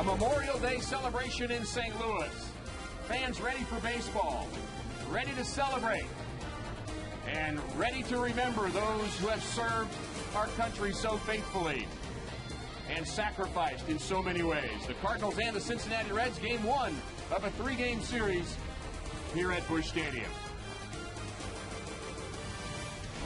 A Memorial Day celebration in St. Louis. Fans ready for baseball, ready to celebrate, and ready to remember those who have served our country so faithfully and sacrificed in so many ways. The Cardinals and the Cincinnati Reds, game one of a 3-game series here at Busch Stadium.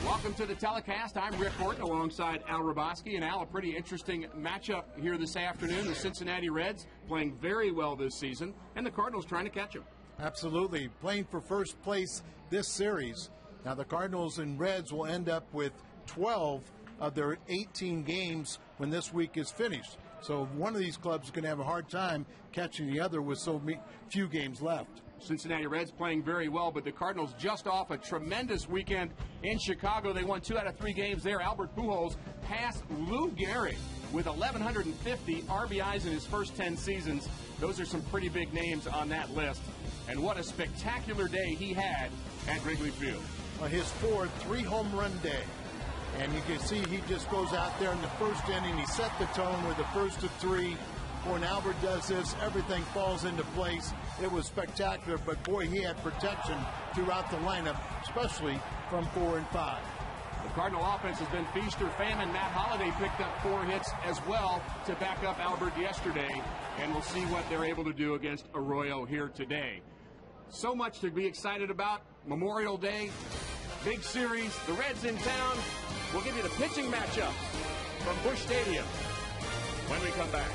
Welcome to the telecast. I'm Rick Horton alongside Al Roboski. And Al, a pretty interesting matchup here this afternoon. The Cincinnati Reds playing very well this season, and the Cardinals trying to catch them. Absolutely. Playing for first place this series. Now the Cardinals and Reds will end up with 12 of their 18 games when this week is finished. So one of these clubs is going to have a hard time catching the other with so few games left. Cincinnati Reds playing very well, but the Cardinals just off a tremendous weekend in Chicago. They won 2 out of 3 games there. Albert Pujols passed Lou Gehrig with 1,150 RBIs in his first 10 seasons. Those are some pretty big names on that list. And what a spectacular day he had at Wrigley Field. His fourth 3-home run day. And you can see he just goes out there in the first inning. He set the tone with the first of 3. When Albert does this, everything falls into place. It was spectacular, but boy, he had protection throughout the lineup, especially from 4 and 5. The Cardinal offense has been feast or famine. Matt Holliday picked up 4 hits as well to back up Albert yesterday, and we'll see what they're able to do against Arroyo here today. So much to be excited about. Memorial Day, big series, the Reds in town. We'll give you the pitching matchup from Busch Stadium when we come back.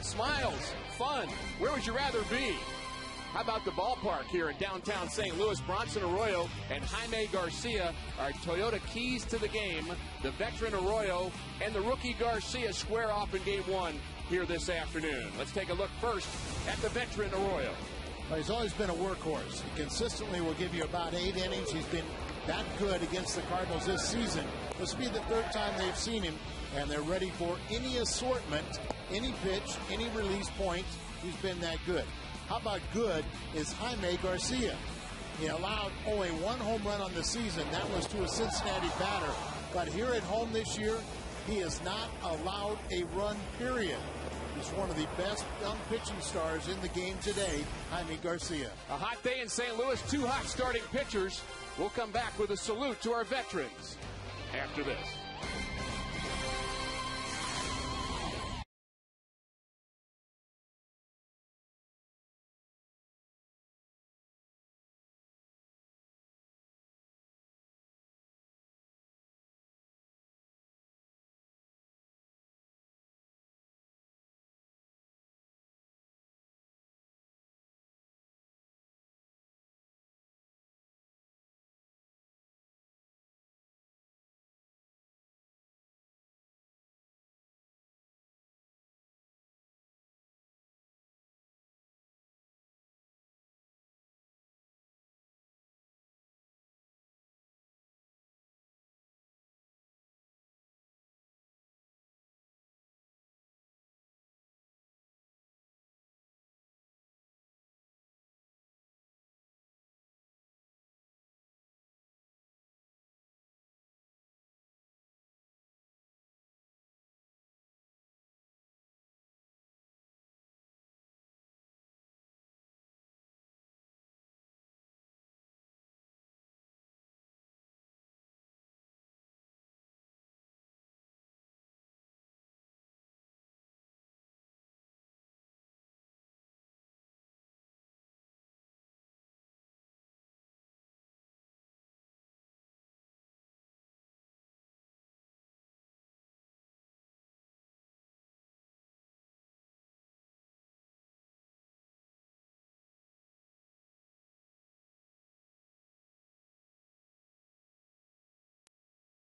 Smiles, fun. Where would you rather be? How about the ballpark here in downtown St. Louis? Bronson Arroyo and Jaime Garcia are Toyota keys to the game. The veteran Arroyo and the rookie Garcia square off in game one here this afternoon. Let's take a look first at the veteran Arroyo. Well, he's always been a workhorse. He consistently will give you about 8 innings. He's been that good against the Cardinals this season. This will be the third time they've seen him, and they're ready for any assortment, any pitch, any release point. He's been that good. How about good is Jaime Garcia? He allowed only one home run on the season. That was to a Cincinnati batter. But here at home this year, he has not allowed a run, period. He's one of the best young pitching stars in the game today, Jaime Garcia. A hot day in St. Louis, 2 hot starting pitchers. We'll come back with a salute to our veterans after this.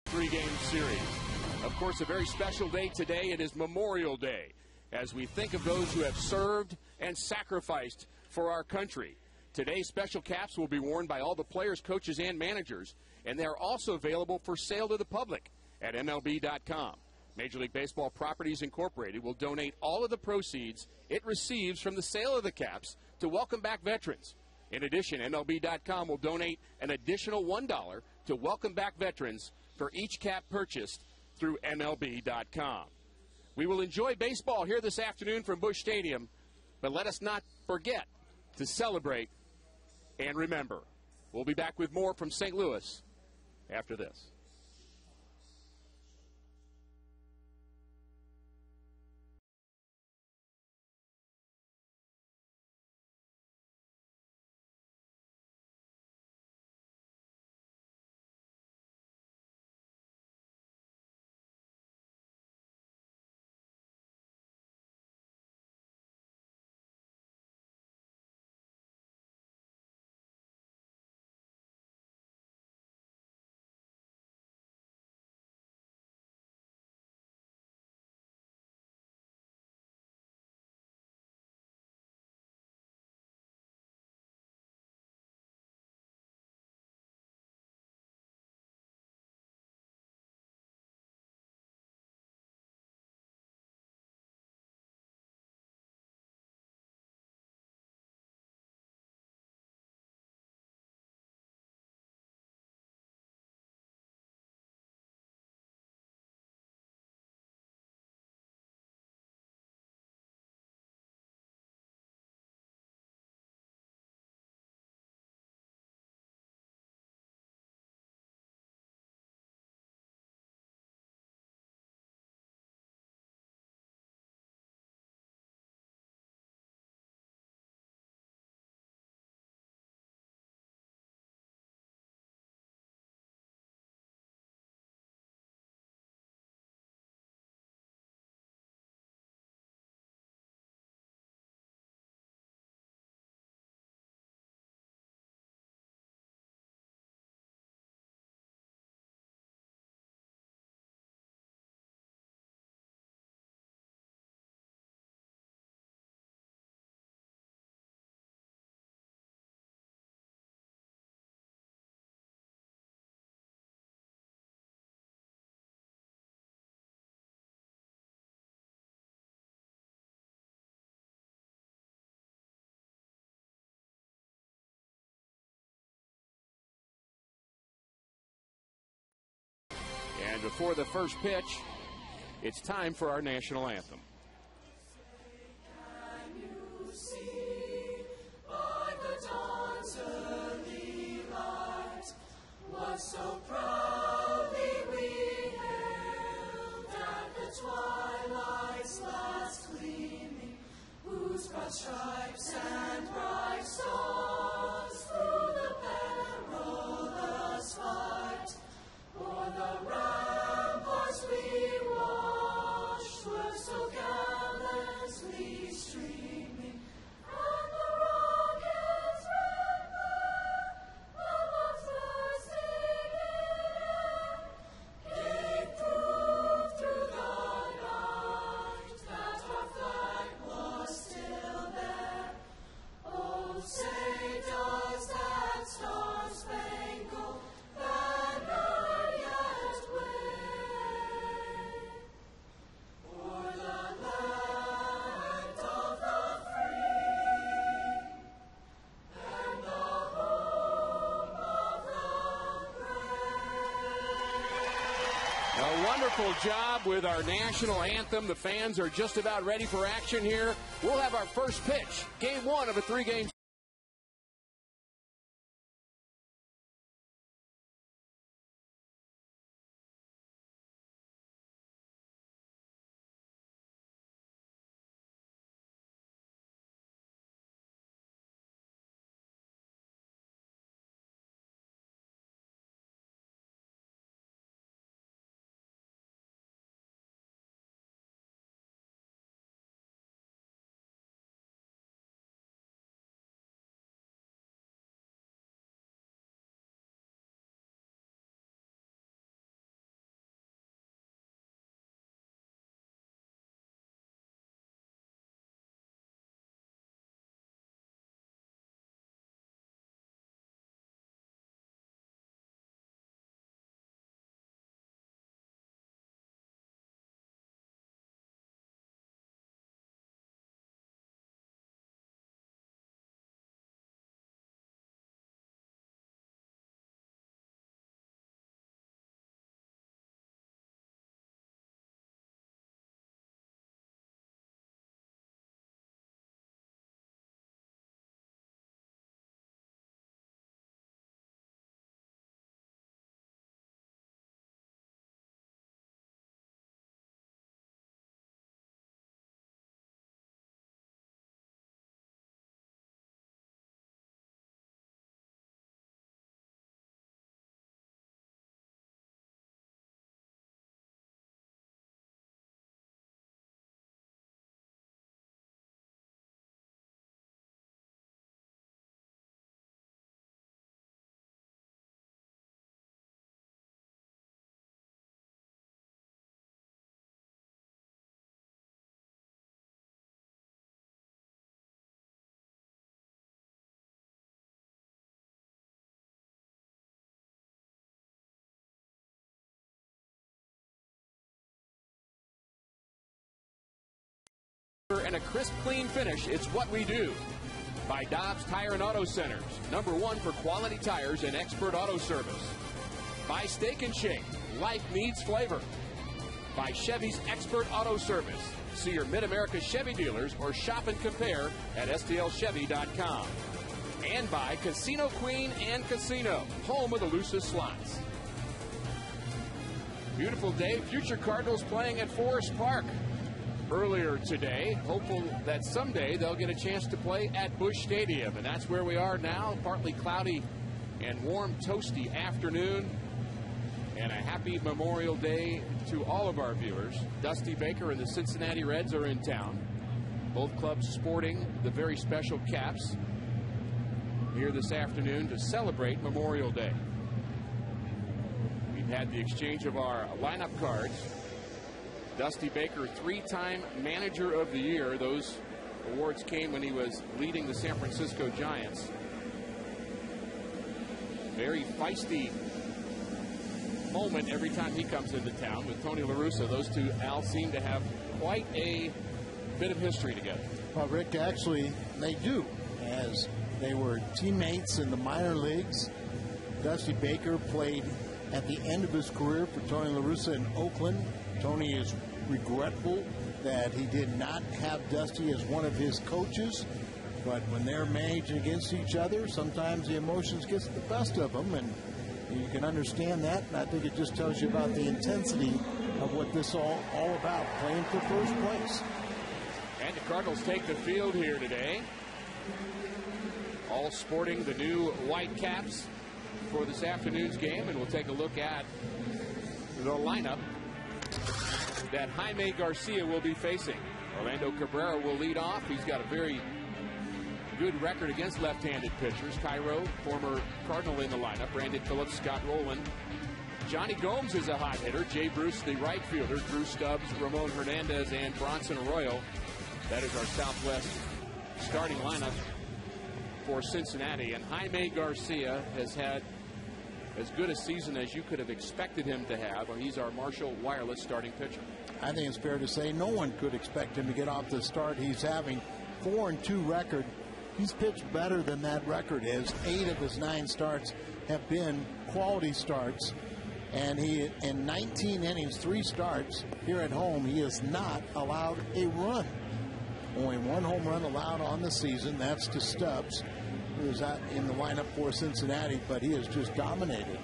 Three-game series. Of course, a very special day today. It is Memorial Day, as we think of those who have served and sacrificed for our country. Today, special caps will be worn by all the players, coaches, and managers, and they are also available for sale to the public at MLB.com. Major League Baseball Properties Incorporated will donate all of the proceeds it receives from the sale of the caps to welcome back veterans. In addition, MLB.com will donate an additional $1 to welcome back veterans for each cap purchased through MLB.com. We will enjoy baseball here this afternoon from Busch Stadium, but let us not forget to celebrate and remember. We'll be back with more from St. Louis after this. before the first pitch, it's time for our national anthem. So proudly we hailed at the twilight's last gleaming, whose broad stripes and bright stars through the perilous fight o'er the ramparts we watched were so gallantly streaming, and the rockets ran by above the gave proof through the night that our flag was still there. Oh, say does that star-spangled banner yet wave o'er the land of the free and the home of the brave? A wonderful job with our national anthem. The fans are just about ready for action here. We'll have our first pitch, game one of a 3-game. And a crisp, clean finish, it's what we do. By Dobbs Tire and Auto Centers, #1 for quality tires and expert auto service. By Steak and Shake, life needs flavor. By Chevy's Expert Auto Service. See your Mid-America Chevy dealers or shop and compare at stlchevy.com. And by Casino Queen and Casino, home of the loosest slots. Beautiful day. Future Cardinals playing at Forest Park earlier today. Hopeful that someday they'll get a chance to play at Busch Stadium. And that's where we are now. Partly cloudy and warm, toasty afternoon. And a happy Memorial Day to all of our viewers. Dusty Baker and the Cincinnati Reds are in town. Both clubs sporting the very special caps here this afternoon to celebrate Memorial Day. We've had the exchange of our lineup cards. Dusty Baker, 3-time Manager of the Year. Those awards came when he was leading the San Francisco Giants. Very feisty moment every time he comes into town with Tony La Russa. Those two, Al, seem to have quite a bit of history together. Well, Rick, actually, they do, as they were teammates in the minor leagues. Dusty Baker played at the end of his career for Tony La Russa in Oakland. Tony is regretful that he did not have Dusty as one of his coaches. But when they're managing against each other, sometimes the emotions get the best of them, and you can understand that. And I think it just tells you about the intensity of what this all about, playing for first place. And the Cardinals take the field here today, all sporting the new white caps for this afternoon's game, and we'll take a look at the lineup that Jaime Garcia will be facing. Orlando Cabrera will lead off. He's got a very good record against left-handed pitchers. Cairo, former Cardinal, in the lineup. Brandon Phillips, Scott Rowland. Johnny Gomes is a hot hitter. Jay Bruce, the right fielder. Drew Stubbs, Ramon Hernandez, and Bronson Arroyo. That is our Southwest starting lineup for Cincinnati. And Jaime Garcia has had as good a season as you could have expected him to have. He's our Marshall Wireless starting pitcher. I think it's fair to say no one could expect him to get off the start he's having. 4-2 record. He's pitched better than that record is. 8 of his 9 starts have been quality starts. And he, in 19 innings, 3 starts here at home, he has not allowed a run. Only 1 home run allowed on the season. That's to Stubbs, who is out in the lineup for Cincinnati, but he has just dominated.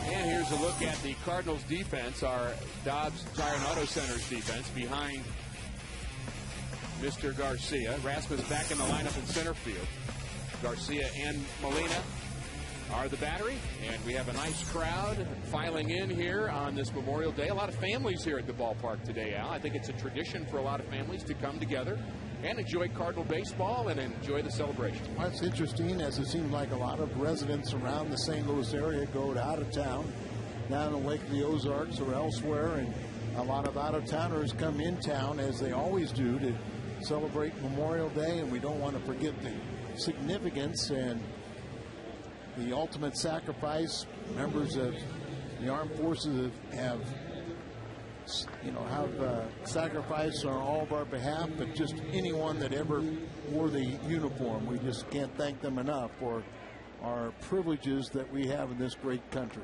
And here's a look at the Cardinals defense, our Dobbs Tire and Auto Center's defense behind Mr. Garcia. Rasmus back in the lineup in center field. Garcia and Molina are the battery, and we have a nice crowd filing in here on this Memorial Day. A lot of families here at the ballpark today, Al. I think it's a tradition for a lot of families to come together and enjoy Cardinal baseball and enjoy the celebration. Well, it's interesting, as it seems like a lot of residents around the St. Louis area go out of town, down the Lake of the Ozarks or elsewhere, and a lot of out-of-towners come in town, as they always do, to celebrate Memorial Day, and we don't want to forget the significance and the ultimate sacrifice. Members of the armed forces have sacrificed on all of our behalf, but just anyone that ever wore the uniform, we just can't thank them enough for our privileges that we have in this great country.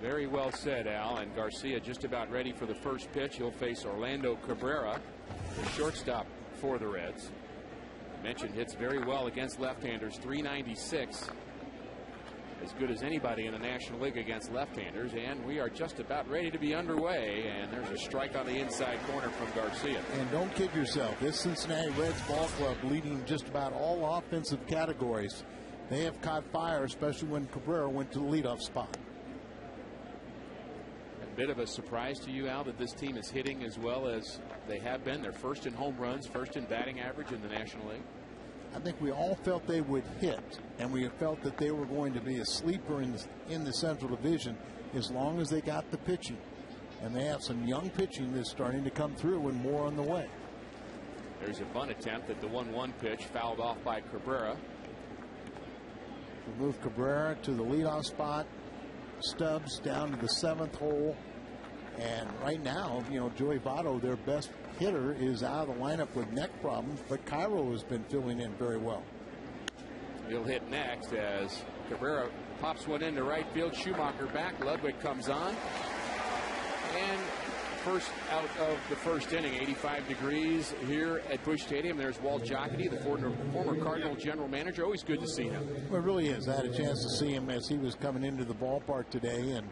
Very well said, Al. And Garcia just about ready for the first pitch. He'll face Orlando Cabrera, the shortstop for the Reds. I mentioned hits very well against left-handers, 396. As good as anybody in the National League against left-handers. And we are just about ready to be underway. And there's a strike on the inside corner from Garcia. And don't kid yourself. This Cincinnati Reds ball club, leading just about all offensive categories, they have caught fire, especially when Cabrera went to the leadoff spot. Bit of a surprise to you, Al, that this team is hitting as well as they have been. They're first in home runs, first in batting average in the National League. I think we all felt they would hit, and we felt that they were going to be a sleeper in the Central Division as long as they got the pitching. And they have some young pitching that's starting to come through, and more on the way. There's a bunt attempt at the 1-1 pitch, fouled off by Cabrera. We move Cabrera to the leadoff spot. Stubbs down to the 7th hole, and right now, Joey Votto, their best hitter, is out of the lineup with neck problems, but Cairo has been filling in very well. He'll hit next as Cabrera pops one into right field. Schumacher back. Ludwig comes on, and first out of the first inning. 85 degrees here at Busch Stadium. There's Walt Jocketty, the former Cardinal general manager. Always good to see him. Well, it really is. I had a chance to see him as he was coming into the ballpark today, and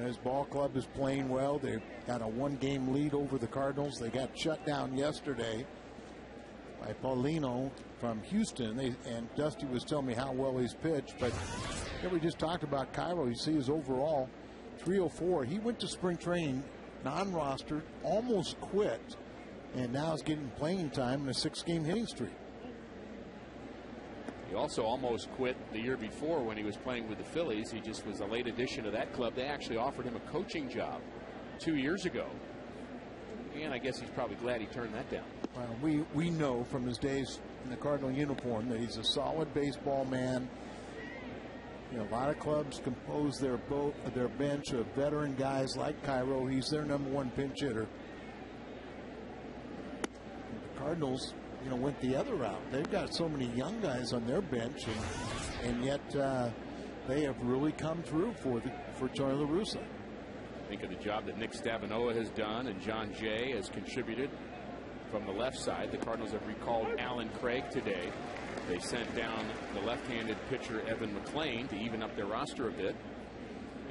his ball club is playing well. They've got a 1-game lead over the Cardinals. They got shut down yesterday by Paulino from Houston, and Dusty was telling me how well he's pitched. But we just talked about Cairo. You see his overall 304. He went to spring training non-rostered, almost quit, and now is getting playing time in a 6-game hitting streak. He also almost quit the year before when he was playing with the Phillies. He just was a late addition to that club. They actually offered him a coaching job 2 years ago, and I guess he's probably glad he turned that down. Well, we know from his days in the Cardinal uniform that he's a solid baseball man. A lot of clubs compose their bench of veteran guys like Cairo. He's their #1 pinch hitter. The Cardinals went the other route. They've got so many young guys on their bench, and yet they have really come through for Charlie LaRussa. Think of the job that Nick Stavinoa has done, and John Jay has contributed from the left side. The Cardinals have recalled Alan Craig today. They sent down the left-handed pitcher Evan McClain to even up their roster a bit.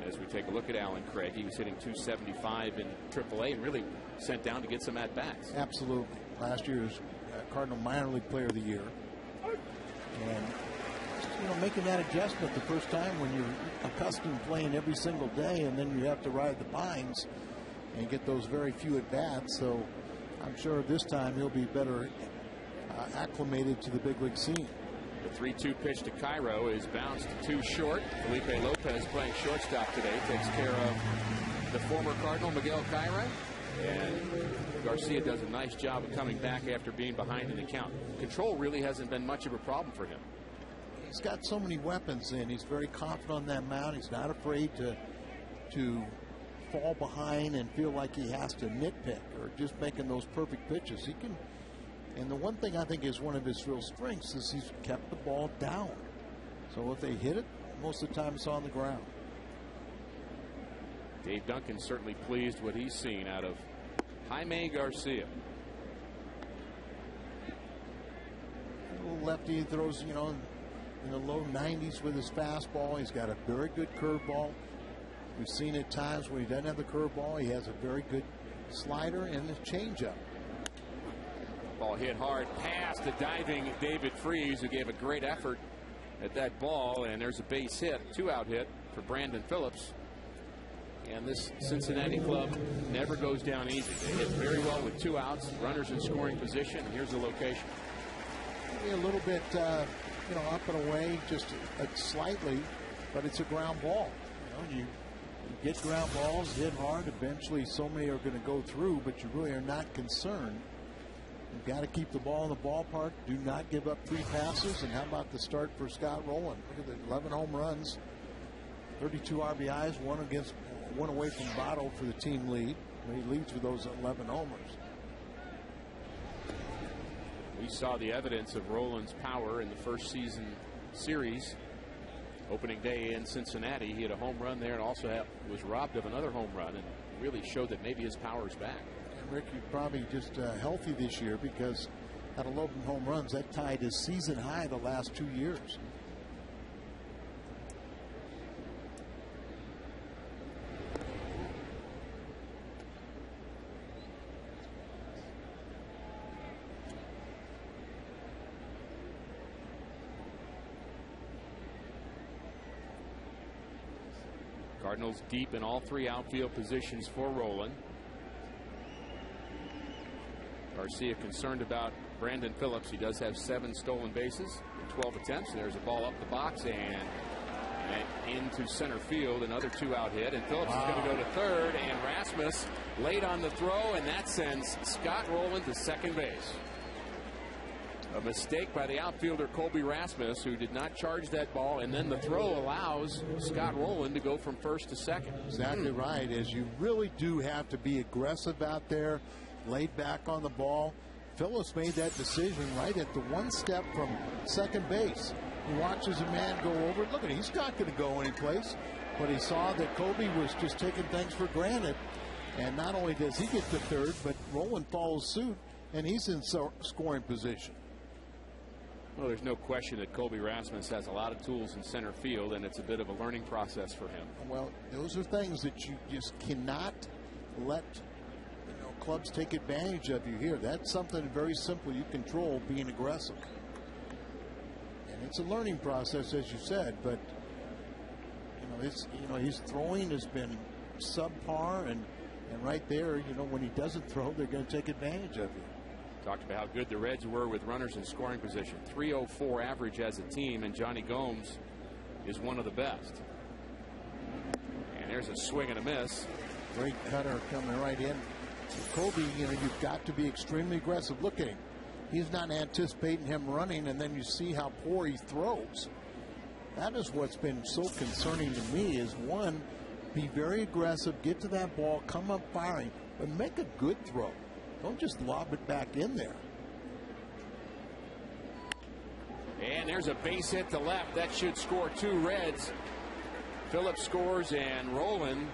As we take a look at Alan Craig, he was hitting .275 in AAA and really sent down to get some at-bats. Absolutely. Last year's Cardinal minor league player of the year. And making that adjustment the first time when you're accustomed to playing every single day, and then you have to ride the pines and get those very few at-bats. So I'm sure this time he'll be better acclimated to the big league scene. The 3-2 pitch to Cairo is bounced too short. Felipe Lopez, playing shortstop today, takes care of the former Cardinal Miguel Cairo. And Garcia does a nice job of coming back after being behind in the count. Control really hasn't been much of a problem for him. He's got so many weapons in. He's very confident on that mound. He's not afraid to fall behind and feel like he has to nitpick or just making those perfect pitches. He can. And the one thing I think is one of his real strengths is he's kept the ball down. So if they hit it, most of the time it's on the ground. Dave Duncan certainly pleased what he's seen out of Jaime Garcia. A little lefty, throws, in the low 90s with his fastball. He's got a very good curveball. We've seen at times when he doesn't have the curveball, he has a very good slider and a changeup. Ball hit hard past the diving David Freese, who gave a great effort at that ball, and there's a base hit, 2-out hit for Brandon Phillips. And this Cincinnati club never goes down easy. They hit very well with 2 outs, runners in scoring position. Here's the location. Maybe a little bit, up and away, just slightly, but it's a ground ball. You get ground balls, hit hard. Eventually, so many are going to go through, but you really are not concerned. You've got to keep the ball in the ballpark. Do not give up 3 passes. And how about the start for Scott Rowland? Look at the 11 home runs, 32 RBIs, one away from Votto for the team lead. He leads with those 11 homers. We saw the evidence of Rowland's power in the first season series. Opening day in Cincinnati, he had a home run there and also was robbed of another home run, and really showed that maybe his power is back. Rick, you're probably just healthy this year, because at 11 home runs, that tied his season high the last 2 years. Cardinals deep in all 3 outfield positions for Rowland. Garcia concerned about Brandon Phillips. He does have 7 stolen bases in 12 attempts. There's a ball up the box and into center field. Another 2-out hit, and Phillips is going to go to third, and Rasmus late on the throw, and that sends Scott Rowland to second base. A mistake by the outfielder Colby Rasmus, who did not charge that ball, and then the throw allows Scott Rowland to go from first to second. Exactly right, as you really do have to be aggressive out there, laid back on the ball. Phillips made that decision right at the 1 step from second base. He watches a man go over. Look at him, he's not going to go anyplace, but he saw that Colby was just taking things for granted. And not only does he get to third, but Rowland follows suit, and he's in scoring position. Well, there's no question that Colby Rasmus has a lot of tools in center field, and it's a bit of a learning process for him. Well, those are things that you just cannot let clubs take advantage of you here. That's something very simple you control, being aggressive. And it's a learning process, as you said, but his throwing has been subpar, and right there, when he doesn't throw, they're going to take advantage of you. Talked about how good the Reds were with runners in scoring position. 304 average as a team, and Johnny Gomes is one of the best. And there's a swing and a miss. Great cutter coming right in. Colby, you've got to be extremely aggressive. Look at him. He's not anticipating him running, and then you see how poor he throws. That is what's been so concerning to me, is one, be very aggressive, get to that ball, come up firing, but make a good throw. Don't just lob it back in there. And there's a base hit to left. That should score 2 Reds. Phillips scores and Rowland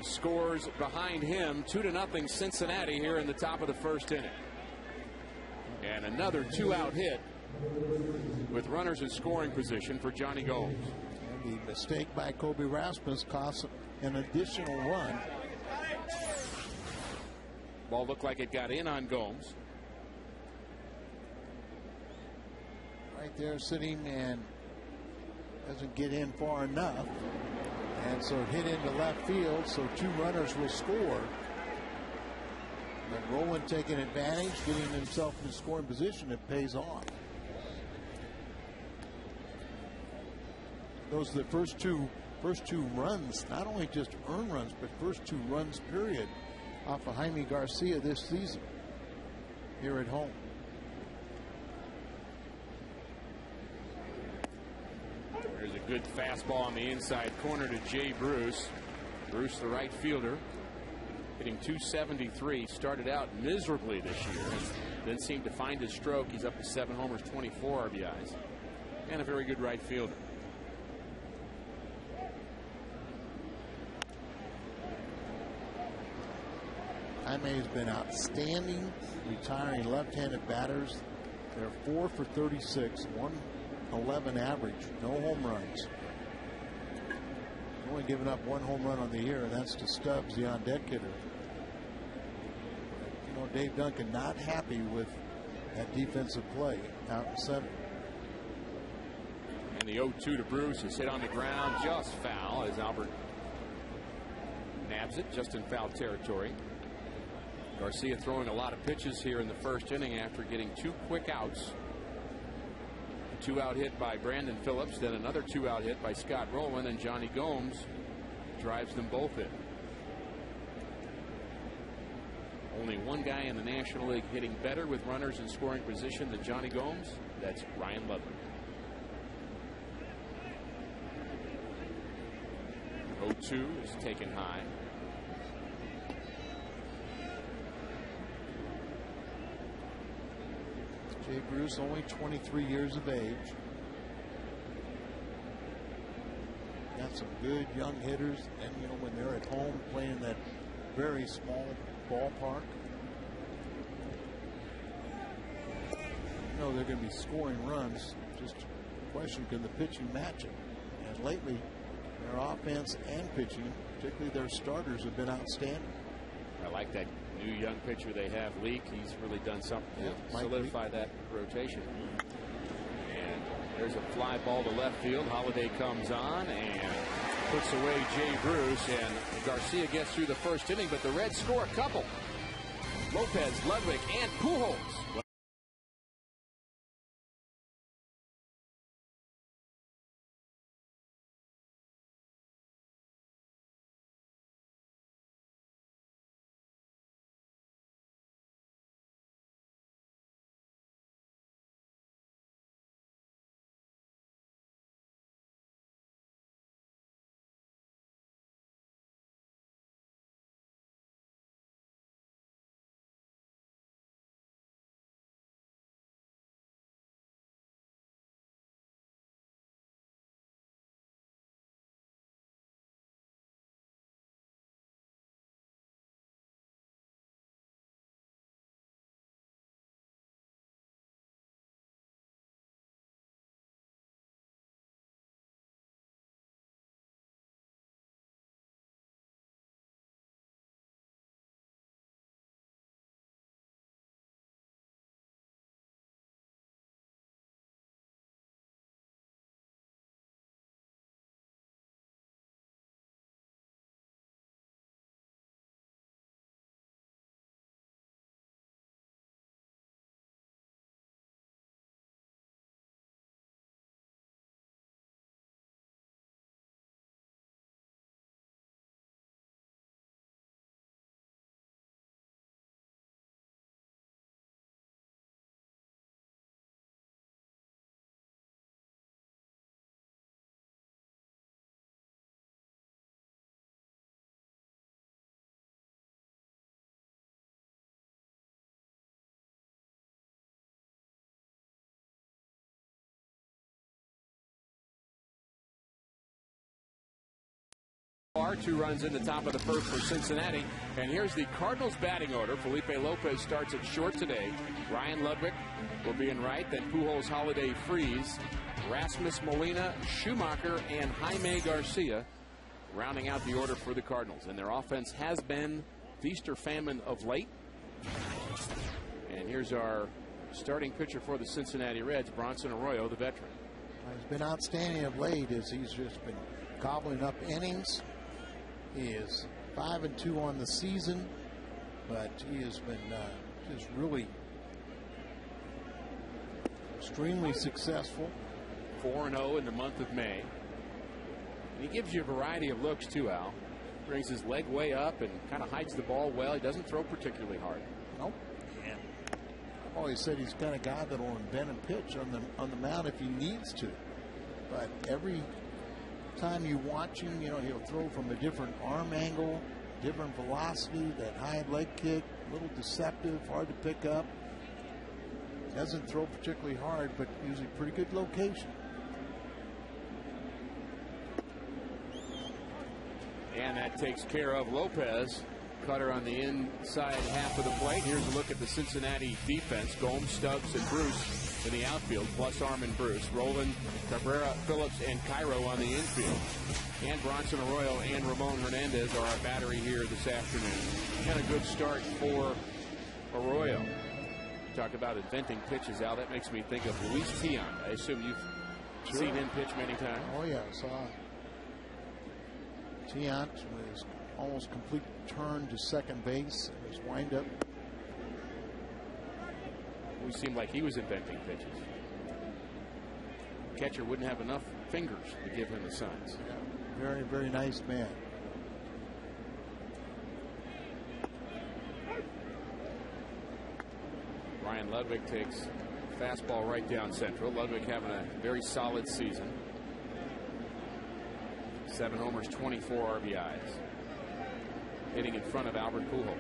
scores behind him. 2-0 Cincinnati here in the top of the first inning. And another 2-out hit with runners in scoring position for Johnny Gomes. And the mistake by Kobe Rasmus cost an additional run. Ball looked like it got in on Gomes. Right there sitting and doesn't get in far enough. And so hit into left field, so 2 runners will score. But Rowland taking advantage, getting himself in scoring position, it pays off. Those are the first two runs, not only just earned runs, but first 2 runs period off of Jaime Garcia this season here at home. There's a good fastball on the inside corner to Jay Bruce. Bruce, the right fielder, hitting .273. Started out miserably this year, then seemed to find his stroke. He's up to 7 homers, 24 RBIs, and a very good right fielder. Jaime has been outstanding retiring left-handed batters. They're 4 for 36, 111 average, no home runs. Only given up 1 home run on the year, and that's to Stubbs, the on-deck hitter. You know, Dave Duncan not happy with that defensive play out in center. And the 0-2 to Bruce is hit on the ground, just foul, as Albert nabs it just in foul territory. Garcia throwing a lot of pitches here in the first inning after getting 2 quick outs. A 2-out hit by Brandon Phillips, then another 2-out hit by Scott Rowland, and Johnny Gomes drives them both in. Only one guy in the National League hitting better with runners in scoring position than Johnny Gomes. That's Ryan Ludwig. 0-2 is taken high. Jay Bruce, only 23 years of age. Got some good young hitters, and you know, when they're at home playing in that very small ballpark, you know they're going to be scoring runs. Just a question, can the pitching match it? And lately, their offense and pitching, particularly their starters, have been outstanding. I like that new young pitcher they have, Leake. He's really done something to solidify that rotation. And there's a fly ball to left field. Holiday comes on and puts away Jay Bruce, and Garcia gets through the first inning, but the Reds score a couple. Lopez, Ludwig, and Pujols. 2 runs in the top of the first for Cincinnati. And here's the Cardinals batting order. Felipe Lopez starts at short today. Ryan Ludwig will be in right. Then Pujols, Holiday, Freeze, Rasmus Molina, Schumacher, and Jaime Garcia rounding out the order for the Cardinals. And their offense has been feast or famine of late. And here's our starting pitcher for the Cincinnati Reds, Bronson Arroyo, the veteran. He's been outstanding of late as he's just been gobbling up innings. He is 5-2 on the season, but he has been just really extremely successful. 4-0 in the month of May. And he gives you a variety of looks too, Al. Brings his leg way up and kind of hides the ball well. He doesn't throw particularly hard. Nope. And I've always said he's the kind of guy that will invent a pitch on the mound if he needs to. But every time you watch him, you know, he'll throw from a different arm angle, different velocity, that high leg kick, a little deceptive, hard to pick up. Doesn't throw particularly hard, but usually pretty good location. And that takes care of Lopez. Cutter on the inside half of the plate. Here's a look at the Cincinnati defense. Gomes, Stubbs, and Bruce in the outfield, plus Armin Bruce. Roland, Cabrera, Phillips, and Cairo on the infield. And Bronson Arroyo and Ramon Hernandez are our battery here this afternoon. And a good start for Arroyo. Talk about inventing pitches, Al. That makes me think of Luis Tiant. I assume you've seen him pitch many times. Oh, yeah, I saw Tiant was almost complete turn to second base. His windup. We seemed like he was inventing pitches. Catcher wouldn't have enough fingers to give him the signs. Yeah, very, very nice man. Ryan Ludwig takes fastball right down central. Ludwig having a very solid season. 7 homers, 24 RBIs. Hitting in front of Albert Pujols.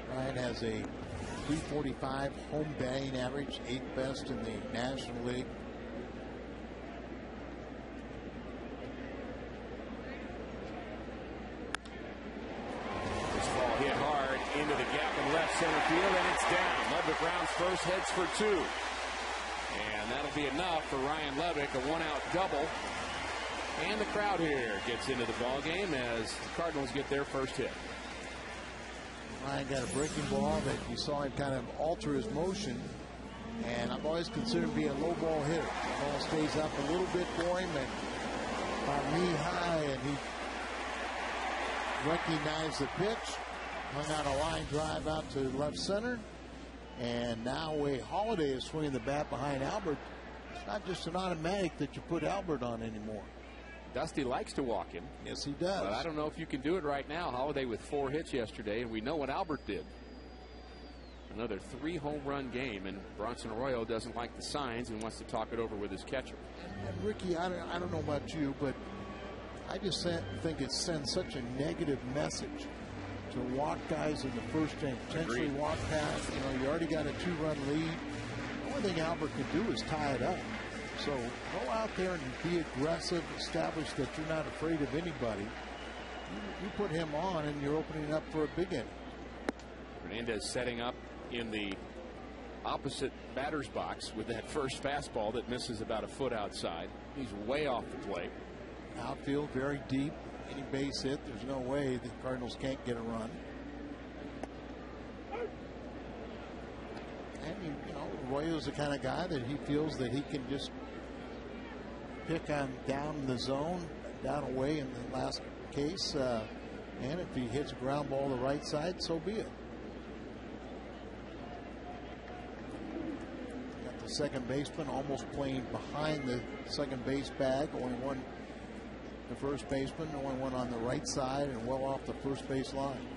Ryan has a .345 home batting average, 8th best in the National League. This ball hit hard into the gap in left center field, and it's down. Ludwig rounds first, heads for 2. And that'll be enough for Ryan Ludwig, a 1-out double. And the crowd here gets into the ball game as the Cardinals get their first hit. Ryan got a breaking ball that you saw him kind of alter his motion, and I've always considered him being a low ball hitter. The ball stays up a little bit for him and about knee high, and he recognized the pitch, hung out a line drive out to left center. And now Holiday is swinging the bat behind Albert. It's not just an automatic that you put Albert on anymore. Dusty likes to walk him. Yes, he does. But I don't know if you can do it right now. Holiday with 4 hits yesterday, and we know what Albert did. Another 3 home run game, and Bronson Arroyo doesn't like the signs and wants to talk it over with his catcher. And Ricky, I don't know about you, but I just think it sends such a negative message to walk guys in the first inning, potentially walk past. You know, you already got a 2-run lead. The only thing Albert can do is tie it up. So go out there and be aggressive, establish that you're not afraid of anybody. You put him on, and you're opening up for a big inning. Hernandez setting up in the opposite batter's box with that first fastball that misses about a foot outside. He's way off the plate. Outfield very deep. Any base hit, there's no way the Cardinals can't get a run. And you know, Arroyo's the kind of guy that he feels that he can just pick on down the zone, down away in the last case, and if he hits a ground ball to the right side, so be it. Got the second baseman almost playing behind the second base bag, only one. The first baseman, only one on the right side and well off the first base line.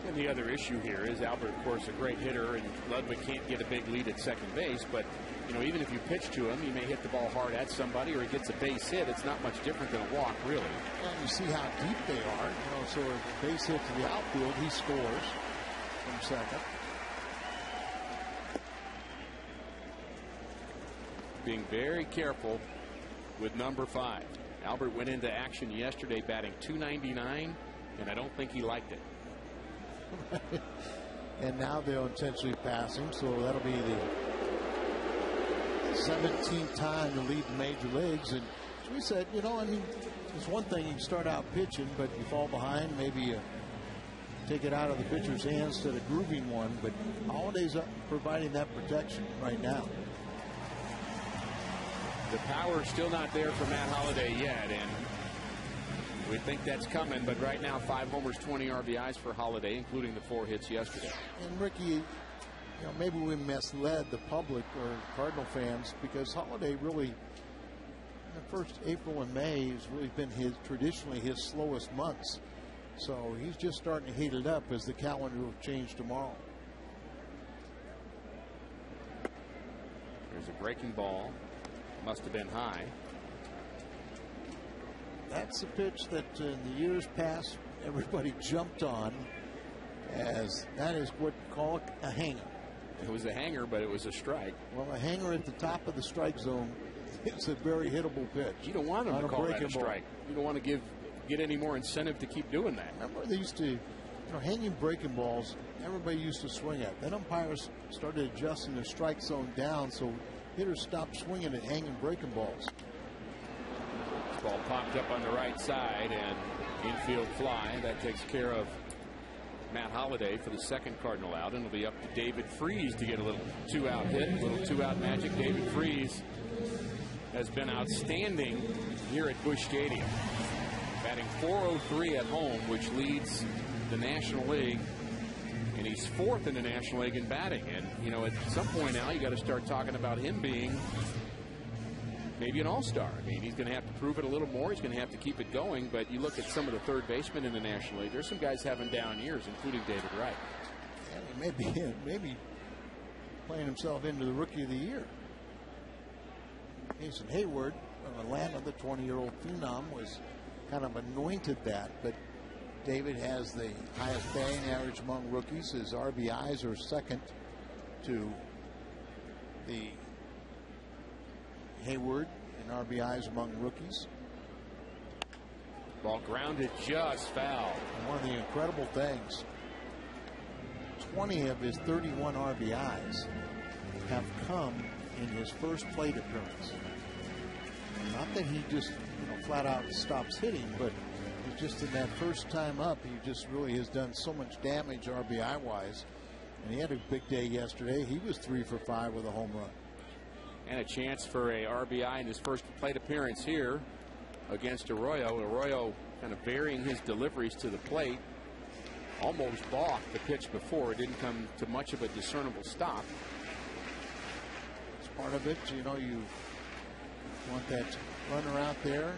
And the other issue here is Albert, of course, a great hitter, and Ludwig can't get a big lead at second base. But, you know, even if you pitch to him, he may hit the ball hard at somebody, or he gets a base hit. It's not much different than a walk, really. And you see how deep they are. You know, so a base hit to the outfield, he scores from second. being very careful with number 5. Albert went into action yesterday batting .299, and I don't think he liked it. And now they'll intentionally pass him, so that'll be the 17th time to lead the major leagues. And as we said, you know, I mean, it's one thing you start out pitching, but you fall behind, maybe you take it out of the pitcher's hands instead of grooving one. But Holiday's providing that protection right now. The power is still not there for Matt Holliday yet, and we think that's coming. But right now, 5 homers, 20 RBIs for Holliday, including the 4 hits yesterday. And Ricky, you know, maybe we misled the public or Cardinal fans, because Holliday really, in the first April and May, has really been traditionally his slowest months. So he's just starting to heat it up as the calendar will change tomorrow. There's a breaking ball. Must have been high. That's a pitch that in the years past everybody jumped on, as that is what you call a hanger. It was a hanger, but it was a strike. Well, a hanger at the top of the strike zone, it's a very hittable pitch. You don't want him to call that a strike. You don't want to get any more incentive to keep doing that. Remember, they used to, you know, hanging breaking balls, everybody used to swing at. Then umpires started adjusting the strike zone down, so hitters stopped swinging at hanging breaking balls. This ball popped up on the right side, and infield fly. That takes care of Matt Holliday for the second Cardinal out, and it'll be up to David Freese to get a little 2-out hit, a little 2-out magic. David Freese has been outstanding here at Busch Stadium, batting .403 at home, which leads the National League, and he's 4th in the National League in batting. And you know, at some point now, you got to start talking about him being maybe an all-star. I mean, he's going to have to prove it a little more. He's going to have to keep it going. But you look at some of the third basemen in the National League, there's some guys having down years, including David Wright. And maybe playing himself into the Rookie of the Year. Jason Hayward from Atlanta, the 20-year-old phenom, was kind of anointed that. But David has the highest batting average among rookies. His RBIs are second to the Hayward in RBIs among rookies. Ball grounded just foul. And one of the incredible things, 20 of his 31 RBIs have come in his first plate appearance. Not that he just, you know, flat out stops hitting, but he's just in that first time up, he just really has done so much damage RBI wise. And he had a big day yesterday. He was 3 for 5 with a home run. And a chance for a RBI in his first plate appearance here against Arroyo. Arroyo kind of varying his deliveries to the plate. Almost balked the pitch before. It didn't come to much of a discernible stop. It's part of it. You know, you want that runner out there.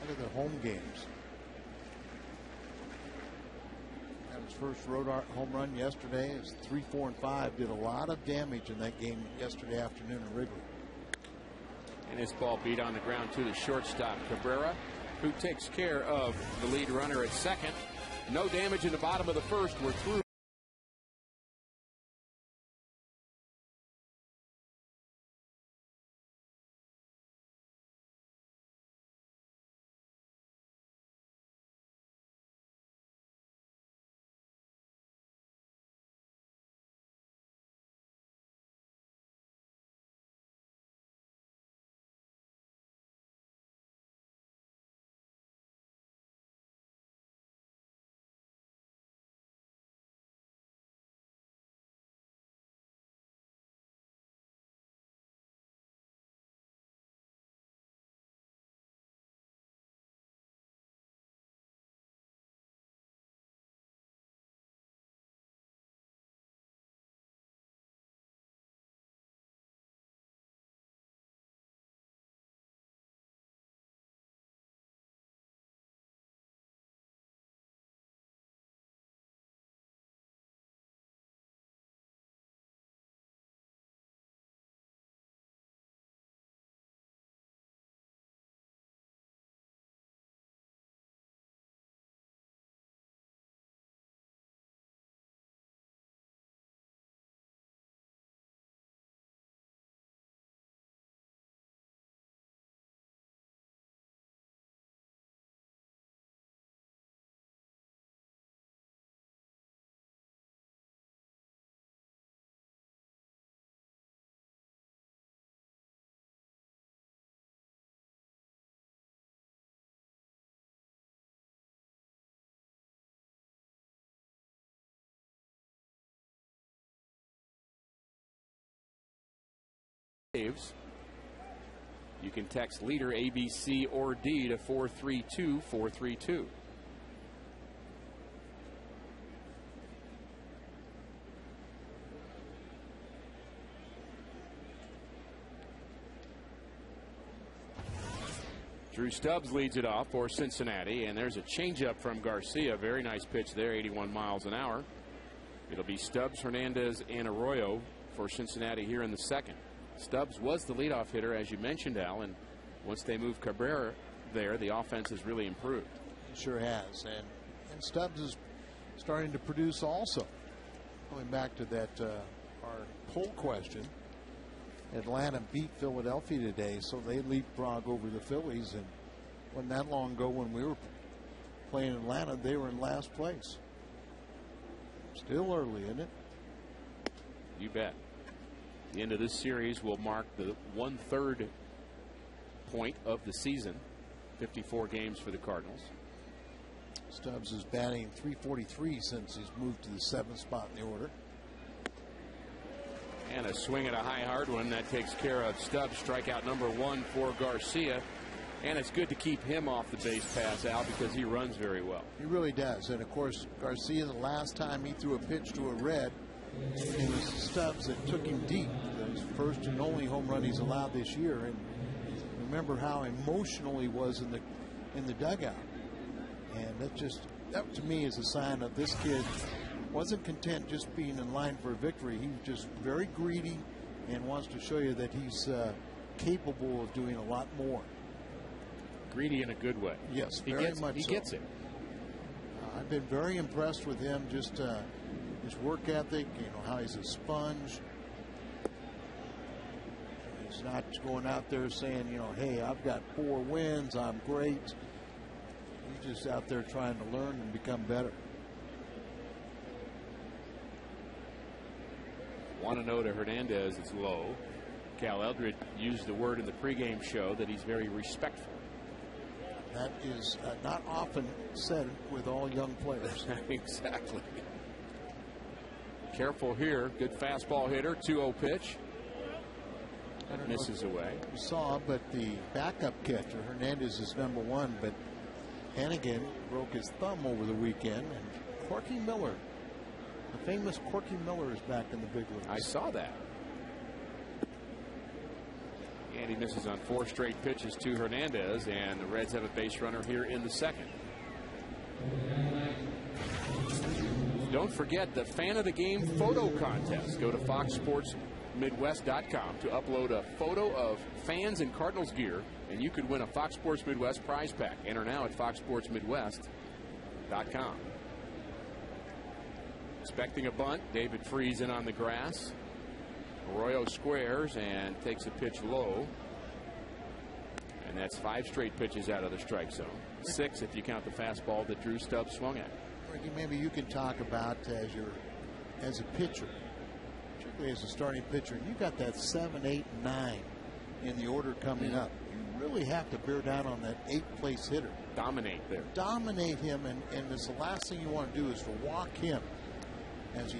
Look at the home games. That was first road home run yesterday. It's 3, 4, and 5. Did a lot of damage in that game yesterday afternoon in Wrigley. And this ball beat on the ground to the shortstop, Cabrera, who takes care of the lead runner at second. No damage in the bottom of the first. We're through. Braves. You can text leader A, B, C, or D to 432-432. Drew Stubbs leads it off for Cincinnati, and there's a changeup from Garcia. Very nice pitch there, 81 miles an hour. It'll be Stubbs, Hernandez, and Arroyo for Cincinnati here in the second. Stubbs was the leadoff hitter, as you mentioned, Al, and once they move Cabrera there, the offense has really improved. It sure has, and Stubbs is starting to produce also. Going back to that our poll question, Atlanta beat Philadelphia today, so they leapfrog over the Phillies, and wasn't that long ago when we were playing Atlanta, they were in last place. Still early, isn't it? You bet. The end of this series will mark the 1/3 point of the season. 54 games for the Cardinals. Stubbs is batting .343 since he's moved to the 7th spot in the order. And a swing at a high hard one that takes care of Stubbs. Strikeout number 1 for Garcia. And it's good to keep him off the base pass, Al, because he runs very well. He really does. And of course, Garcia, the last time he threw a pitch to a red, it was Stubbs that took him deep. His first and only home run he's allowed this year. And remember how emotional he was in the dugout. And that to me is a sign of this kid wasn't content just being in line for a victory. He was just very greedy and wants to show you that he's capable of doing a lot more. Greedy in a good way. Yes, very much so. He gets it. I've been very impressed with him, just his work ethic, how he's a sponge. He's not going out there saying, hey, I've got 4 wins, I'm great. He's just out there trying to learn and become better. Want to know to Hernandez, it's low. Cal Eldred used the word in the pregame show that he's very respectful. That is not often said with all young players. Exactly. Careful here. Good fastball hitter. 2-0 pitch. That misses away. You saw, but the backup catcher, Hernandez, is number 1, but Hannigan broke his thumb over the weekend, and Corky Miller, the famous Corky Miller, is back in the big leagues. I saw that. And he misses on 4 straight pitches to Hernandez, and the Reds have a base runner here in the second. Don't forget the Fan of the Game photo contest. Go to FoxSportsMidwest.com to upload a photo of fans in Cardinals gear, and you could win a Fox Sports Midwest prize pack. Enter now at FoxSportsMidwest.com. Expecting a bunt. David Freese in on the grass. Arroyo squares and takes a pitch low. And that's 5 straight pitches out of the strike zone. 6 if you count the fastball that Drew Stubbs swung at. Ricky, maybe you can talk about as a pitcher, particularly as a starting pitcher, you got that 7, 8, 9 in the order coming up. You really have to bear down on that 8th place hitter. Dominate there. Dominate him, and it's the last thing you want to do is to walk him, as he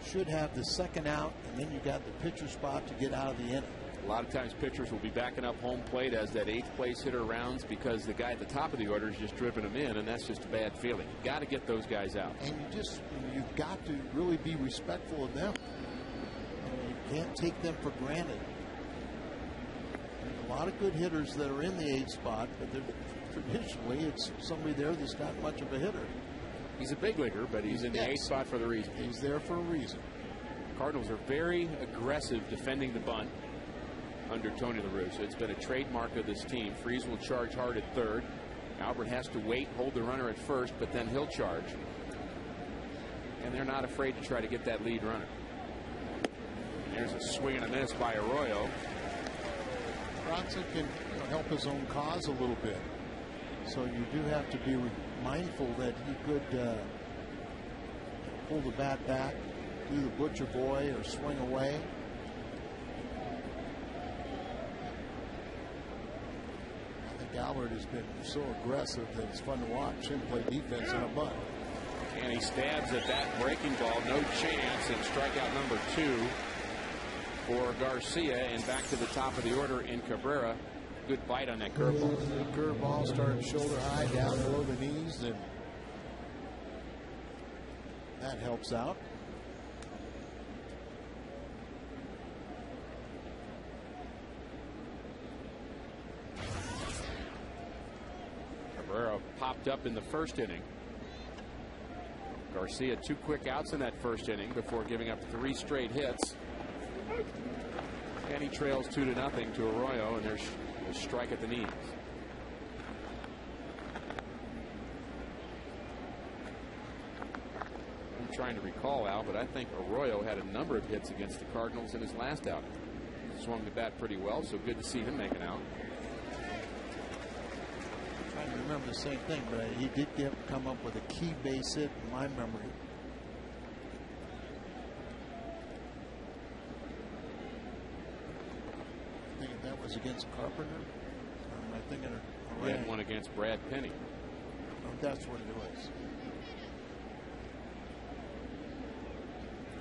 should have the second out, and then you got the pitcher spot to get out of the inning. A lot of times pitchers will be backing up home plate as that 8th place hitter rounds because the guy at the top of the order is just driven them in, and that's just a bad feeling. You've got to get those guys out. And you've got to really be respectful of them. You can't take them for granted. There's a lot of good hitters that are in the 8th spot, but traditionally it's somebody there that's not much of a hitter. He's a big leaguer, but he's in the 8th spot for the reason. He's there for a reason. Cardinals are very aggressive defending the bunt under Tony La Russa. It's been a trademark of this team. Freese will charge hard at 3rd. Albert has to wait, hold the runner at 1st, but then he'll charge. And they're not afraid to try to get that lead runner. There's a swing and a miss by Arroyo. Bronson can help his own cause a little bit. So you do have to be mindful that he could pull the bat back, do the butcher boy, or swing away. I think Albert has been so aggressive that it's fun to watch him play defense in a bunt. And he stabs at that breaking ball. No chance. And strikeout number 2 for Garcia, and back to the top of the order in Cabrera. Good bite on that curveball. The curveball started shoulder high down below the knees, and that helps out. Cabrera popped up in the first inning. Garcia 2 quick outs in that first inning before giving up 3 straight hits. And he trails 2-0 to Arroyo, and there's a strike at the knees. I'm trying to recall, Al, but I think Arroyo had a number of hits against the Cardinals in his last outing. Swung the bat pretty well, so good to see him make an out. I'm trying to remember the same thing, but he did come up with a key base hit in my memory. I think that was against Carpenter. Or am I thinking of He had one against Brad Penny. Oh, that's what it was.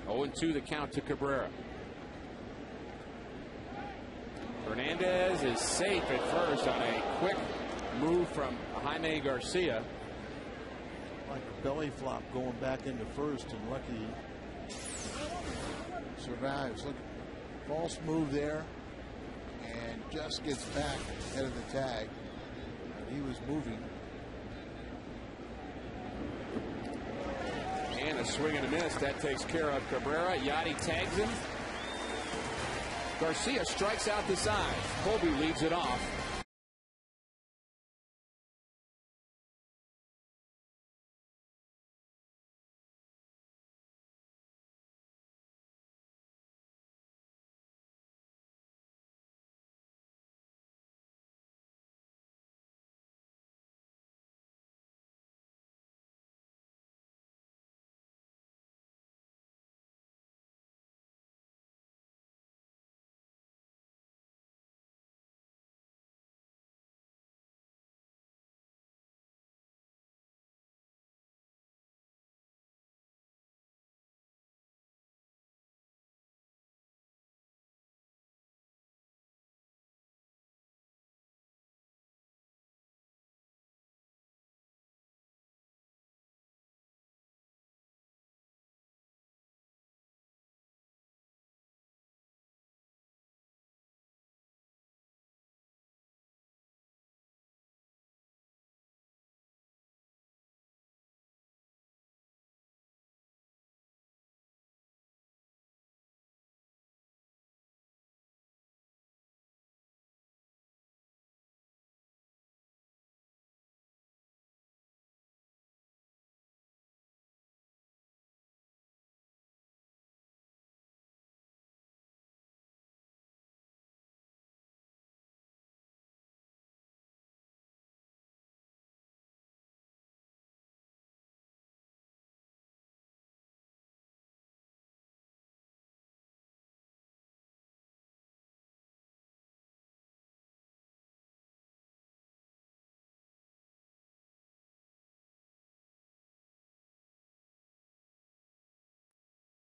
0-2 the count to Cabrera. Hernandez is safe at first on a quick move from Jaime Garcia. Like a belly flop going back into first, and lucky survives. Look, false move there, and just gets back ahead of the tag. He was moving. And a swing and a miss. That takes care of Cabrera. Yachty tags him. Garcia strikes out the side. Colby leads it off.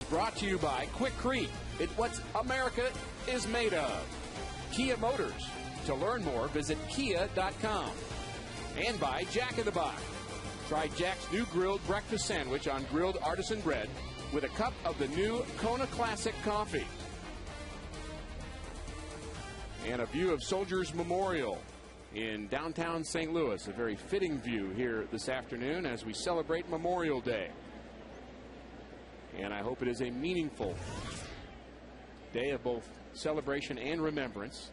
Brought to you by Quikrete. It's what America is made of. Kia Motors. To learn more, visit kia.com. And by Jack in the Box. Try Jack's new grilled breakfast sandwich on grilled artisan bread with a cup of the new Kona Classic coffee. And a view of Soldiers Memorial in downtown St. Louis. A very fitting view here this afternoon as we celebrate Memorial Day. And I hope it is a meaningful day of both celebration and remembrance.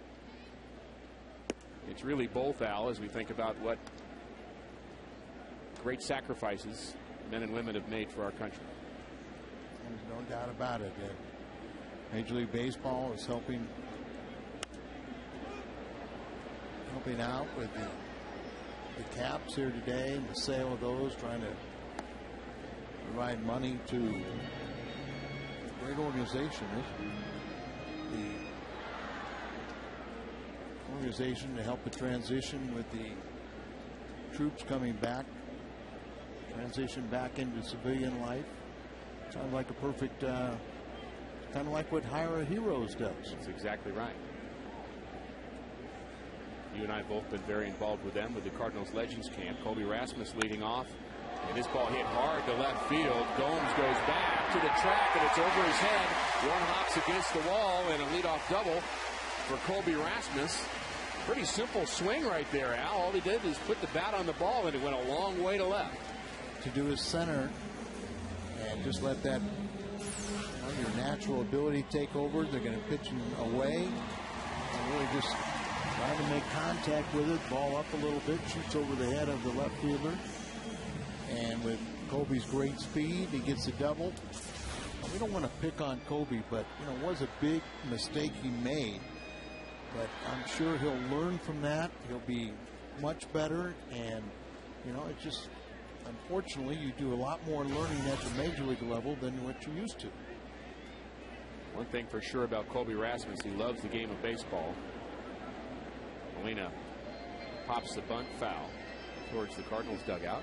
It's really both, Al, as we think about what great sacrifices men and women have made for our country. There's no doubt about it. Major League Baseball is helping out with the caps here today and the sale of those, trying to provide money to a great organization. The organization to help the transition with the troops coming back, transition back into civilian life. Sounds like a perfect kind of like what Hira Heroes does. That's exactly right. You and I have both been very involved with them with the Cardinals Legends Camp. Colby Rasmus leading off. And this ball hit hard to left field. Gomes goes back to the track, and it's over his head. One hops against the wall, and a leadoff double for Colby Rasmus. Pretty simple swing right there, Al. All he did is put the bat on the ball, and it went a long way to left. To do his center and just let that, your natural ability take over. They're going to pitch him away and really just trying to make contact with it. Ball up a little bit, shoots over the head of the left fielder. And with Colby's great speed, he gets a double. We don't want to pick on Colby, but it was a big mistake he made. But I'm sure he'll learn from that. He'll be much better. And, it's just, unfortunately, you do a lot more learning at the major league level than what you're used to. One thing for sure about Colby Rasmus, he loves the game of baseball. Molina pops the bunt foul towards the Cardinals dugout.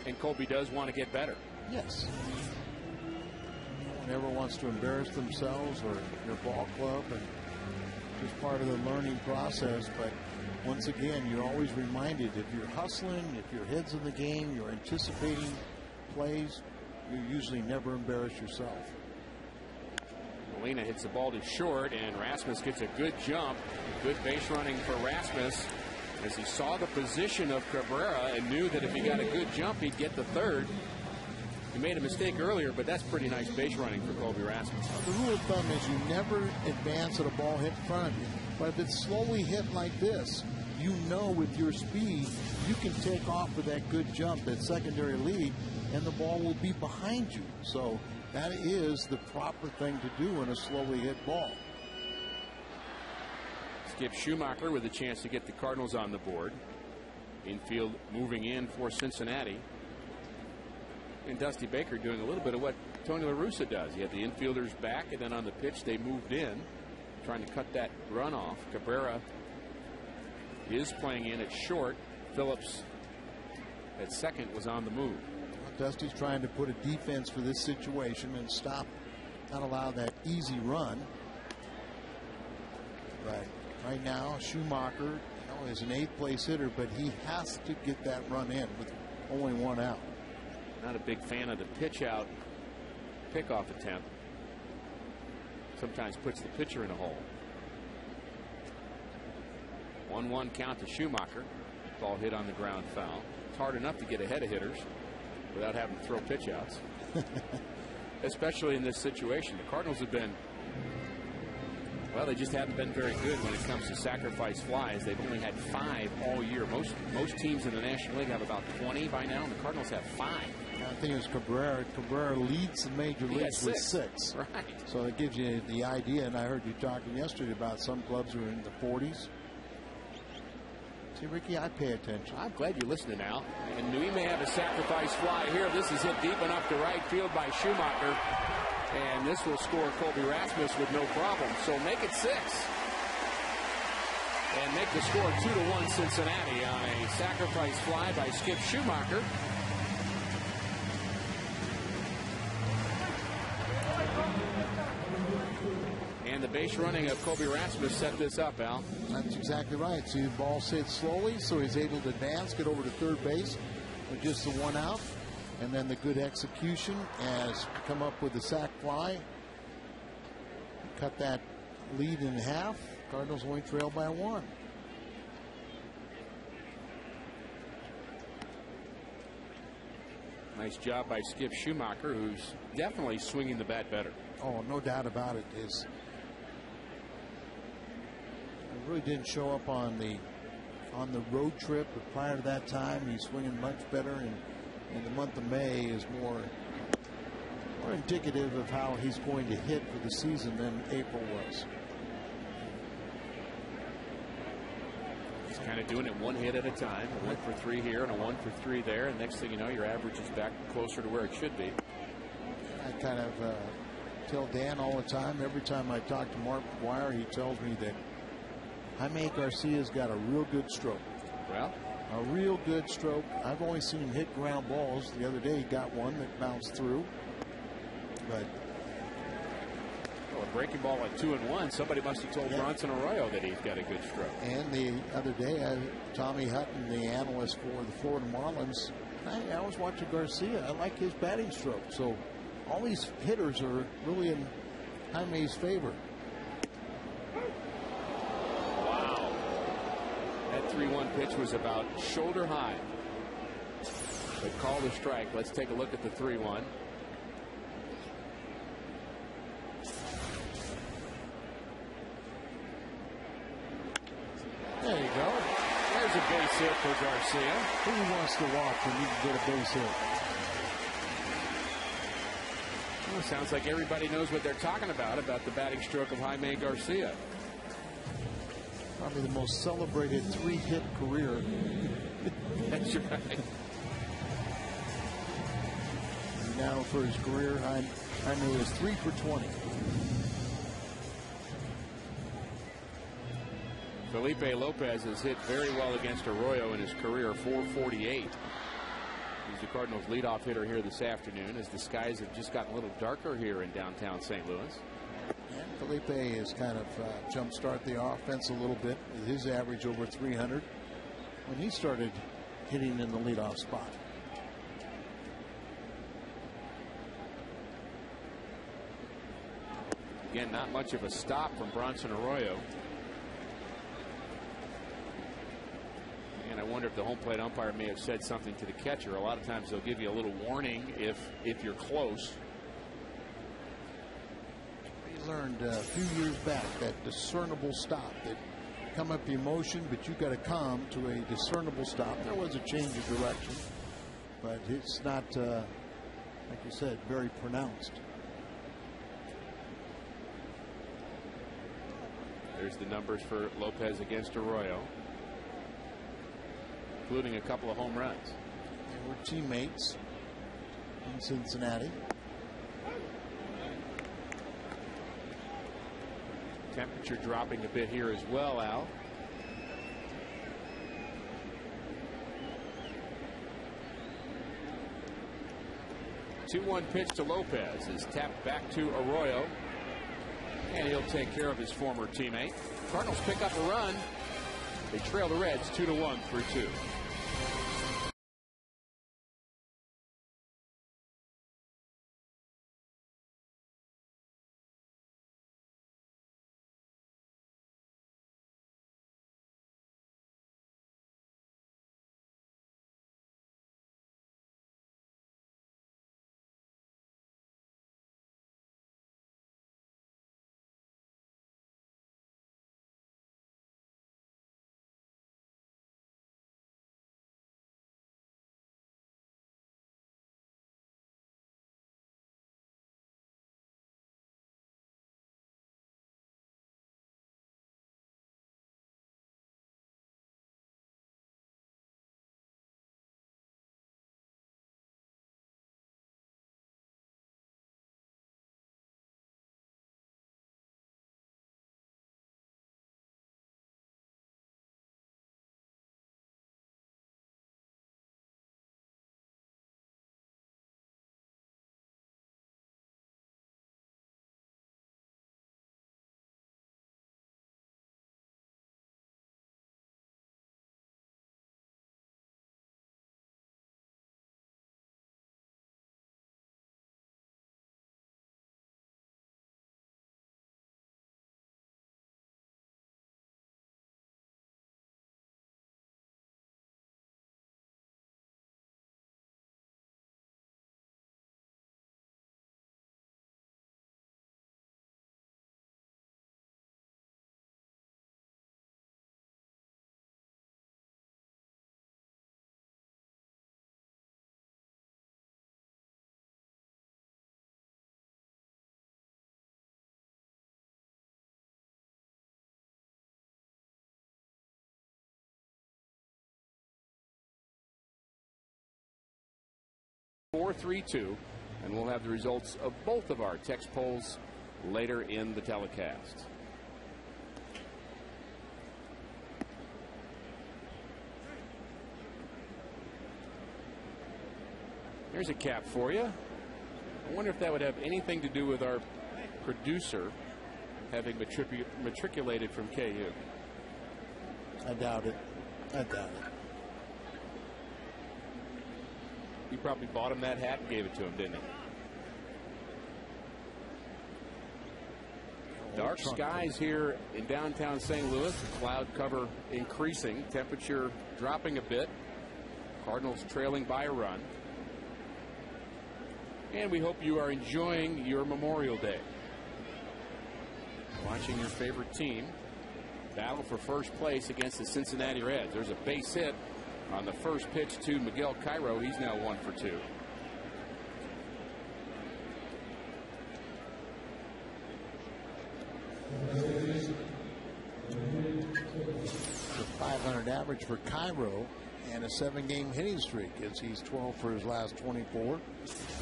And Colby does want to get better. Yes. No one ever wants to embarrass themselves or their ball club, and just part of the learning process. But once again, you're always reminded, if you're hustling, if your head's in the game, you're anticipating plays, you usually never embarrass yourself. Molina hits the ball to short, and Rasmus gets a good jump. Good base running for Rasmus, as he saw the position of Cabrera and knew that if he got a good jump, he'd get the third. He made a mistake earlier, but that's pretty nice base running for Colby Rasmus. The rule of thumb is you never advance at a ball hit in front of you. But if it's slowly hit like this, with your speed, you can take off with that good jump, that secondary lead, and the ball will be behind you. So that is the proper thing to do in a slowly hit ball. Skip Schumacher with a chance to get the Cardinals on the board. Infield moving in for Cincinnati. And Dusty Baker doing a little bit of what Tony La Russa does. He had the infielders back, and then on the pitch they moved in, trying to cut that run off. Cabrera is playing in at short. Phillips at second was on the move. Dusty's trying to put a defense for this situation and not allow that easy run. But right now, Schumacher is an 8th place hitter, but he has to get that run in with only one out. Not a big fan of the pitch out pickoff attempt. Sometimes puts the pitcher in a hole. 1-1 count to Schumacher. Ball hit on the ground foul. It's hard enough to get ahead of hitters without having to throw pitch outs. Especially in this situation. The Cardinals have been, well, they just haven't been very good when it comes to sacrifice flies. They've only had 5 all year. Most teams in the National League have about 20 by now, and the Cardinals have 5. I think it was Cabrera. Cabrera leads the major leagues with 6. Right. So it gives you the idea, and I heard you talking yesterday about some clubs who are in the 40s. See, Ricky, I pay attention. I'm glad you're listening now. And we may have a sacrifice fly here. This is hit deep enough to right field by Schumacher. And this will score Colby Rasmus with no problem. So make it 6. And make the score 2-1 Cincinnati on a sacrifice fly by Skip Schumacher. And the base running of Colby Rasmus set this up, Al. That's exactly right. See, the ball hit slowly, so he's able to advance, get over to third base with just the 1 out. And then the good execution has come up with the sac fly. Cut that lead in half. Cardinals only trail by 1. Nice job by Skip Schumacher, who's definitely swinging the bat better. Oh, no doubt about it. It really didn't show up on the road trip, but prior to that time, he's swinging much better. And the month of May is more indicative of how he's going to hit for the season than April was. He's kind of doing it 1 hit at a time. A 1 for 3 here and a 1 for 3 there. And next thing you know, your average is back closer to where it should be. I kind of tell Dan all the time, every time I talk to Mark McGuire, he tells me that Jaime Garcia's got a real good stroke. Well, a real good stroke. I've only seen him hit ground balls. The other day he got one that bounced through. But Well, a breaking ball at 2-1. Somebody must have told Bronson Arroyo that he's got a good stroke. And the other day, Tommy Hutton, the analyst for the Florida Marlins, I was watching Garcia. I like his batting stroke. So all these hitters are really in Jaime's favor. Wow. That 3-1 pitch was about shoulder high. But called a strike. Let's take a look at the 3-1. There you go. There's a base hit for Garcia. Who wants to walk when you can get a base hit? Well, sounds like everybody knows what they're talking about the batting stroke of Jaime Garcia. Probably the most celebrated 3-hit career. That's right. Now for his career, Jaime is 3 for 20. Felipe Lopez has hit very well against Arroyo in his career, 448. He's the Cardinals' leadoff hitter here this afternoon as the skies have just gotten a little darker here in downtown St. Louis. And Felipe has kind of jumpstart the offense a little bit with his average over 300 when he started hitting in the leadoff spot. Again, not much of a stop from Bronson Arroyo. And I wonder if the home plate umpire may have said something to the catcher. A lot of times they'll give you a little warning if you're close. We learned a few years back that discernible stop, that come up emotion, but you got to come to a discernible stop. There was a change of direction, but it's not, like you said, very pronounced. There's the numbers for Lopez against Arroyo, including a couple of home runs. They were teammates in Cincinnati. Temperature dropping a bit here as well, Al. The 2-1 pitch to Lopez is tapped back to Arroyo, and he'll take care of his former teammate. Cardinals pick up a run. They trail the Reds 2-1 through 2. (4-3-2), and we'll have the results of both of our text polls later in the telecast. Here's a cap for you. I wonder if that would have anything to do with our producer having matriculated from KU. I doubt it. I doubt it. You probably bought him that hat and gave it to him, didn't he? Dark skies here in downtown St. Louis. The cloud cover increasing. Temperature dropping a bit. Cardinals trailing by a run. And we hope you are enjoying your Memorial Day. Watching your favorite team battle for first place against the Cincinnati Reds. There's a base hit on the first pitch to Miguel Cairo. He's now 1 for 2. The 500 average for Cairo and a 7-game hitting streak as he's 12 for his last 24.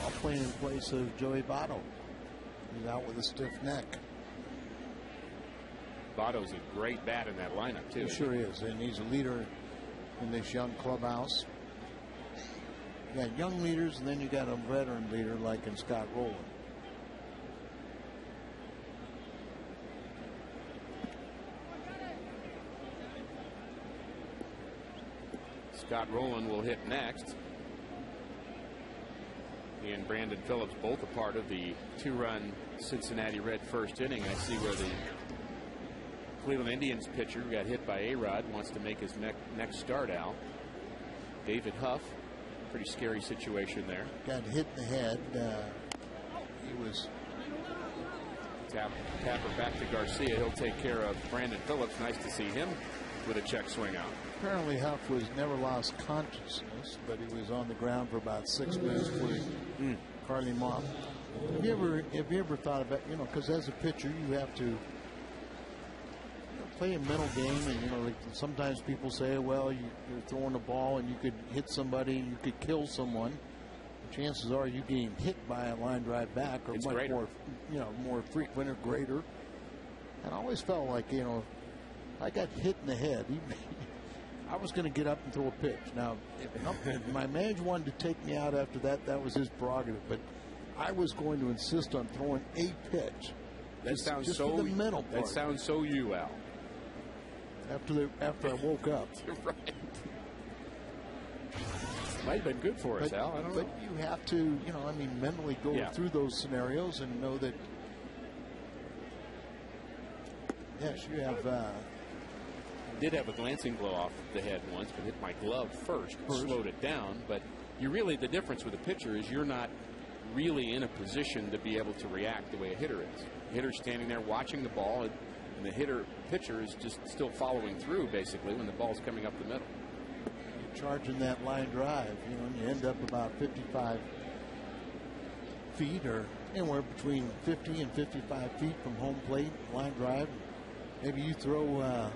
All playing in place of Joey Votto. He's out with a stiff neck. Votto's a great bat in that lineup, too. He sure is, and he's a leader in this young clubhouse. You got young leaders, and then you got a veteran leader like in Scott Rowland. Scott Rowland will hit next. He and Brandon Phillips both a part of the 2-run Cincinnati Red first inning. I see where the Cleveland Indians pitcher who got hit by A-Rod wants to make his next start out. David Huff. Pretty scary situation there. Got hit in the head. He was tapper back to Garcia. He'll take care of Brandon Phillips. Nice to see him with a check swing out. Apparently Huff was never lost consciousness, but he was on the ground for about 6 minutes before he carted him off. Have you ever thought about, because as a pitcher you have to play a mental game, and like sometimes people say, well, you're throwing a ball and you could hit somebody and you could kill someone. Chances are you getting hit by a line drive back are it's much greater. more frequent or greater. And I always felt like I got hit in the head. I was going to get up and throw a pitch. Now, if my manager wanted to take me out after that, that was his prerogative. But I was going to insist on throwing a pitch. That sounds just so. For the mental part. That sounds so you, Al. After I woke up. You're right. Might have been good for us, Al. I don't know. But you have to, mentally go through those scenarios and know that. Yes, you have. Did have a glancing blow off the head once, but hit my glove first. Slowed it down. But the difference with a pitcher is you're not really in a position to be able to react the way a hitter is. The hitter's standing there watching the ball, and the pitcher is just still following through basically when the ball's coming up the middle. You're charging that line drive, and you end up about 55 feet or anywhere between 50 and 55 feet from home plate, line drive. Maybe you throw.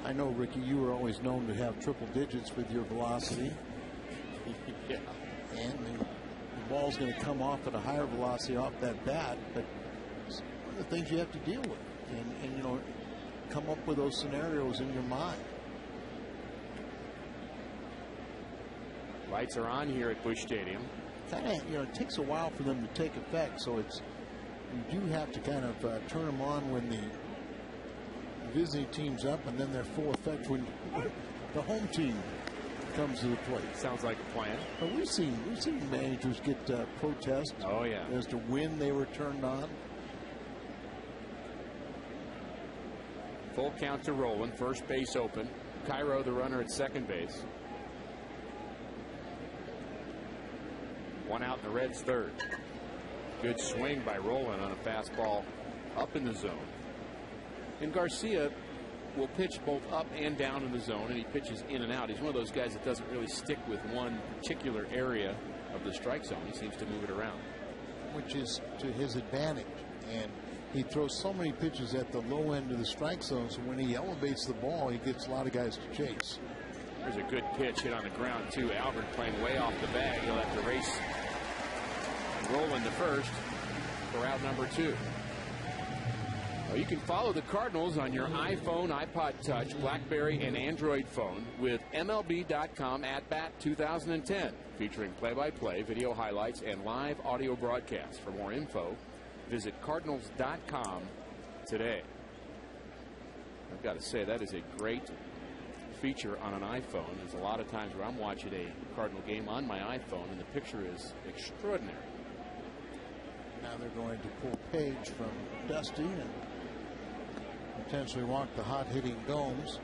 I know, Ricky, you were always known to have triple digits with your velocity. Yeah. And the ball's going to come off at a higher velocity off that bat, but it's one of the things you have to deal with. And come up with those scenarios in your mind. Lights are on here at Busch Stadium. Kind of, it takes a while for them to take effect, so you do have to kind of turn them on when the visiting team's up, and then they're full effect when the home team comes to the plate. Sounds like a plan. But we've seen managers get protest. Oh yeah. As to when they were turned on. Full count to Rowland. First base open. Cairo, the runner at second base. One out in the Reds' third. Good swing by Rowland on a fastball up in the zone. And Garcia will pitch both up and down in the zone, and he pitches in and out. He's one of those guys that doesn't really stick with one particular area of the strike zone. He seems to move it around, which is to his advantage. And he throws so many pitches at the low end of the strike zone, so when he elevates the ball, he gets a lot of guys to chase. There's a good pitch hit on the ground, too. Albert playing way off the bag. He'll have to race Rowland to first for out number 2. Well, you can follow the Cardinals on your iPhone, iPod Touch, BlackBerry, and Android phone with MLB.com At Bat 2010, featuring play-by-play, video highlights, and live audio broadcasts. For more info, visit Cardinals.com today. I've got to say, that is a great feature on an iPhone. There's a lot of times where I'm watching a Cardinal game on my iPhone and the picture is extraordinary. Now they're going to pull Page from Dusty and potentially walk the hot hitting Gomes.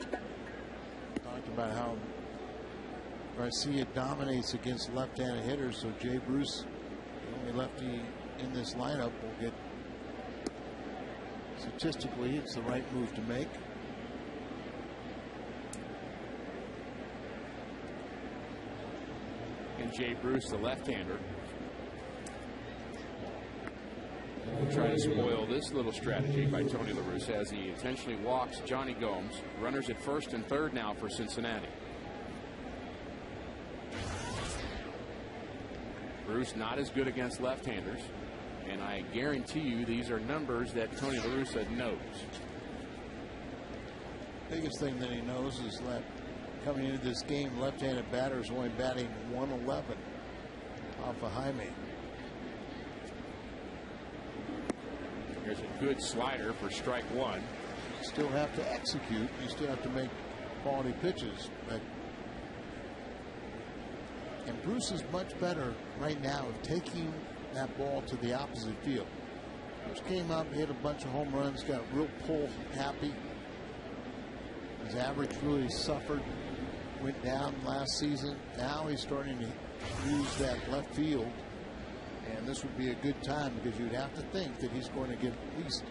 Talked about how Garcia dominates against left-handed hitters, so Jay Bruce, the only lefty in this lineup, will get, statistically, it's the right move to make. And Jay Bruce, the left-hander, will try to spoil this little strategy by Tony La Russa as he intentionally walks Johnny Gomes. Runners at first and third now for Cincinnati. Bruce not as good against left-handers, and I guarantee you these are numbers that Tony La Russa knows. Biggest thing that he knows is that coming into this game, left-handed batters only batting 111 off of Jaime. Here's a good slider for strike one. You still have to execute. You still have to make quality pitches. And Bruce is much better right now at taking that ball to the opposite field. Just came up, hit a bunch of home runs, got real pull happy. His average really suffered, went down last season. Now he's starting to use that left field. And this would be a good time because you'd have to think that he's going to get at least,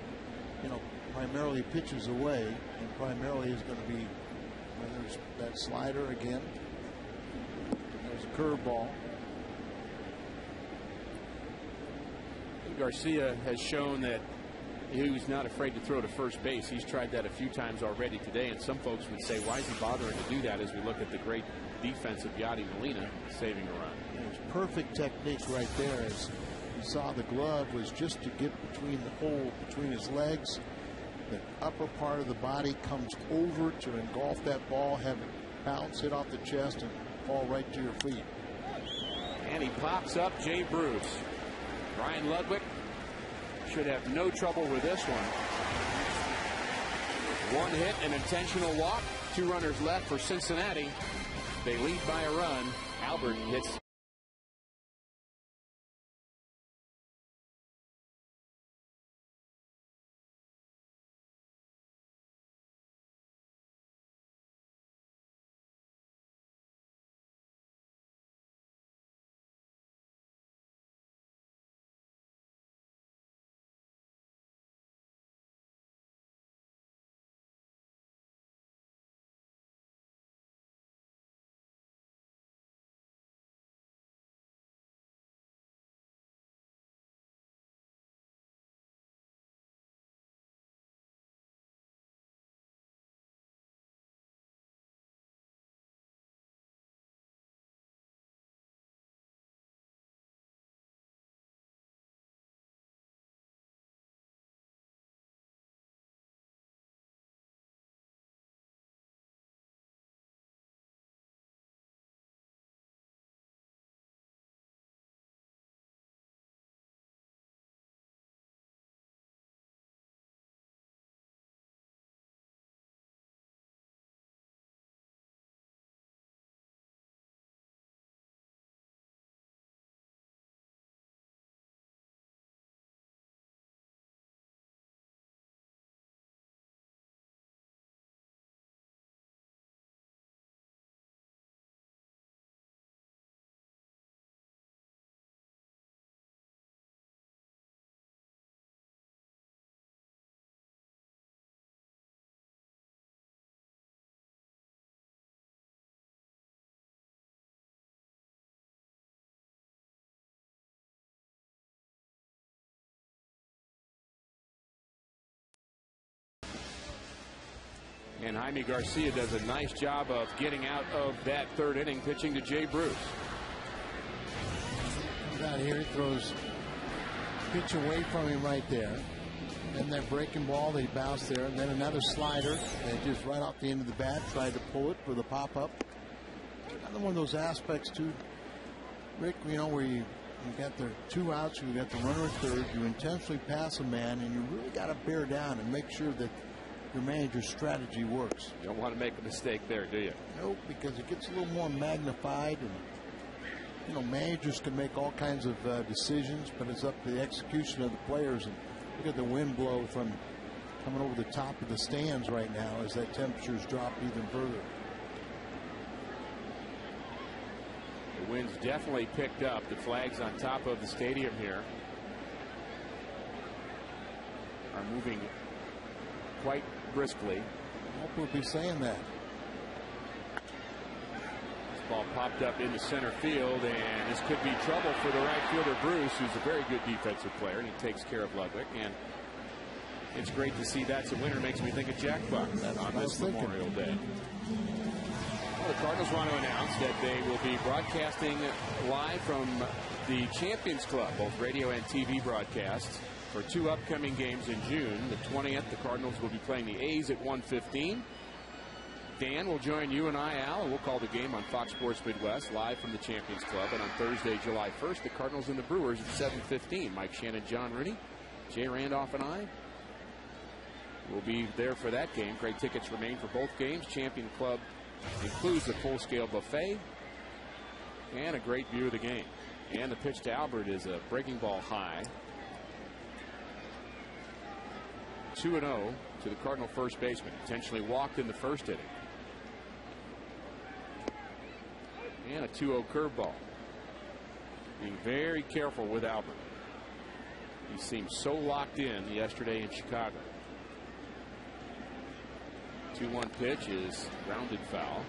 primarily pitches away, and primarily is going to be, there's that slider again. There's a curveball. Garcia has shown that he's not afraid to throw to first base. He's tried that a few times already today, and some folks would say, why is he bothering to do that as we look at the great defense of Yadi Molina saving a run? There's perfect technique right there. As you saw, the glove was just to get between the hole between his legs. The upper part of the body comes over to engulf that ball, have it bounce, hit off the chest, and fall right to your feet. And he pops up Jay Bruce. Ryan Ludwig should have no trouble with this one. One hit, an intentional walk. Two runners left for Cincinnati. They lead by a run. Albert hits. And Jaime Garcia does a nice job of getting out of that third inning, pitching to Jay Bruce. Comes out here, he throws pitch away from him right there. Then that breaking ball that he bounced there, and then another slider and just right off the end of the bat, tried to pull it for the pop up. Another one of those aspects too, Rick, where you You got the 2 outs, you got the runner at third, you intentionally pass a man, and you really got to bear down and make sure that your manager's strategy works. You don't want to make a mistake there, do you? Nope, because it gets a little more magnified, and you know, managers can make all kinds of decisions, but it's up to the execution of the players. And look at the wind blow from coming over the top of the stands right now as that temperature's dropped even further. The wind's definitely picked up. The flags on top of the stadium here are moving quite briskly. I hope we'll be saying that. This ball popped up into center field, and this could be trouble for the right fielder, Bruce, who's a very good defensive player, and he takes care of Ludwig. And it's great to see that's a winner. Makes me think of Jack Buck on this Memorial Day. Well, the Cardinals want to announce that they will be broadcasting live from the Champions Club, both radio and TV broadcasts, for 2 upcoming games in June. The 20th, the Cardinals will be playing the A's at 1:15. Dan will join you and I, Al, and we'll call the game on Fox Sports Midwest live from the Champions Club. And on Thursday, July 1st, the Cardinals and the Brewers at 7:15. Mike Shannon, John Rooney, Jay Randolph, and I will be there for that game. Great tickets remain for both games. Champion Club includes a full-scale buffet and a great view of the game. And the pitch to Albert is a breaking ball high. 2-0 to the Cardinal first baseman. Intentionally walked in the first inning. And a 2-0 curveball. Being very careful with Albert. He seemed so locked in yesterday in Chicago. 2-1 pitch is grounded foul.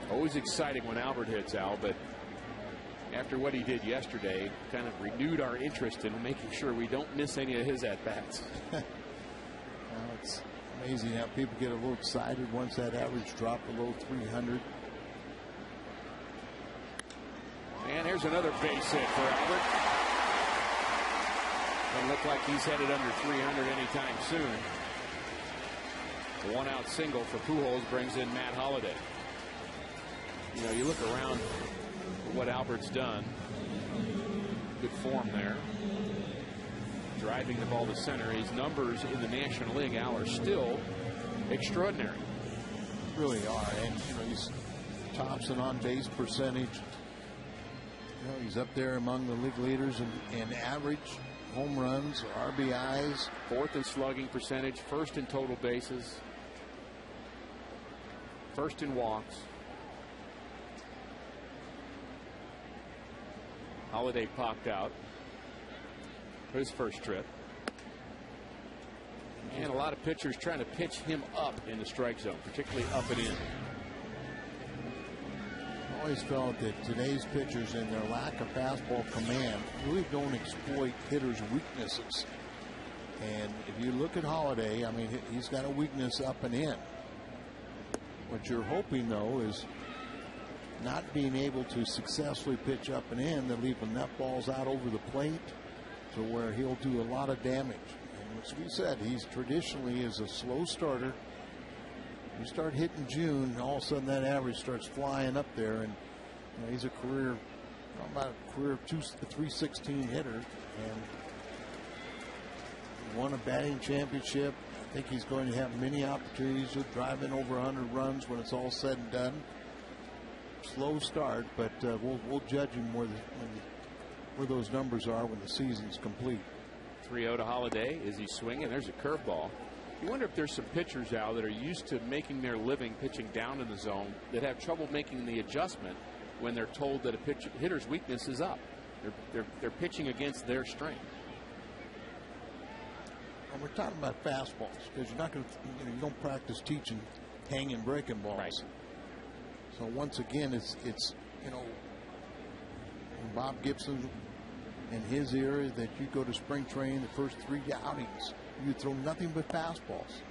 Always exciting when Albert hits, Al, but after what he did yesterday, kind of renewed our interest in making sure we don't miss any of his at-bats. Well, it's amazing how people get a little excited once that average dropped below 300. And there's another base hit for Albert. Doesn't look like he's headed under 300 anytime soon. The 1-out single for Pujols brings in Matt Holliday. You know, you look around what Albert's done. Good form there. Driving the ball to center. His numbers in the National League, Al, are still extraordinary. Really are. And you know, he's tops in on-base percentage. You know, he's up there among the league leaders in average home runs, RBIs. 4th in slugging percentage, 1st in total bases, 1st in walks. Holliday popped out for his first trip. And a lot of pitchers trying to pitch him up in the strike zone, particularly up and in. I always felt that today's pitchers, in their lack of fastball command, really don't exploit hitters' weaknesses. And if you look at Holliday, I mean, he's got a weakness up and in. What you're hoping, though, is not being able to successfully pitch up and in, that leaving nut balls out over the plate to where he'll do a lot of damage. And as we said, he's traditionally is a slow starter. You start hitting June, all of a sudden that average starts flying up there, and you know, he's a career, about a career 316 hitter, and he won a batting championship. I think he's going to have many opportunities to drive in over 100 runs when it's all said and done. Slow start, but we'll judge him where those numbers are when the season's complete. 3-0 to Holliday. Is he swinging? There's a curveball. You wonder if there's some pitchers, Al, that are used to making their living pitching down in the zone that have trouble making the adjustment when they're told that a hitter's weakness is up. They're pitching against their strength. And we're talking about fastballs because you're not going to, you don't practice teaching hanging breaking balls. Right. So once again, it's you know, Bob Gibson in his era that you go to spring training, the first 3 outings, you throw nothing but fastballs.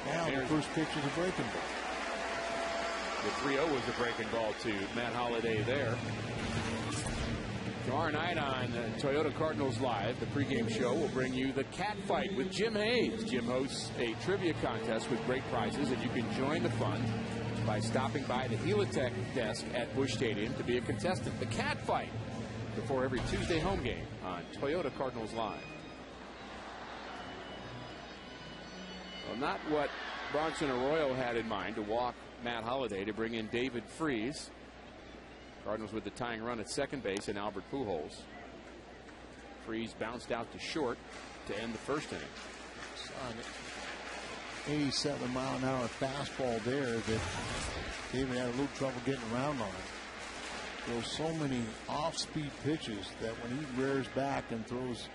Now the first pitch is a breaking ball. The 3-0 was a breaking ball to Matt Holliday there. Tomorrow night on Toyota Cardinals Live, the pregame show will bring you the cat fight with Jim Hayes. Jim hosts a trivia contest with great prizes, and you can join the fun by stopping by the Helitech desk at Busch Stadium to be a contestant. The Cat Fight before every Tuesday home game on Toyota Cardinals Live. Well, not what Bronson Arroyo had in mind to walk Matt Holliday to bring in David Freese. Cardinals with the tying run at second base and Albert Pujols. Freese bounced out to short to end the first inning. 87-mile-an-hour fastball there that David had a little trouble getting around on. There's so many off-speed pitches that when he rears back and throws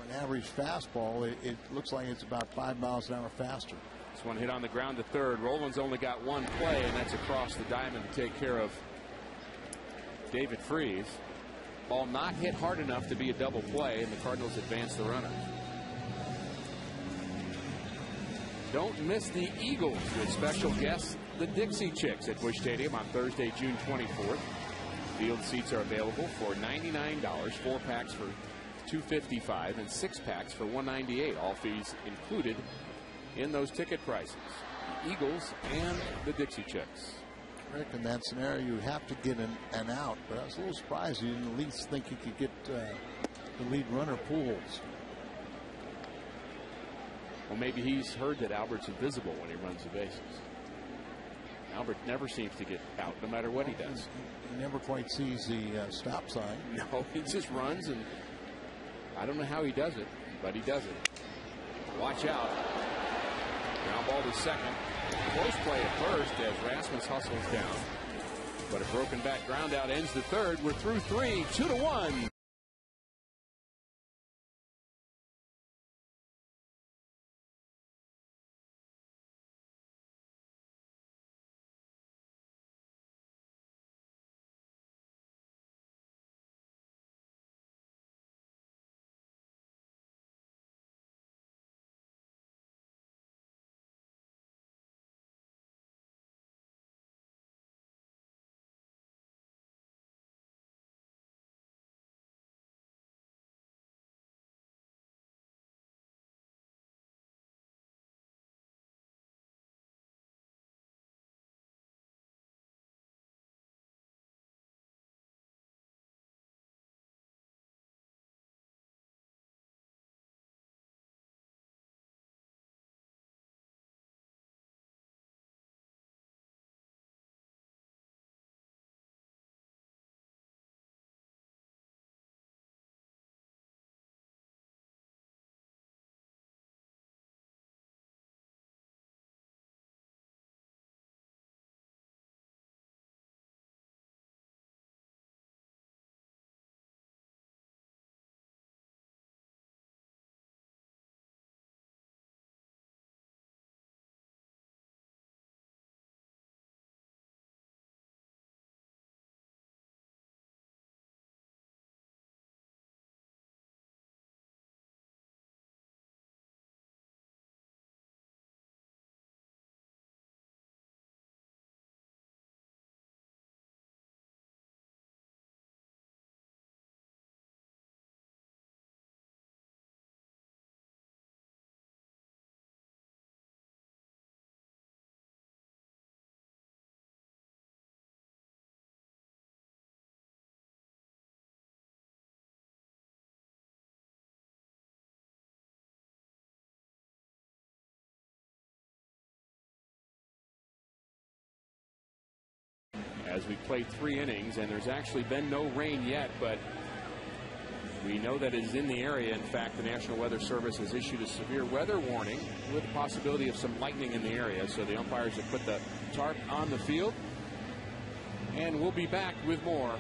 an average fastball, it looks like it's about 5 miles an hour faster. This one hit on the ground to third. Rollins only got one play, and that's across the diamond to take care of David Freese. Ball not hit hard enough to be a double play, and the Cardinals advance the runner. Don't miss the Eagles with special guests, the Dixie Chicks, at Busch Stadium on Thursday, June 24th. Field seats are available for $99, 4 packs for $255, and 6 packs for $198. All fees included in those ticket prices. The Eagles and the Dixie Chicks. Rick, in that scenario, you have to get an out, but I was a little surprised you didn't at least think you could get the lead runner Pujols. Well, maybe he's heard that Albert's invisible when he runs the bases. Albert never seems to get out, no matter what he does. He never quite sees the stop sign. No, he just runs, and I don't know how he does it, but he does it. Watch out. Ground ball to second. Close play at first as Rasmus hustles down. But a broken back ground out ends the third. We're through 3, 2-1. As we played 3 innings, and there's actually been no rain yet, but we know that it is in the area. In fact, the National Weather Service has issued a severe weather warning with the possibility of some lightning in the area. So the umpires have put the tarp on the field. And we'll be back with more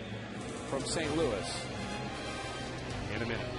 from St. Louis in a minute.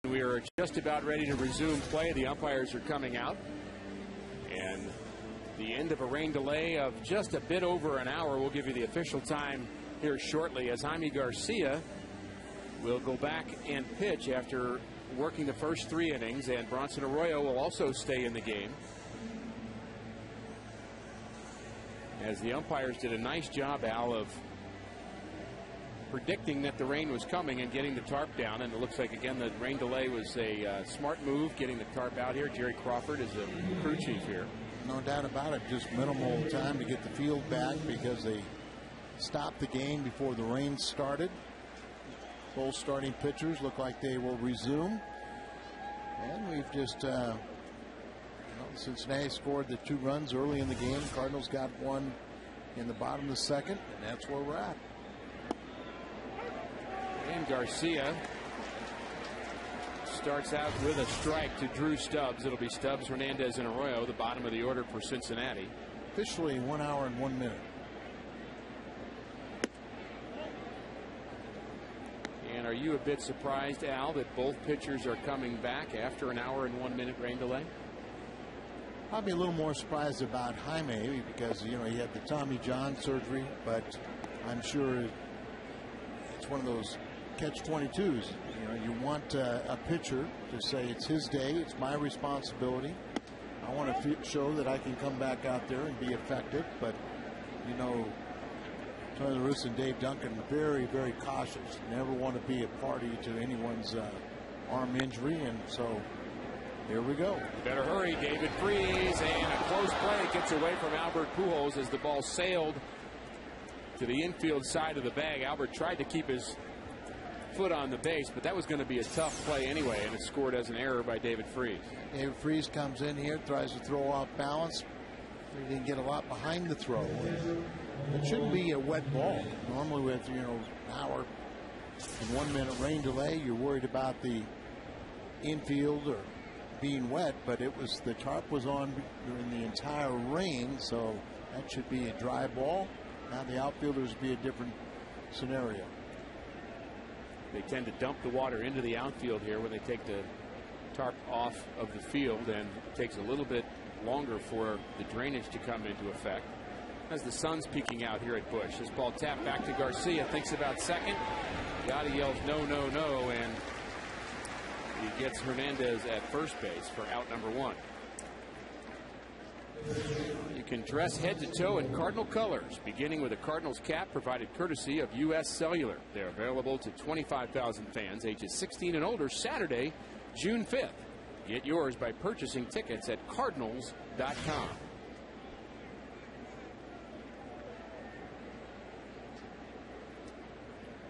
We are just about ready to resume play. The umpires are coming out. And the end of a rain delay of just a bit over an hour. We'll give you the official time here shortly as Jaime Garcia will go back and pitch after working the first 3 innings. And Bronson Arroyo will also stay in the game, as the umpires did a nice job, Al, of predicting that the rain was coming and getting the tarp down. And it looks like, again, the rain delay was a smart move, getting the tarp out here. Jerry Crawford is the crew chief here. No doubt about it. Just minimal time to get the field back because they stopped the game before the rain started. Both starting pitchers look like they will resume. And we've just, Cincinnati scored the 2 runs early in the game. Cardinals got 1 in the bottom of the second, and that's where we're at. And Garcia starts out with a strike to Drew Stubbs. It'll be Stubbs, Hernandez, and Arroyo, the bottom of the order for Cincinnati. Officially 1 hour and 1 minute. And are you a bit surprised, Al, that both pitchers are coming back after an hour and 1 minute rain delay? Probably a little more surprised about Jaime because, he had the Tommy John surgery, but I'm sure it's one of those catch-22s. You want a pitcher to say it's his day, it's my responsibility. I want to show that I can come back out there and be effective, but Tony La Russa and Dave Duncan very, very cautious. Never want to be a party to anyone's arm injury, and so here we go. Better hurry, David Freese, and a close play gets away from Albert Pujols as the ball sailed to the infield side of the bag. Albert tried to keep his foot on the base, but that was going to be a tough play anyway, and it's scored as an error by David Freese. David Freese comes in here, tries to throw off balance. He didn't get a lot behind the throw. It shouldn't be a wet ball. Normally with, an hour and 1 minute rain delay, you're worried about the infield or being wet, but the tarp was on during the entire rain, so that should be a dry ball. Now the outfielders would be a different scenario. They tend to dump the water into the outfield here when they take the tarp off of the field, and it takes a little bit longer for the drainage to come into effect. As the sun's peeking out here at Busch, this ball tapped back to Garcia, thinks about second. Yada yells no, no, no, and he gets Hernandez at first base for out number 1. You can dress head to toe in Cardinal colors, beginning with a Cardinals cap provided courtesy of U.S. Cellular. They're available to 25,000 fans ages 16 and older Saturday, June 5th. Get yours by purchasing tickets at Cardinals.com.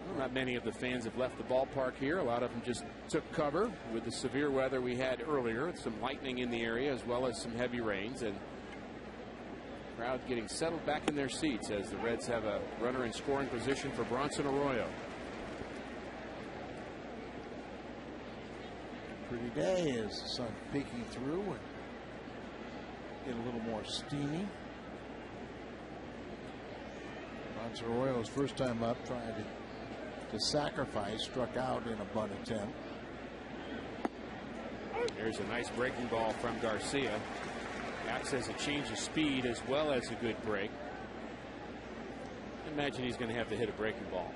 Well, not many of the fans have left the ballpark here. A lot of them just took cover with the severe weather we had earlier. Some lightning in the area as well as some heavy rains, and crowd getting settled back in their seats as the Reds have a runner in scoring position for Bronson Arroyo. Pretty day as the sun peeking through and get a little more steamy. Bronson Arroyo's first time up, trying to sacrifice, struck out in a bunt attempt. There's a nice breaking ball from Garcia. Acts as a change of speed as well as a good break. Imagine he's going to have to hit a breaking ball.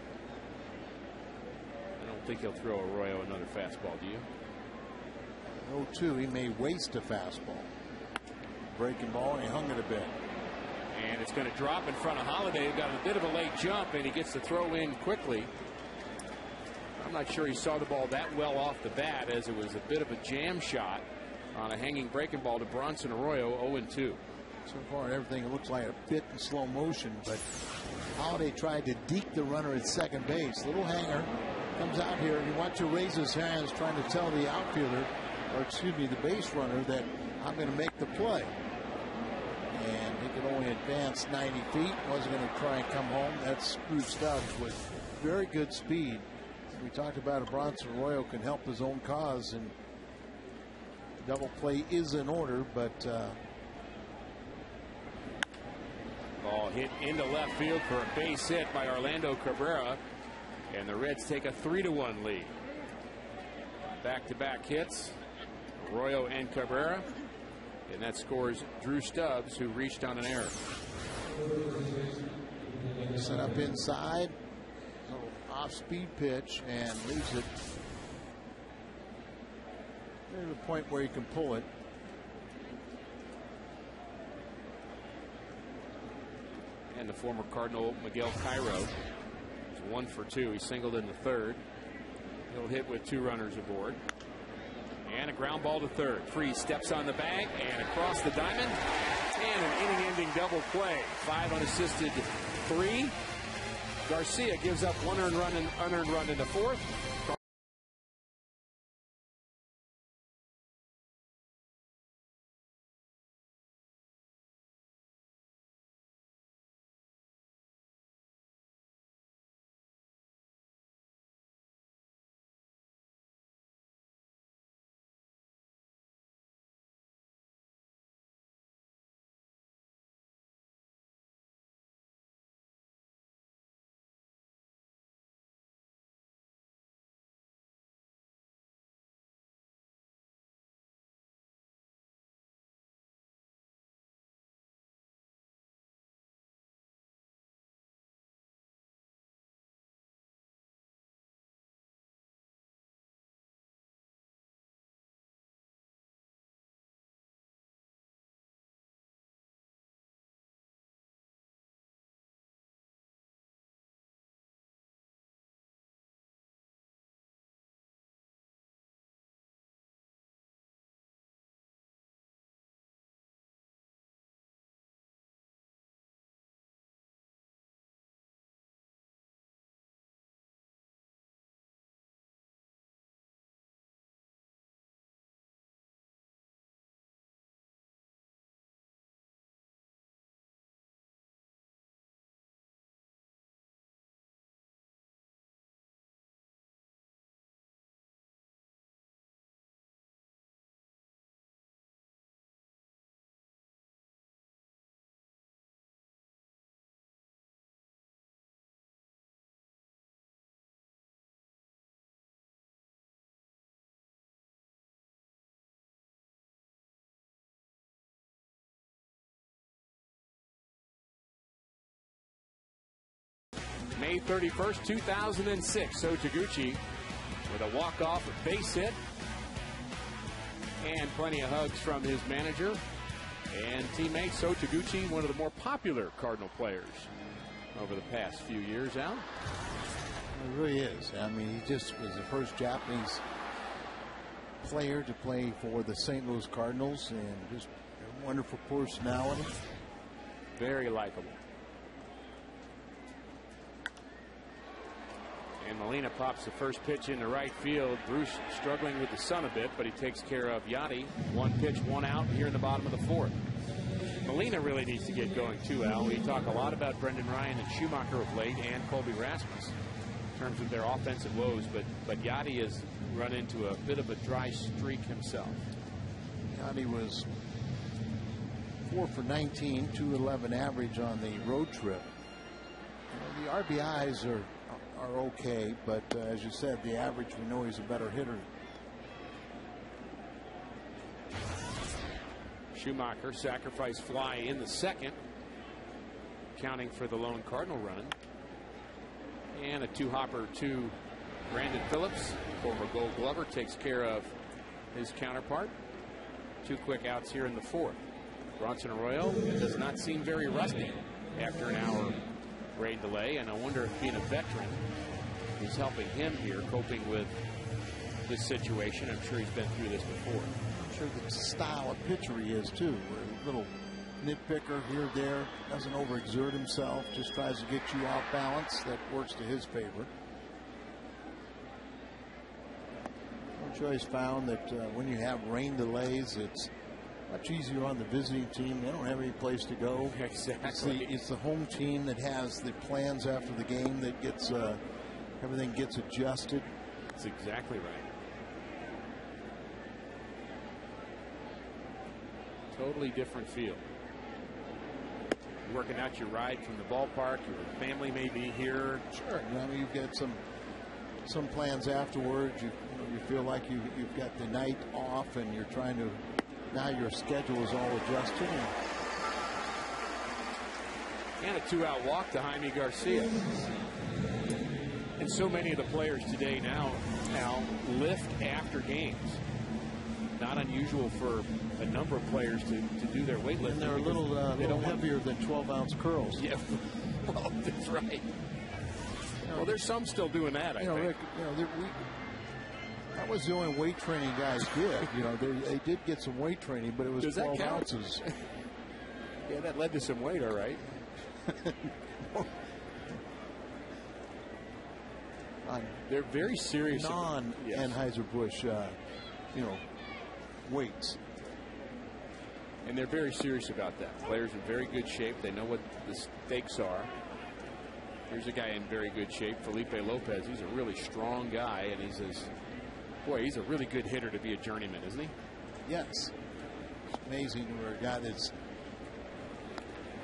I don't think he'll throw Arroyo another fastball, do you? 0-2, he may waste a fastball. Breaking ball, and he hung it a bit. And it's going to drop in front of Holiday. Got a bit of a late jump, and he gets the throw in quickly. I'm not sure he saw the ball that well off the bat, as it was a bit of a jam shot on a hanging breaking ball to Bronson Arroyo. 0-2. So far, everything looks like a bit in slow motion, but Holiday tried to deke the runner at second base. Little hanger comes out here, and you watch him raise his hands, trying to tell the outfielder, or excuse me, the base runner, that I'm going to make the play. And he could only advance 90 feet. Wasn't going to try and come home. That's Drew Stubbs with very good speed. We talked about a Bronson Arroyo can help his own cause, and double play is in order, but ball hit into left field for a base hit by Orlando Cabrera, and the Reds take a 3-1 lead. back-to-back hits, Arroyo and Cabrera, and that scores Drew Stubbs, who reached on an error. Set up inside, off-speed pitch, and leaves it near the point where he can pull it. And the former Cardinal Miguel Cairo is 1 for 2. He singled in the third. He'll hit with 2 runners aboard. And a ground ball to third. Freese steps on the bag and across the diamond. And an inning-ending double play. 5 unassisted, 3. Garcia gives up 1 unearned run in the fourth. May 31st, 2006. So Taguchi with a walk-off base hit and plenty of hugs from his manager and teammates. So Taguchi, one of the more popular Cardinal players over the past few years, Al. It really is. I mean, he just was the first Japanese player to play for the St. Louis Cardinals, and just a wonderful personality. Very likable. And Molina pops the first pitch into right field. Bruce struggling with the sun a bit, but he takes care of Yachty. 1 pitch, 1 out here in the bottom of the fourth. Molina really needs to get going too, Al. We talk a lot about Brendan Ryan and Schumacher of late, and Colby Rasmus in terms of their offensive woes, but Yachty has run into a bit of a dry streak himself. Yachty was 4 for 19, 211 average on the road trip. You know, the RBIs are okay, but as you said, the average, we know he's a better hitter. Schumacher sacrifice fly in the second, counting for the lone Cardinal run. And a 2-hopper to Brandon Phillips, former Gold Glover, takes care of his counterpart. 2 quick outs here in the fourth. Bronson Arroyo does not seem very rusty after an hour rain delay, and I wonder if being a veteran is helping him here, coping with this situation. I'm sure he's been through this before. I'm sure the style of pitcher he is too. A little nitpicker here or there, doesn't overexert himself, just tries to get you off balance. That works to his favor. Choice found that when you have rain delays, it's much easier on the visiting team. They don't have any place to go. Exactly. It's the home team that has the plans after the game that gets everything gets adjusted. That's exactly right. Totally different feel. You're working out your ride from the ballpark. Your family may be here. Sure. I mean, you've got some some plans afterwards. You feel like you've got the night off, and you're trying to, now your schedule is all adjusted. And a 2-out walk to Jaime Garcia. And so many of the players today now, Al, lift after games. Not unusual for a number of players to do their weightlifting. And they're a little heavier than 12-ounce curls. Yeah, well, that's right. Well, there's some still doing that, I think. Rick, that was the only weight training guys did. They did get some weight training, but it was 12 ounces. Yeah, that led to some weight, all right. They're very serious. Non-Anheuser-Busch, weights. And they're very serious about that. Players in very good shape. They know what the stakes are. Here's a guy in very good shape, Felipe Lopez. He's a really strong guy, and he's a really good hitter to be a journeyman, isn't he? Yes. It's amazing for a guy that's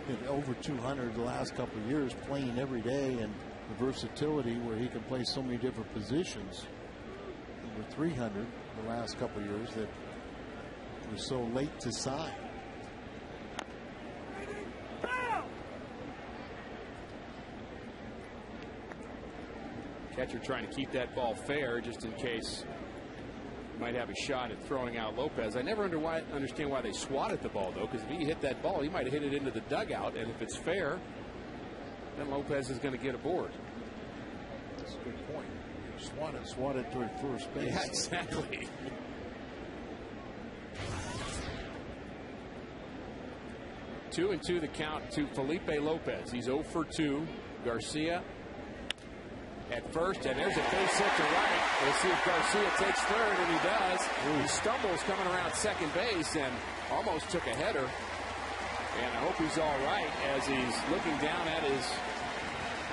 hit over 200 the last couple of years, playing every day, and the versatility where he can play so many different positions. Over 300 the last couple of years that was so late to sign. Catcher trying to keep that ball fair just in case he might have a shot at throwing out Lopez. I never understand why they swatted the ball, though, because if he hit that ball, he might have hit it into the dugout, and if it's fair, then Lopez is going to get aboard. That's a good point. Swatted toward first base. Yeah, exactly. Two and two the count to Felipe Lopez. He's 0 for 2. Garcia at first, and there's a base hit to right. We'll see if Garcia takes third, and he does. He stumbles coming around second base and almost took a header. And I hope he's all right as he's looking down at his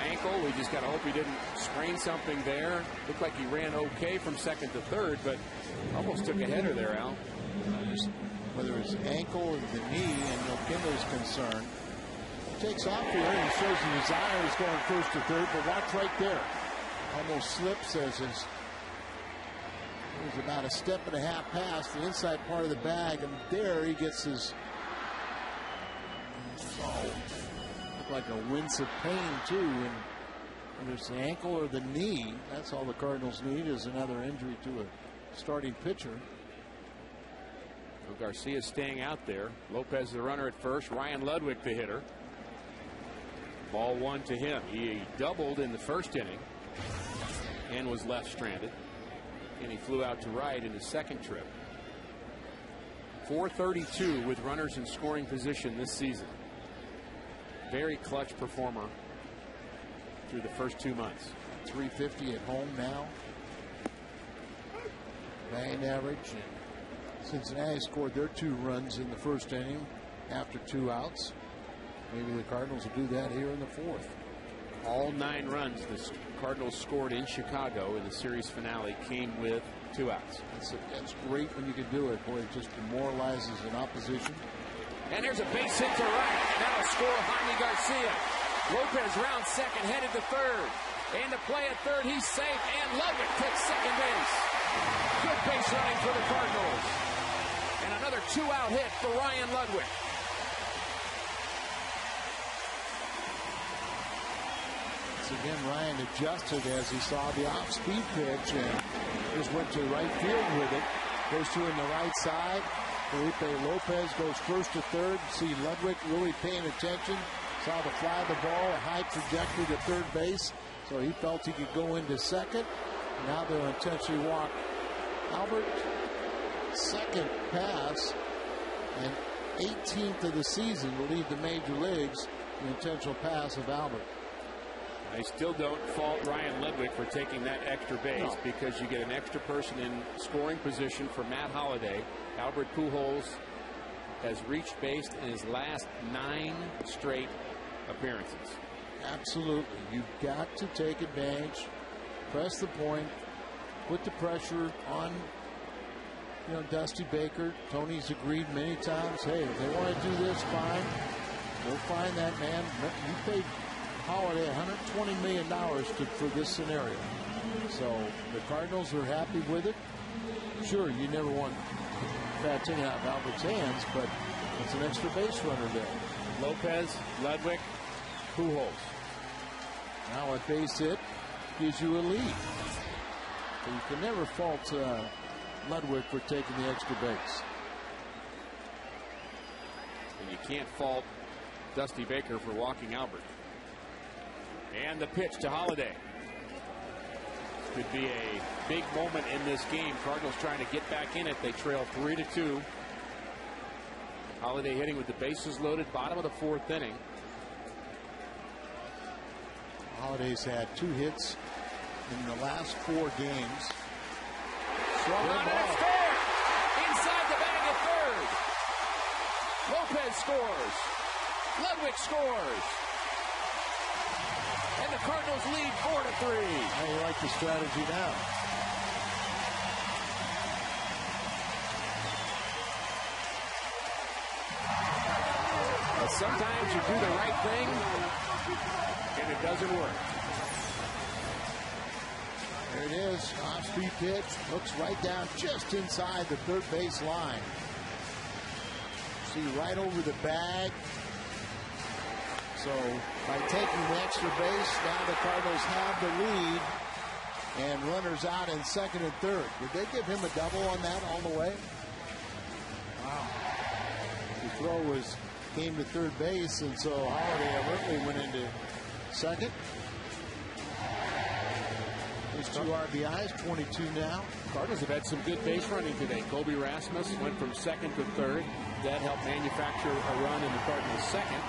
ankle. We just got to hope he didn't sprain something there. Looked like he ran okay from second to third, but almost took a header there, Al. Whether it's ankle or the knee, and Okino's concerned. He takes off here and shows the desire is going first to third, but watch right there. Almost slips as his, it was about a step and a half past the inside part of the bag, and there he gets his, looked like a wince of pain too, and whether it's the ankle or the knee, that's all the Cardinals need is another injury to a starting pitcher. So Garcia staying out there. Lopez the runner at first. Ryan Ludwig the hitter. Ball one to him. He doubled in the first inning and was left stranded, and he flew out to right in his second trip. 432 with runners in scoring position this season. Very clutch performer through the first 2 months. 350 at home now. Batting average. Cincinnati scored their 2 runs in the first inning after 2 outs. Maybe the Cardinals will do that here in the fourth. All 9 runs the Cardinals scored in Chicago in the series finale came with 2 outs. That's great when you can do it. Boy, it just demoralizes an opposition. And there's a base hit to right. Now a score, Jaime Garcia. Lopez round second, headed to third. And to play at third, he's safe. And Ludwig takes second base. Good base running for the Cardinals. And another 2-out hit for Ryan Ludwig. Again, Ryan adjusted as he saw the off-speed pitch and just went to right field with it. Goes to in the right side. Felipe Lopez goes first to third. See Ludwig really paying attention. Saw the fly of the ball, a high trajectory to third base. So he felt he could go into second. Now they'll intentionally walk Albert. Second pass and 18th of the season will lead the major leagues. The intentional pass of Albert. I still don't fault Ryan Ludwig for taking that extra base because you get an extra person in scoring position for Matt Holliday. Albert Pujols has reached base in his last 9 straight appearances. Absolutely. You've got to take advantage, press the point, put the pressure on Dusty Baker. Tony's agreed many times, hey, if they want to do this, fine. We'll find that man. You paid Holiday $120 million for this scenario. So the Cardinals are happy with it. Sure, you never want that thing out of Albert's hands, but it's an extra base runner there. Lopez, Ludwig, Pujols. Now a base hit gives you a lead. So you can never fault Ludwig for taking the extra base. And you can't fault Dusty Baker for walking Albert. And the pitch to Holiday. Could be a big moment in this game. Cardinals trying to get back in it. They trail 3-2. Holiday hitting with the bases loaded, bottom of the 4th inning. Holiday's had 2 hits in the last 4 games. Swung on and it's fair. Inside the bag at third. Lopez scores. Ludwig scores. And the Cardinals lead 4-3. How do you like the strategy now? Well, sometimes you do the right thing and it doesn't work. There it is. Off-speed pitch. Looks right down just inside the third base line. See right over the bag. So by taking the extra base, now the Cardinals have the lead. And runners out in second and third. Did they give him a double on that all the way? Wow. The throw came to third base, and so Holiday alertly went into second. His 2 RBIs, 22 now. Cardinals have had some good base running today. Colby Rasmus went from second to third. That helped manufacture a run in the Cardinals' second.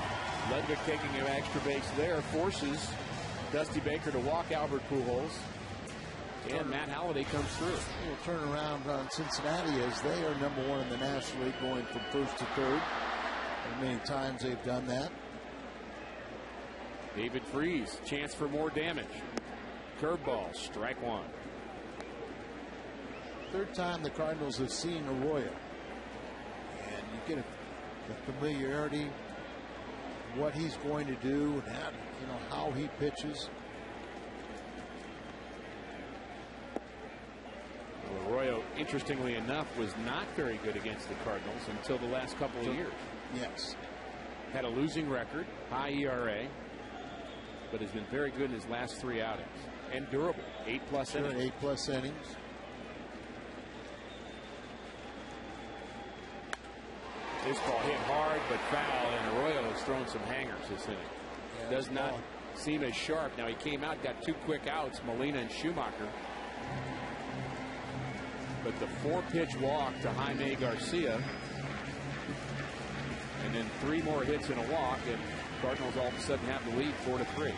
Ludwig taking an extra base there forces Dusty Baker to walk Albert Pujols. And Matt Holiday comes through. We'll turn around on Cincinnati as they are #1 in the National League, going from first to third. And many times they've done that. David Freese, chance for more damage. Curveball, strike 1. Third time the Cardinals have seen Arroyo. And you get a familiarity, what he's going to do, and how he pitches. Well, Arroyo, interestingly enough, was not very good against the Cardinals until the last couple of years. Yes. Had a losing record, high ERA, but has been very good in his last 3 outings. And durable, 8+ innings. 8+ innings. This ball hit hard but foul, and Arroyo has thrown some hangers this inning. Yeah, does not seem as sharp. Now he came out, got 2 quick outs, Molina and Schumacher. But the 4-pitch walk to Jaime Garcia, and then 3 more hits and a walk, and Cardinals all of a sudden have the lead 4-3.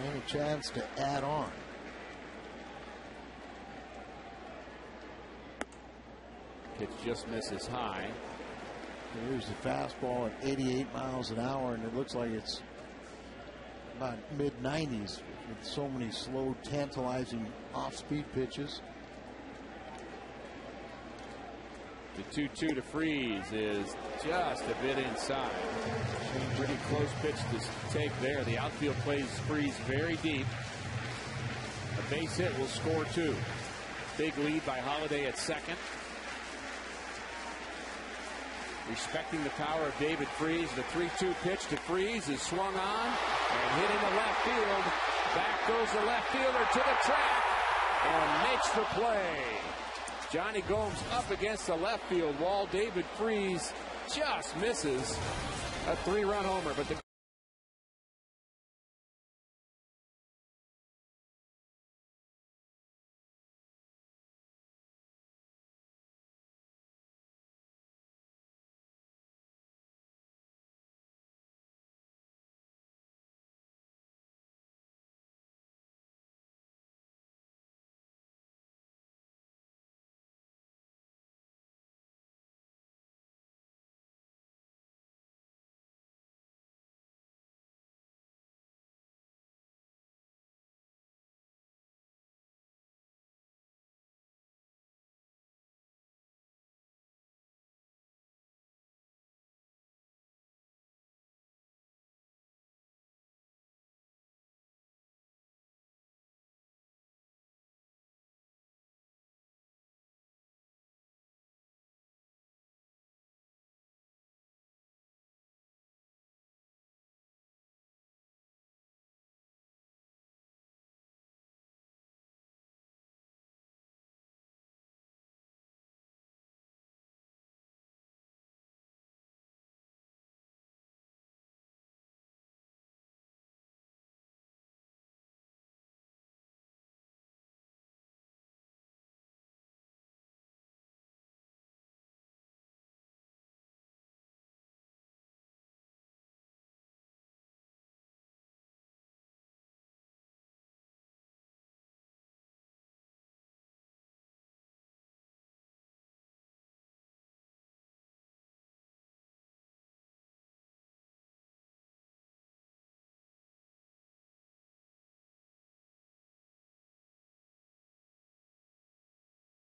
And a chance to add on. Pitch just misses high. There's the fastball at 88 miles an hour, and it looks like it's about mid-90s with so many slow, tantalizing off-speed pitches. The 2-2 to Freese is just a bit inside. Pretty close pitch to take there. The outfield plays Freese very deep. A base hit will score 2. Big lead by Holiday at second. Respecting the power of David Freese. The 3-2 pitch to Freese is swung on and hit into left field. Back goes the left fielder to the track and makes the play. Johnny Gomes up against the left field wall. David Freese just misses a 3-run homer, but the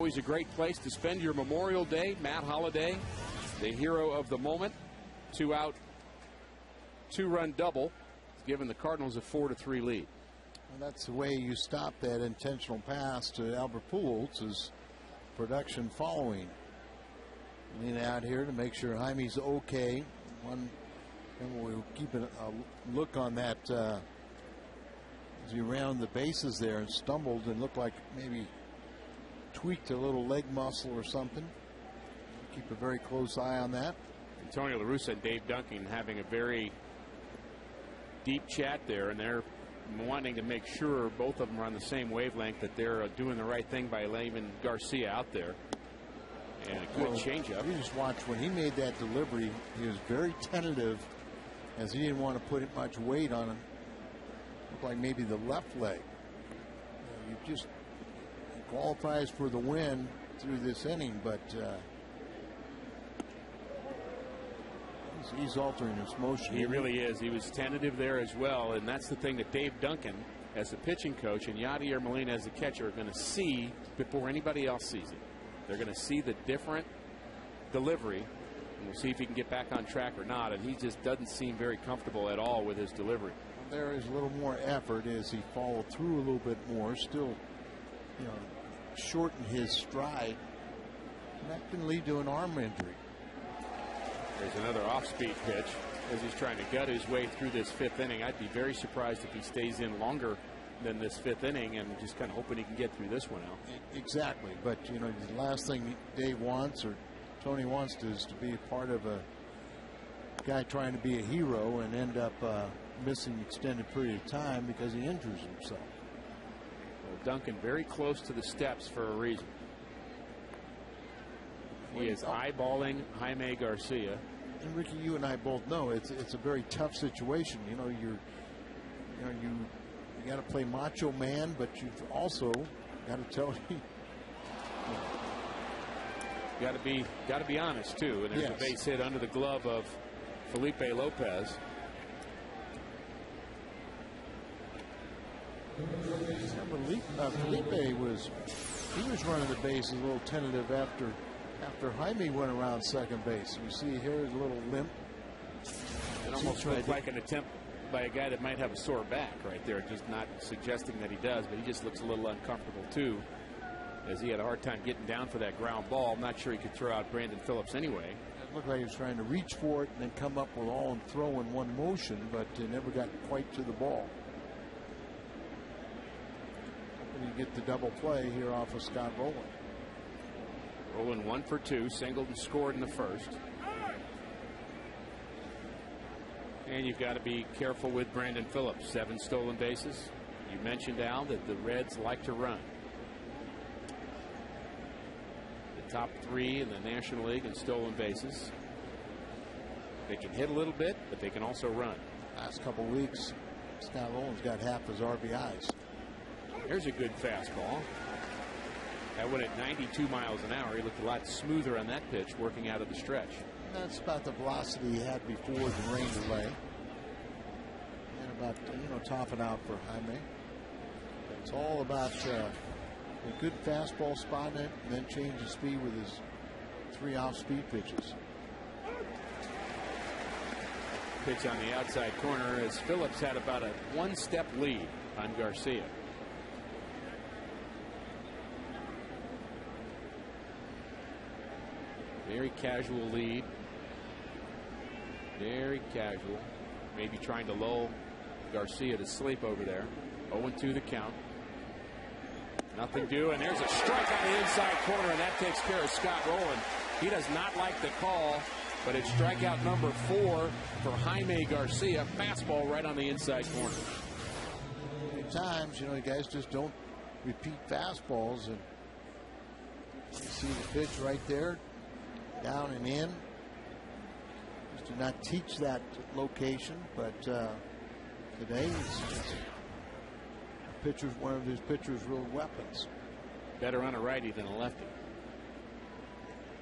Always a great place to spend your Memorial Day. Matt Holliday, the hero of the moment. 2-out, 2-run double, giving the Cardinals a 4-3 lead. Well, that's the way you stop that intentional pass to Albert Pujols, is production following. Lean out here to make sure Jaime's okay. And we'll keep a look on that as he rounded the bases there and stumbled and looked like maybe tweaked a little leg muscle or something. Keep a very close eye on that. Antonio La Russa and Dave Duncan having a very deep chat there, and they're wanting to make sure both of them are on the same wavelength, that they're doing the right thing by leaving Garcia out there. And a good changeup. You just watch when he made that delivery, he was very tentative, as he didn't want to put much weight on him. Looked like maybe the left leg. You just qualifies for the win through this inning, but he's altering his motion. He really is. He was tentative there as well, and that's the thing that Dave Duncan, as the pitching coach, and Yadier Molina as the catcher, are going to see before anybody else sees it. They're going to see the different delivery, and we'll see if he can get back on track or not. And he just doesn't seem very comfortable at all with his delivery. There is a little more effort as he followed through a little bit more. Still, shorten his stride. And that can lead to an arm injury. There's another off-speed pitch as he's trying to gut his way through this 5th inning. I'd be very surprised if he stays in longer than this 5th inning, and just kind of hoping he can get through this one out. Exactly, but the last thing Dave wants, or Tony wants, is to be a part of a guy trying to be a hero and end up missing extended period of time because he injures himself. Well, Duncan very close to the steps for a reason. He is eyeballing Jaime Garcia. And Ricky, you and I both know it's a very tough situation. You got to play macho man, but you've also got to tell you. Got to be honest too. And there's a base hit under the glove of Felipe Lopez. Felipe was running the bases a little tentative after Jaime went around second base. You see here is a little limp. It almost looked like an attempt by a guy that might have a sore back right there. Just not suggesting that he does, but he just looks a little uncomfortable too, as he had a hard time getting down for that ground ball. I'm not sure he could throw out Brandon Phillips anyway. It looked like he was trying to reach for it and then come up with all and throw in one motion, but never got quite to the ball. And you get the double play here off of Scott Rowland. Rowland 1 for 2, singled and scored in the first. And you've got to be careful with Brandon Phillips. 7 stolen bases. You mentioned, Al, that the Reds like to run. The top 3 in the National League in stolen bases. They can hit a little bit, but they can also run. Last couple weeks, Scott Rowland's got half his RBIs. Here's a good fastball. That went at 92 miles an hour. He looked a lot smoother on that pitch, working out of the stretch. That's about the velocity he had before the rain delay. And about, topping out for Jaime. It's all about a good fastball spot in it, and then change the speed with his 3 off-speed pitches. Pitch on the outside corner as Phillips had about a 1-step lead on Garcia. Very casual lead. Very casual. Maybe trying to lull Garcia to sleep over there. 0-2 the count. Nothing due, and there's a strike on the inside corner, and that takes care of Scott Rowland. He does not like the call, but it's strikeout number 4 for Jaime Garcia. Fastball right on the inside corner. Many times, you guys just don't repeat fastballs, and you see the pitch right there. Down and in. Just do not teach that location, but today one of his pitcher's real weapons. Better on a righty than a lefty.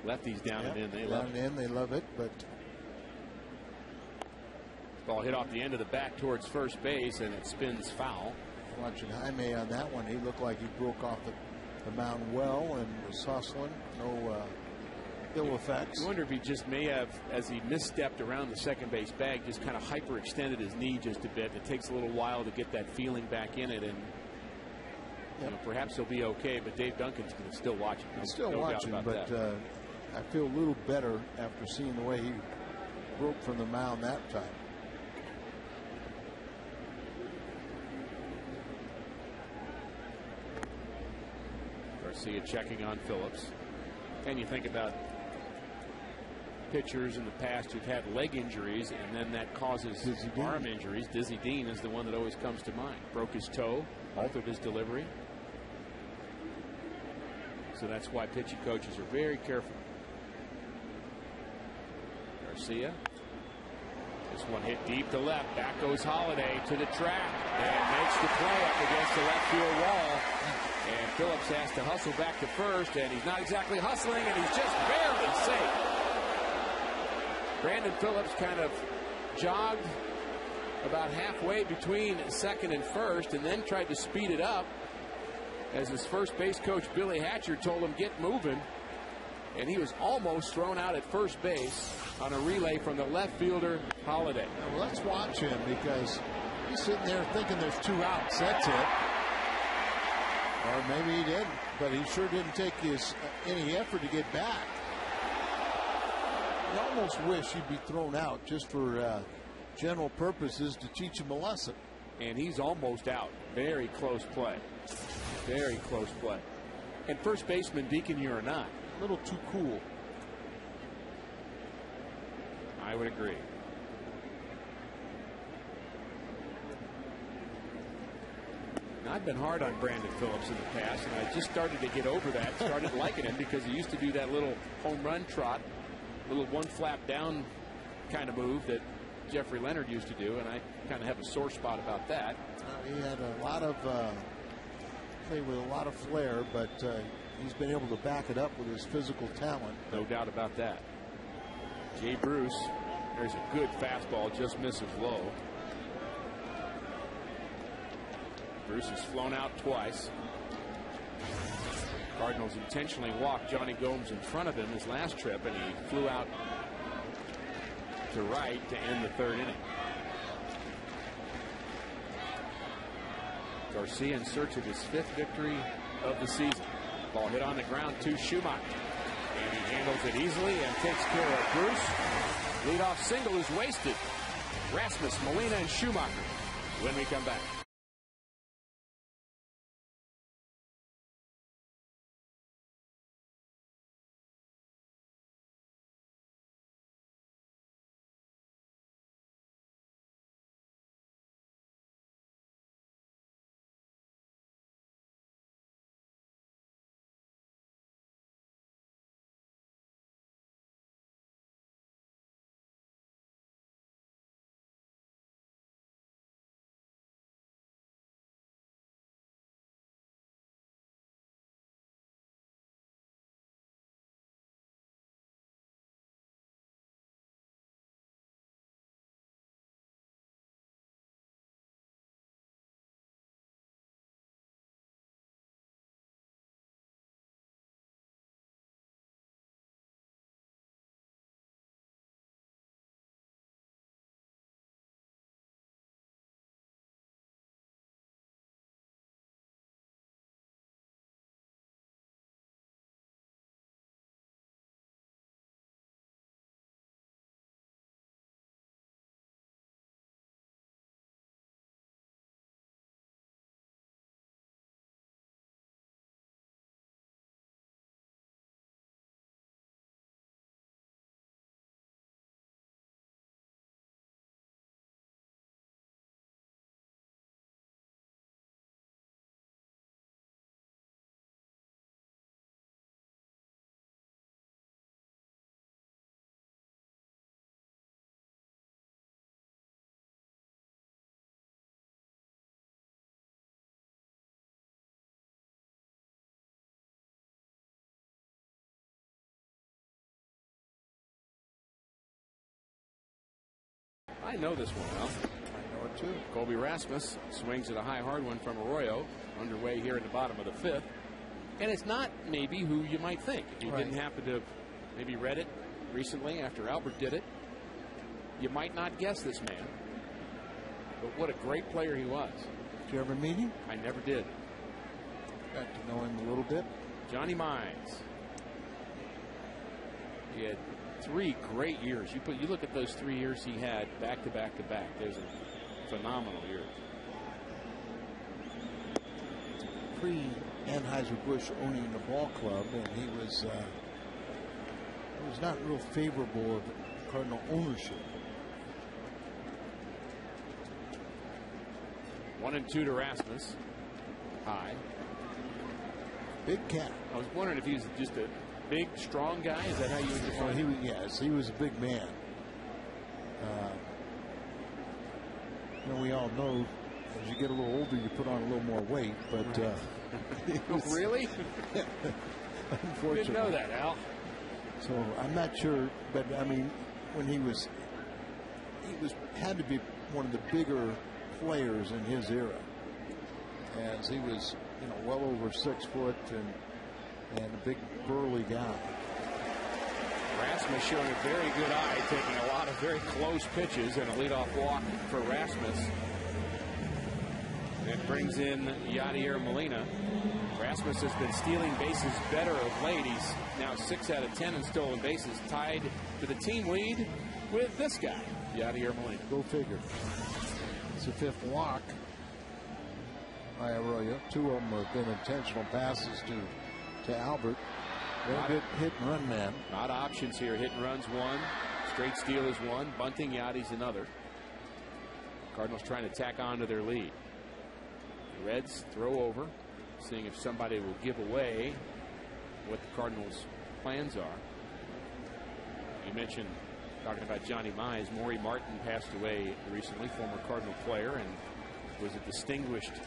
Lefties down and in, they love it, but ball hit off the end of the bat towards first base, and it spins foul. Watching Jaime on that one, he looked like he broke off the mound well and was hustling. No ill effects. I wonder if he just may have, as he misstepped around the second base bag, just kind of hyperextended his knee just a bit. It takes a little while to get that feeling back in it, and you know, perhaps he'll be okay. But Dave Duncan's going to still watch him. He's still watching, but I feel a little better after seeing the way he broke from the mound that time. Garcia checking on Phillips. And you think about pitchers in the past who've had leg injuries, and then that causes arm injuries. Dizzy Dean is the one that always comes to mind. Broke his toe, altered his delivery. So that's why pitching coaches are very careful. Garcia. This one hit deep to left. Back goes Holliday to the track and makes the play up against the left field wall. And Phillips has to hustle back to first, and he's not exactly hustling, and he's just barely safe. Brandon Phillips kind of jogged about halfway between second and first, and then tried to speed it up as his first base coach Billy Hatcher told him get moving, and he was almost thrown out at first base on a relay from the left fielder Holliday. Well, let's watch him, because he's sitting there thinking there's 2 outs. That's it. Or maybe he didn't, but he sure didn't take any effort to get back. You almost wish he'd be thrown out just for general purposes to teach him a lesson. And he's almost out. Very close play. Very close play. And first baseman Deacon, you are not. A little too cool. I would agree. I've been hard on Brandon Phillips in the past, and I just started to get over that. Started liking him because he used to do that little home run trot, little one flap down kind of move that Jeffrey Leonard used to do, and I kind of have a sore spot about that. He had a lot of play with a lot of flair, but he's been able to back it up with his physical talent. No doubt about that. Jay Bruce, there's a good fastball, just misses low. Bruce has flown out twice. Cardinals intentionally walked Johnny Gomes in front of him his last trip, and he flew out to right to end the 3rd inning. Garcia in search of his 5th victory of the season. Ball hit on the ground to Schumacher, and he handles it easily and takes care of Bruce. Leadoff single is wasted. Rasmus, Molina, and Schumacher when we come back. I know this one well. I know it too. Colby Rasmus swings at a high hard one from Arroyo. Underway here in the bottom of the 5th. And it's not maybe who you might think. If you Right. didn't happen to have maybe read it recently after Albert did it, you might not guess this man. But what a great player he was. Did you ever meet him? I never did. Got to know him a little bit. Johnny Mize. He had 3 great years. You look at those 3 years he had back to back to back. There's a phenomenal year. Pre-Anheuser-Busch owning the ball club, and he was not real favorable of Cardinal ownership. 1-2 to Rasmus. High. Big cat. I was wondering if he was just a big, strong guy. Is that how you would define him? Yes, he was a big man. We all know as you get a little older, you put on a little more weight. But really? Unfortunately, Didn't know that, Al. So I'm not sure, but I mean, when he had to be one of the bigger players in his era, as he was, well over 6 foot and a big burly guy. Rasmus showing a very good eye, taking a lot of very close pitches, and a leadoff walk for Rasmus. And brings in Yadier Molina. Rasmus has been stealing bases better of late. He's now 6 out of 10 in stolen bases, tied for the team lead with this guy, Yadier Molina. Go figure. It's the 5th walk by Arroyo. 2 of them have been intentional passes to Albert. Very good hit and run man. Not options here. Hit and runs 1. Straight steal is 1. Bunting Yadi's another. Cardinals trying to tack on to their lead. The Reds throw over, seeing if somebody will give away what the Cardinals' plans are. You mentioned, talking about Johnny Mize, Maury Martin passed away recently, former Cardinal player, and was a distinguished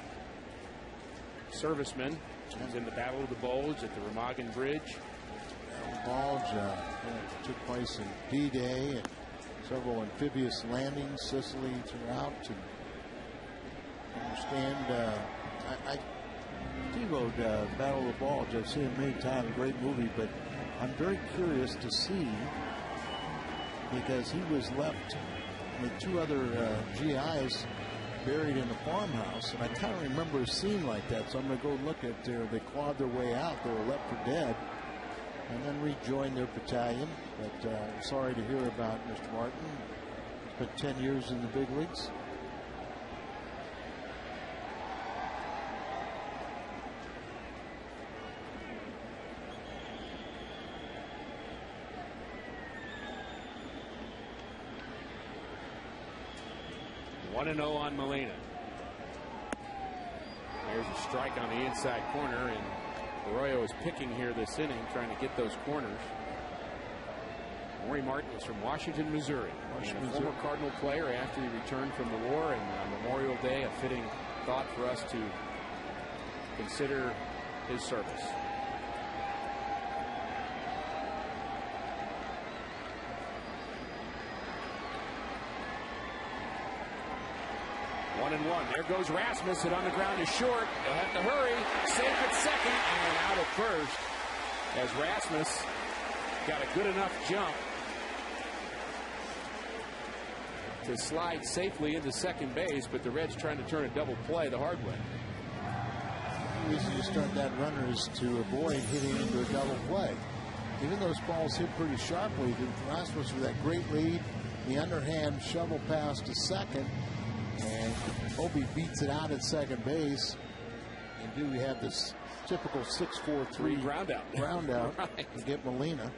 serviceman. He was in the Battle of the Bulge at the Remagen Bridge. The Bulge took place in D-Day and several amphibious landings, Sicily throughout. And I understand I TiVo'd Battle of the Bulge. I've seen it many times, great movie, but I'm very curious to see, because he was left with 2 other GIs buried in a farmhouse, and I kind of remember a scene like that, so I'm going to go look at they clawed their way out. They were left for dead and then rejoined their battalion. But I'm sorry to hear about Mr. Martin. Spent 10 years in the big leagues. One 1-0 on Molina. There's a strike on the inside corner, and Arroyo is picking here this inning, trying to get those corners. Maury Martin is from Washington, Missouri. And a former Cardinal player after he returned from the war, and on Memorial Day, a fitting thought for us to consider his service. One and one. There goes Rasmus. Hit on the ground is short. They'll have to hurry. Safe at second and out at first, as Rasmus got a good enough jump to slide safely into second base, but the Reds trying to turn a double play the hard way. The reason you start that runner is to avoid hitting into a double play. Even those balls hit pretty sharply, Rasmus with that great lead, the underhand shovel pass to second, and Obi beats it out at second base. And do we have this typical 6-4-3 ground out right. To get Molina.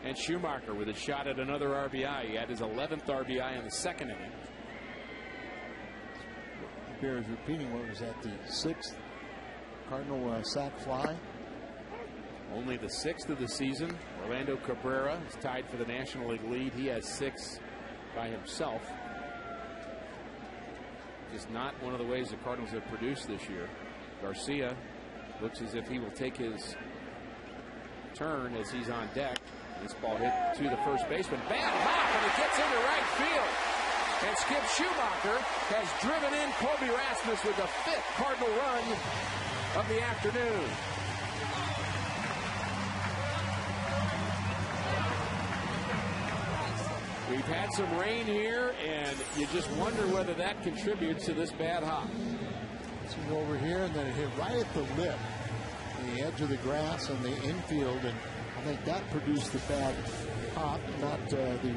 And Schumacher with a shot at another RBI. He had his 11th RBI in the second inning. Bears repeating, what was that, the 6th Cardinal sac fly? Only the 6th of the season. Orlando Cabrera is tied for the National League lead. He has 6 by himself. Just not one of the ways the Cardinals have produced this year. Garcia looks as if he will take his turn as he's on deck. This ball hit to the first baseman. Bad hop, and it gets into right field. And Skip Schumacher has driven in Kobe Rasmus with the 5th Cardinal run of the afternoon. We've had some rain here, and you just wonder whether that contributes to this bad hop. So over here, and then it hit right at the lip, the edge of the grass and the infield, and I think that produced the bad hop, not the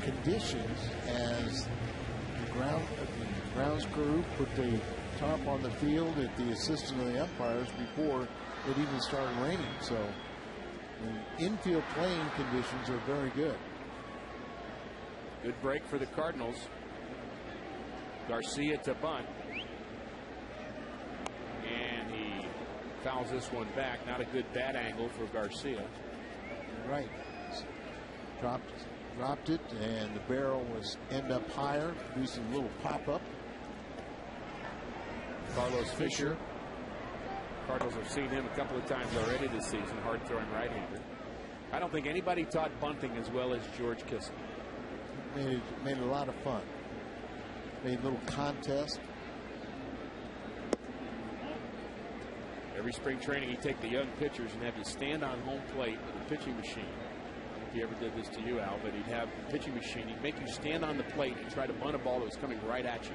conditions, as the grounds crew put the tarp on the field at the assistance of the umpires before it even started raining. So the infield playing conditions are very good. Good break for the Cardinals. Garcia to bunt. And he fouls this one back. Not a good bat angle for Garcia. Right. Dropped it, and the barrel was end up higher, producing a little pop-up. Carlos Fisher. Cardinals have seen him a couple of times already this season, hard-throwing right-hander. I don't think anybody taught bunting as well as George Kissel. Made it a lot of fun. Made a little contest. Every spring training, he'd take the young pitchers and have you stand on home plate with a pitching machine. I don't know if he ever did this to you, Al, but he'd have the pitching machine. He'd make you stand on the plate and try to bunt a ball that was coming right at you.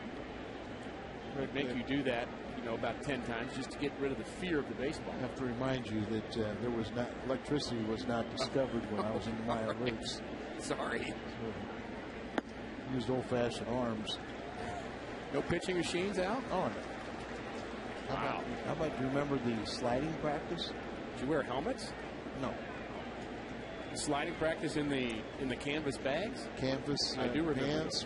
He'd make you do that, about 10 times just to get rid of the fear of the baseball. I have to remind you that electricity was not discovered when I was in my roots. Sorry. So, used old-fashioned arms. No pitching machines, Al? Oh, no. How about you remember the sliding practice? Did you wear helmets? No. Sliding practice in the canvas bags? Canvas I do remember pants.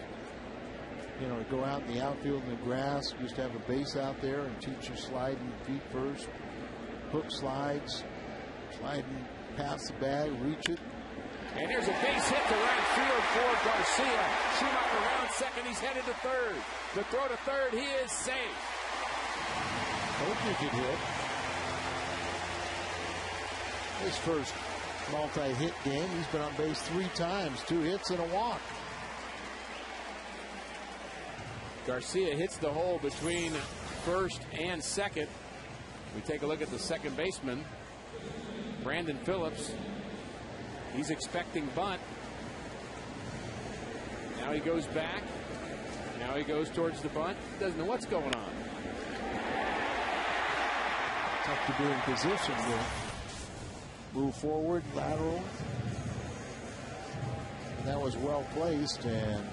Go out in the outfield in the grass. Used to have a base out there and teach you sliding feet first. Hook slides. Sliding past the bag, reach it. And here's a base hit to right field for Garcia. Schumacher around second. He's headed to third. The throw to third. He is safe. Hope you could hit. His first multi-hit game. He's been on base 3 times, 2 hits and a walk. Garcia hits the hole between first and second. We take a look at the second baseman, Brandon Phillips. He's expecting bunt. Now he goes back. Now he goes towards the bunt. Doesn't know what's going on. Tough to be in position to move forward, lateral. And that was well placed, and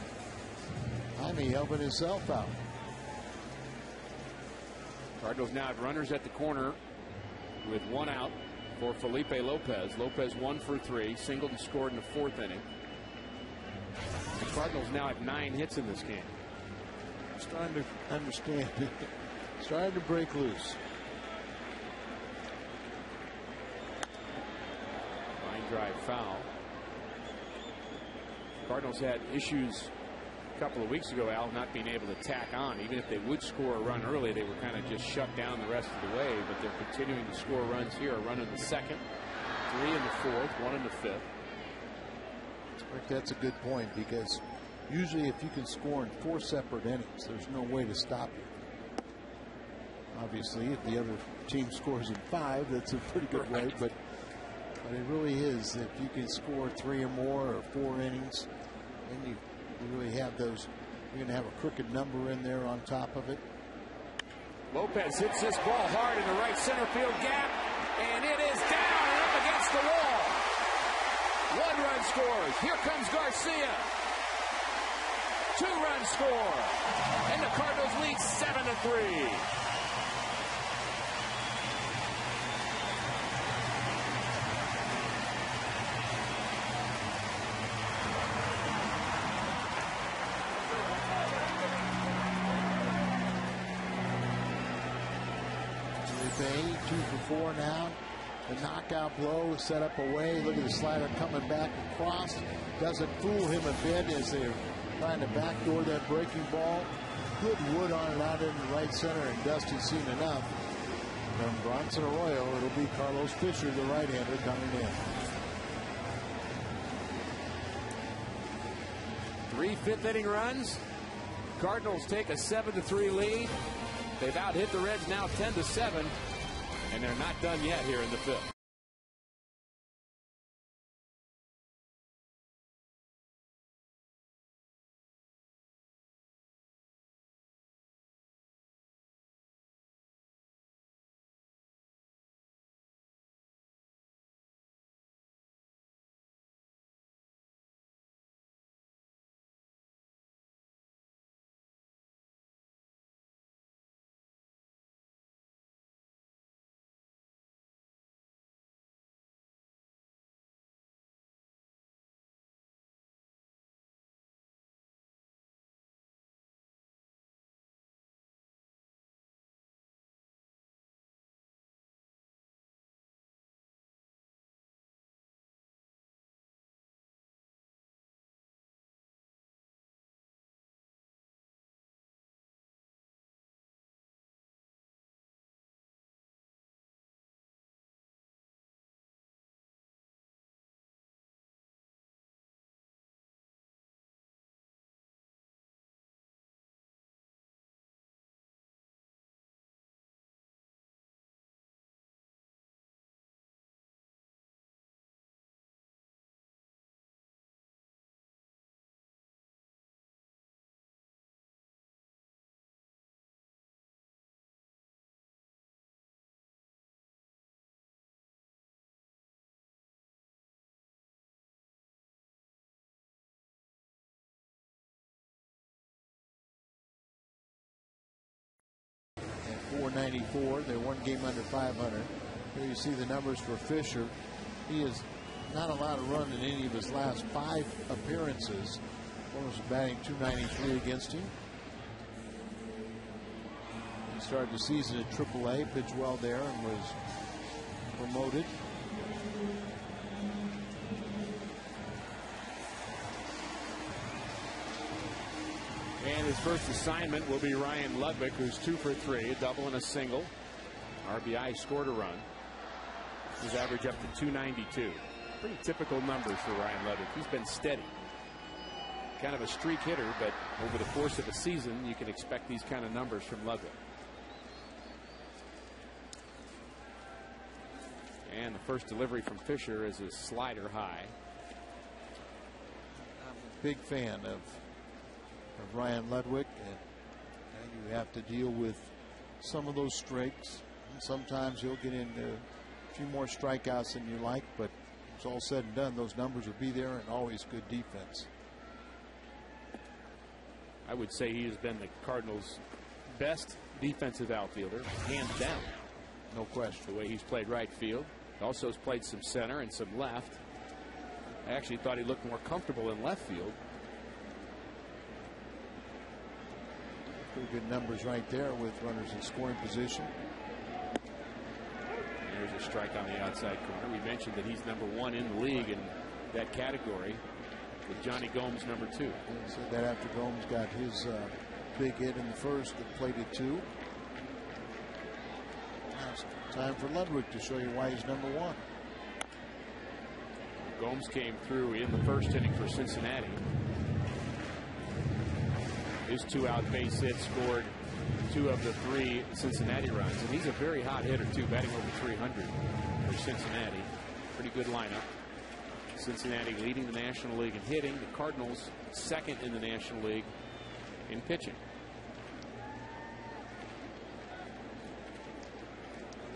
Jaime helping himself out. Cardinals now have runners at the corner with 1 out for Felipe Lopez. Lopez 1 for 3, singled and scored in the 4th inning. The Cardinals now have 9 hits in this game. Starting to understand. Starting to break loose. Line drive foul. Cardinals had issues a couple of weeks ago, Al, not being able to tack on. Even if they would score a run early, they were kind of just shut down the rest of the way. But they're continuing to score runs here. A run in the 2nd, 3 in the 4th, 1 in the 5th. Rick, that's a good point, because usually if you can score in 4 separate innings, there's no way to stop you. Obviously, if the other team scores in 5, that's a pretty good way. But it really is. If you can score 3 or more or 4 innings, then you really have those. You're going to have a crooked number in there on top of it. Lopez hits this ball hard in the right center field gap, and it is down and up against the wall. 1 run scores. Here comes Garcia. 2 runs score, and the Cardinals lead 7-3. Bay, 2 for 4 now. The knockout blow set up away. Look at the slider coming back across. Doesn't fool him a bit as they're trying to backdoor that breaking ball. Good wood on it out in the right center, and Dusty's seen enough. From Bronson Arroyo, it'll be Carlos Fisher, the right-hander, coming in. 3 fifth-inning runs. Cardinals take a 7-3 lead. They've out-hit the Reds now 10-7, and they're not done yet here in the fifth. .494. They're one game under 500. Here you see the numbers for Fisher. He has not allowed a run in any of his last 5 appearances. One was batting .293 against him. He started the season at AAA, pitched well there, and was promoted. And his first assignment will be Ryan Ludwig, who's 2 for 3, a double and a single. RBI, scored a run. His average up to .292. Pretty typical numbers for Ryan Ludwig. He's been steady. Kind of a streak hitter, but over the course of a season, you can expect these kind of numbers from Ludwig. And the first delivery from Fisher is a slider high. I'm a big fan of Ryan Ludwig, and you have to deal with some of those streaks. Sometimes you'll get into a few more strikeouts than you like, but it's all said and done, those numbers will be there, and always good defense. I would say he has been the Cardinals' best defensive outfielder, hands down. No question. The way he's played right field. He also has played some center and some left. I actually thought he looked more comfortable in left field. Pretty good numbers right there with runners in scoring position. There's a strike on the outside corner. We mentioned that he's #1 in the league in that category, with Johnny Gomes #2. I said that after Gomes got his big hit in the first that plated 2. Now it's time for Ludwig to show you why he's #1. Gomes came through in the first inning for Cincinnati. His 2 out base hits scored 2 of the 3 Cincinnati runs, and he's a very hot hitter too, batting over 300 for Cincinnati. Pretty good lineup. Cincinnati leading the National League in hitting. The Cardinals second in the National League in pitching.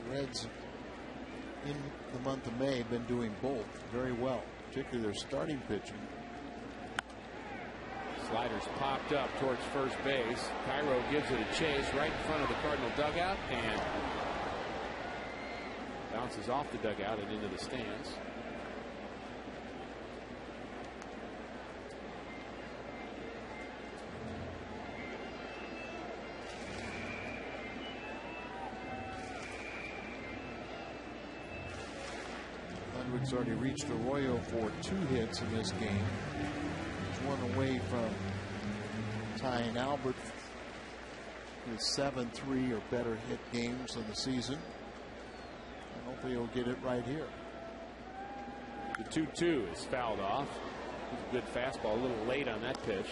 The Reds in the month of May have been doing both very well, particularly their starting pitching. Sliders popped up towards first base. Cairo gives it a chase right in front of the Cardinal dugout and bounces off the dugout and into the stands. Ludwig's already reached Arroyo for 2 hits in this game. He's 1 away from tying Albert with 7-3 or better hit games in the season. And hopefully he'll get it right here. The 2-2 is fouled off. It was a good fastball, a little late on that pitch.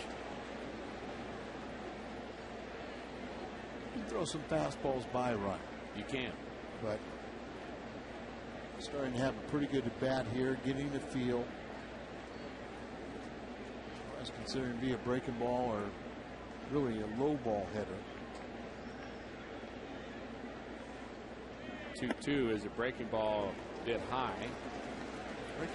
You throw some fastballs by Ryan. You can. But starting to have a pretty good at bat here, getting the feel. I was considering to be a breaking ball or really a low ball hitter. 2-2 is a breaking ball a bit high.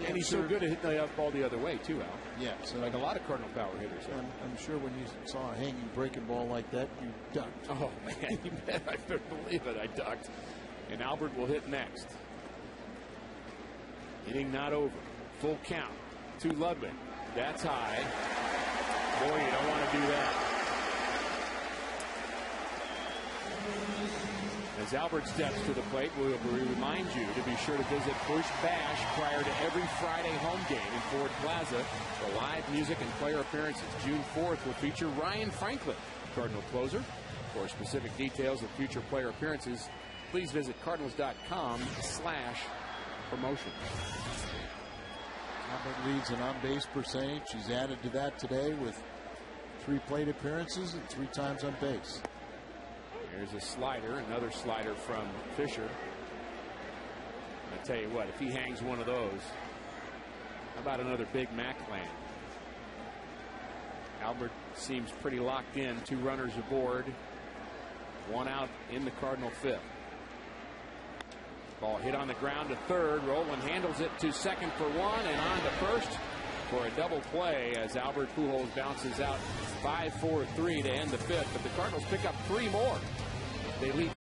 And he's so good at hitting the ball the other way, too, Al. Yeah. So like a lot of Cardinal power hitters. I'm sure when you saw a hanging breaking ball like that, you ducked. Oh, man, you bet. I better believe it. I ducked. And Albert will hit next. Inning not over. Full count to Ludwig. That's high. Boy, you don't want to do that. As Albert steps to the plate, we'll remind you to be sure to visit Busch Bash prior to every Friday home game in Ford Plaza. The live music and player appearances June 4th will feature Ryan Franklin, Cardinal closer. For specific details of future player appearances, please visit cardinals.com/promotion. Albert leads in on-base percentage. He's added to that today with 3 plate appearances and 3 times on base. There's a slider, another slider from Fisher. I tell you what, if he hangs one of those, how about another Big Mac land? Albert seems pretty locked in. 2 runners aboard. 1 out in the Cardinal 5th. Ball hit on the ground to third. Rowland handles it to second for 1 and on to first for a double play as Albert Pujols bounces out 5-4-3 to end the 5th. But the Cardinals pick up 3 more. They lead.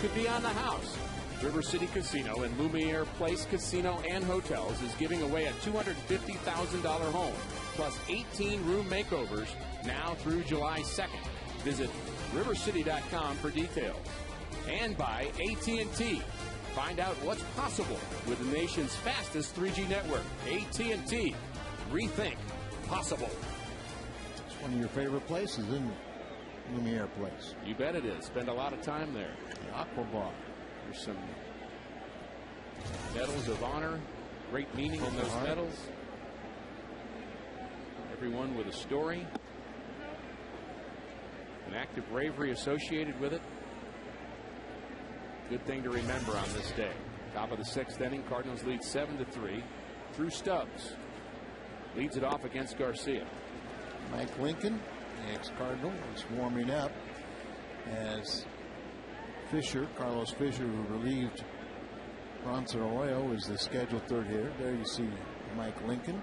Could be on the house. River City Casino and Lumiere Place Casino and Hotels is giving away a $250,000 home plus 18 room makeovers now through July 2nd. Visit rivercity.com for details. And by AT&T. Find out what's possible with the nation's fastest 3G network. AT&T. Rethink possible. It's one of your favorite places, isn't it? Lumiere Place. You bet it is. Spend a lot of time there. The Aqua Bar. There's some medals of honor. Great meaning in those medals. Everyone with a story. An act of bravery associated with it. Good thing to remember on this day. Top of the 6th inning. Cardinals lead 7-3. Drew Stubbs leads it off against Garcia. Mike Lincoln, the ex-Cardinal, is warming up as Fisher, Carlos Fisher, who relieved Bronson Arroyo, is the scheduled third hitter. There you see Mike Lincoln.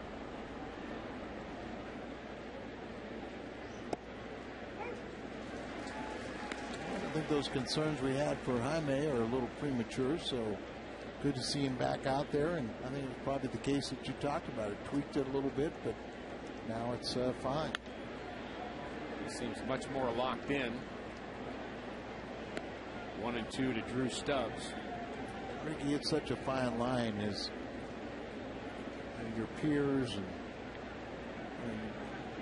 I think those concerns we had for Jaime are a little premature, so good to see him back out there. And I think it's probably the case that you talked about. It tweaked it a little bit, but now it's fine. He seems much more locked in. 1-2 to Drew Stubbs. Ricky, it's such a fine line as your peers and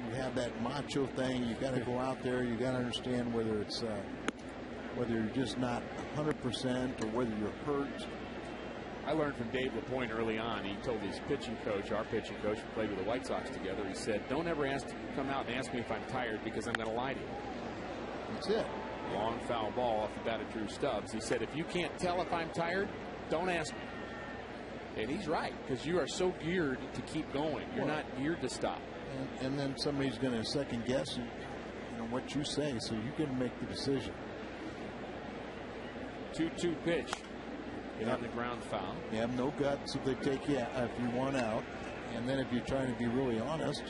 you have that macho thing. You got to go out there. You got to understand whether it's whether you're just not 100% or whether you're hurt. I learned from Dave LaPointe early on. He told his pitching coach, our pitching coach, who played with the White Sox together, he said, don't ever come out and ask me if I'm tired, because I'm going to lie to you. That's it. Long foul ball off the bat of Drew Stubbs. He said, if you can't tell if I'm tired, don't ask me. And he's right, because you are so geared to keep going. You're not geared to stop. And then somebody's going to second guess what you say, so you can make the decision. 2-2 pitch. On the ground foul. You have no guts if they take you if you want out, and then if you're trying to be really honest,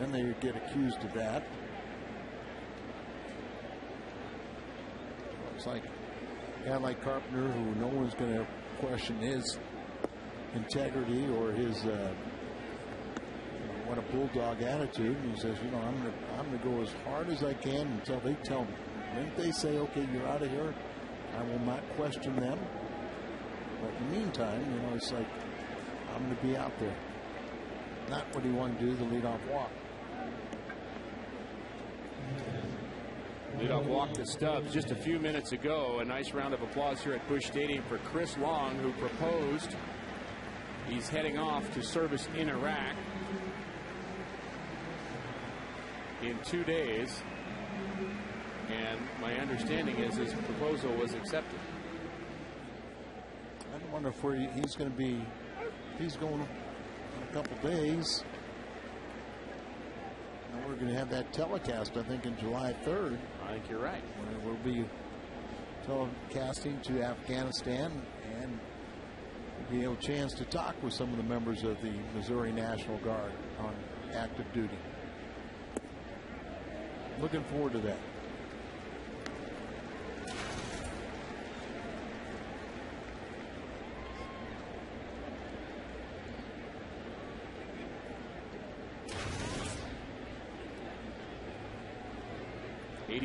then they get accused of that. It's like a guy like Carpenter, who no one's going to question his integrity or his what a bulldog attitude. And he says, I'm going to go as hard as I can until they tell me. And if they say, okay, you're out of here, I will not question them. But in the meantime, it's like, I'm going to be out there. Not what he wanted to do, the leadoff walk. Leadoff walk to Stubbs just a few minutes ago. A nice round of applause here at Busch Stadium for Chris Long, who proposed. He's heading off to service in Iraq in 2 days. And my understanding is his proposal was accepted. I wonder if he's going to be, if he's going in a couple days. And we're going to have that telecast, I think, in July 3rd. I think you're right. We'll be telecasting to Afghanistan, and we'll be able a chance to talk with some of the members of the Missouri National Guard on active duty. Looking forward to that.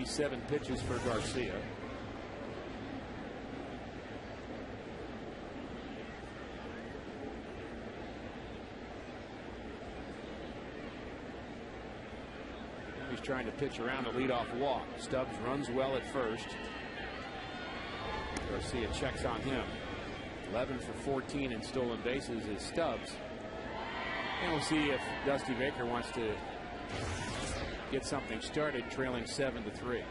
Seven pitches for Garcia. He's trying to pitch around a leadoff walk. Stubbs runs well at first. Garcia checks on him. 11 for 14 in stolen bases is Stubbs. And we'll see if Dusty Baker wants to get something started, trailing 7-3.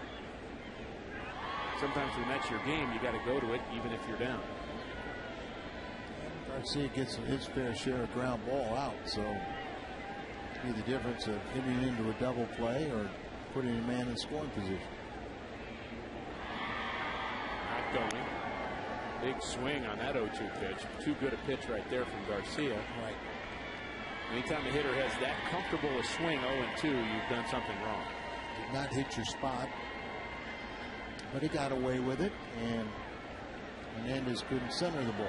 Sometimes when that's your game, you got to go to it, even if you're down. Garcia gets his fair share of ground ball out, so be the difference of hitting into a double play or putting a man in scoring position. Not going. Big swing on that 0-2 pitch. Too good a pitch right there from Garcia. Right. Anytime a hitter has that comfortable a swing 0-2, you've done something wrong. Did not hit your spot, but he got away with it, and Hernandez couldn't center the ball.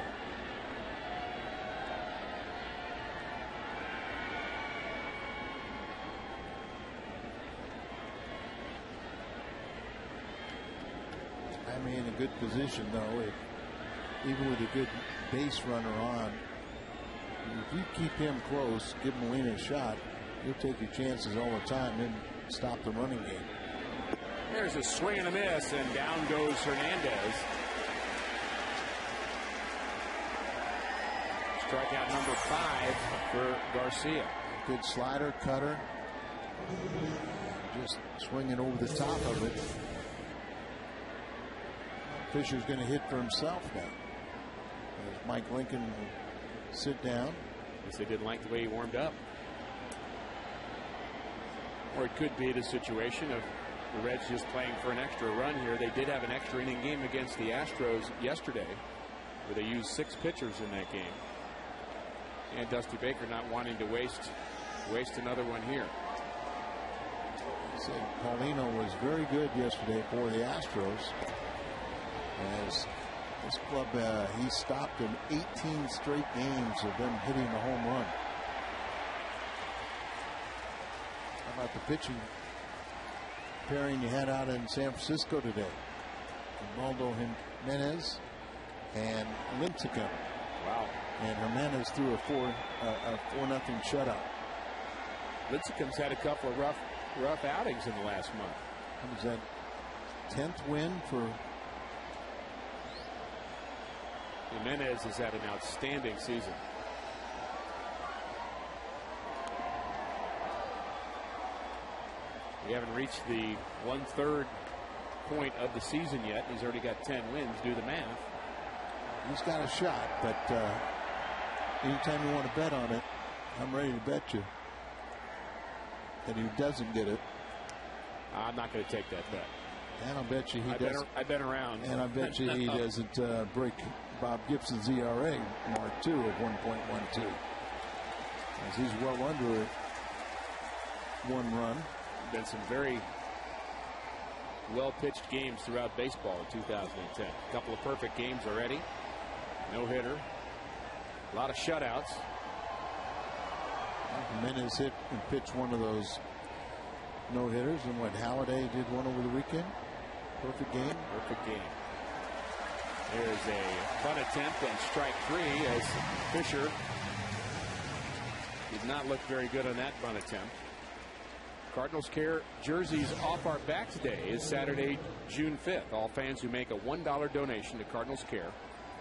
I mean, in a good position, though, even with a good base runner on. If you keep him close, give Molina a shot, you'll take your chances all the time and stop the running game. There's a swing and a miss, and down goes Hernandez. Strikeout number 5 for Garcia. Good slider, cutter. Just swinging over the top of it. Fisher's going to hit for himself now. As Mike Lincoln will sit down. Guess they didn't like the way he warmed up. Or it could be the situation of the Reds just playing for an extra run here. They did have an extra inning game against the Astros yesterday, where they used 6 pitchers in that game. And Dusty Baker not wanting to waste another one here. So Paulino was very good yesterday for the Astros. As this club, he stopped in 18 straight games of them hitting a home run. How about the pitching pairing you had out in San Francisco today. Ronaldo Jimenez and Lincecum. Wow. And Jimenez threw a 4-0 shutout. Lincecum's had a couple of rough outings in the last month. What was that? 10th win for Jimenez has had an outstanding season. We haven't reached the 1/3 point of the season yet. He's already got 10 wins. Do the math. He's got a shot, but anytime you want to bet on it, I'm ready to bet you that he doesn't get it. I'm not going to take that bet. And I'll bet you he doesn't. I've been around. And I bet you he doesn't break Bob Gibson's ERA mark too of 1.12. As he's well under 1 run. Been some very well pitched games throughout baseball in 2010. A couple of perfect games already. No hitter. A lot of shutouts. Jimenez hit and pitched one of those no hitters, and what Halladay did one over the weekend. Perfect game. Perfect game. There's a bunt attempt and strike 3 as Fisher did not look very good on that bunt attempt. Cardinals Care jerseys off our backs day is Saturday, June 5th. All fans who make a $1 donation to Cardinals Care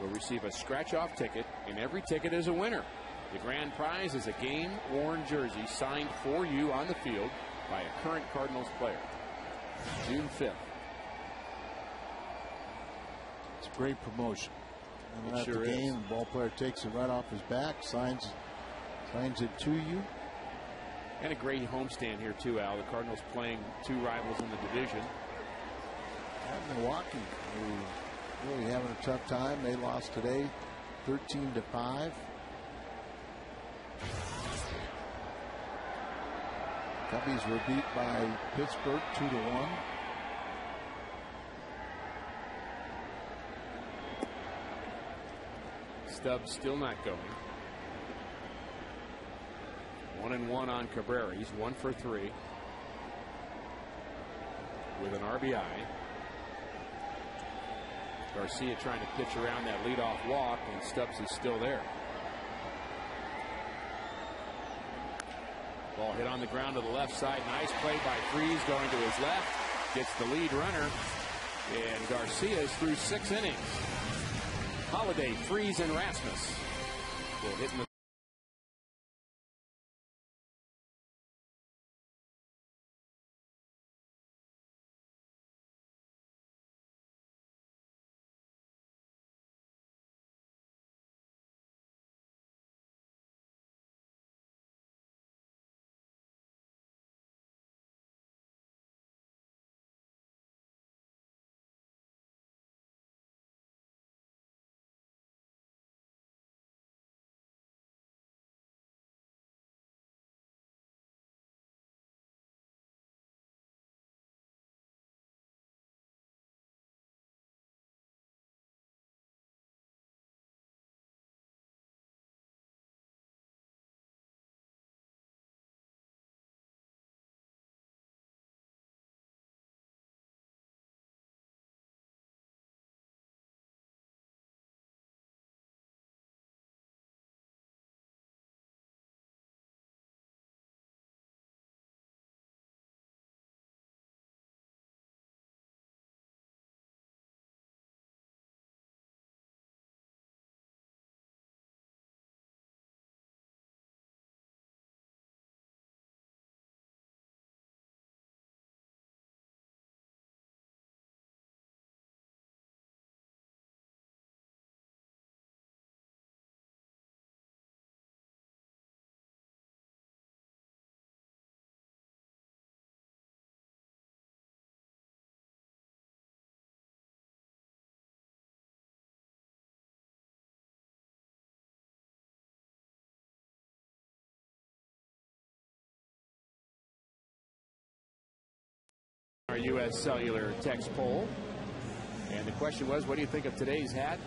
will receive a scratch-off ticket, and every ticket is a winner. The grand prize is a game-worn jersey signed for you on the field by a current Cardinals player. June 5th. It's a great promotion. And It at sure the game, is. the ball player takes it right off his back, signs it to you. And a great homestand here too, Al. The Cardinals playing 2 rivals in the division. At Milwaukee, who really having a tough time. They lost today 13-5. Cubbies were beat by Pittsburgh 2-1. Stubbs still not going. 1-1 on Cabrera. He's 1 for 3 with an RBI. Garcia trying to pitch around that leadoff walk, and Stubbs is still there. Ball hit on the ground to the left side. Nice play by Freese going to his left. Gets the lead runner, and Garcia is through 6 innings. Holiday, Freese, and Rasmus will hit in the our U.S. Cellular text poll. And the question was, what do you think of today's hat?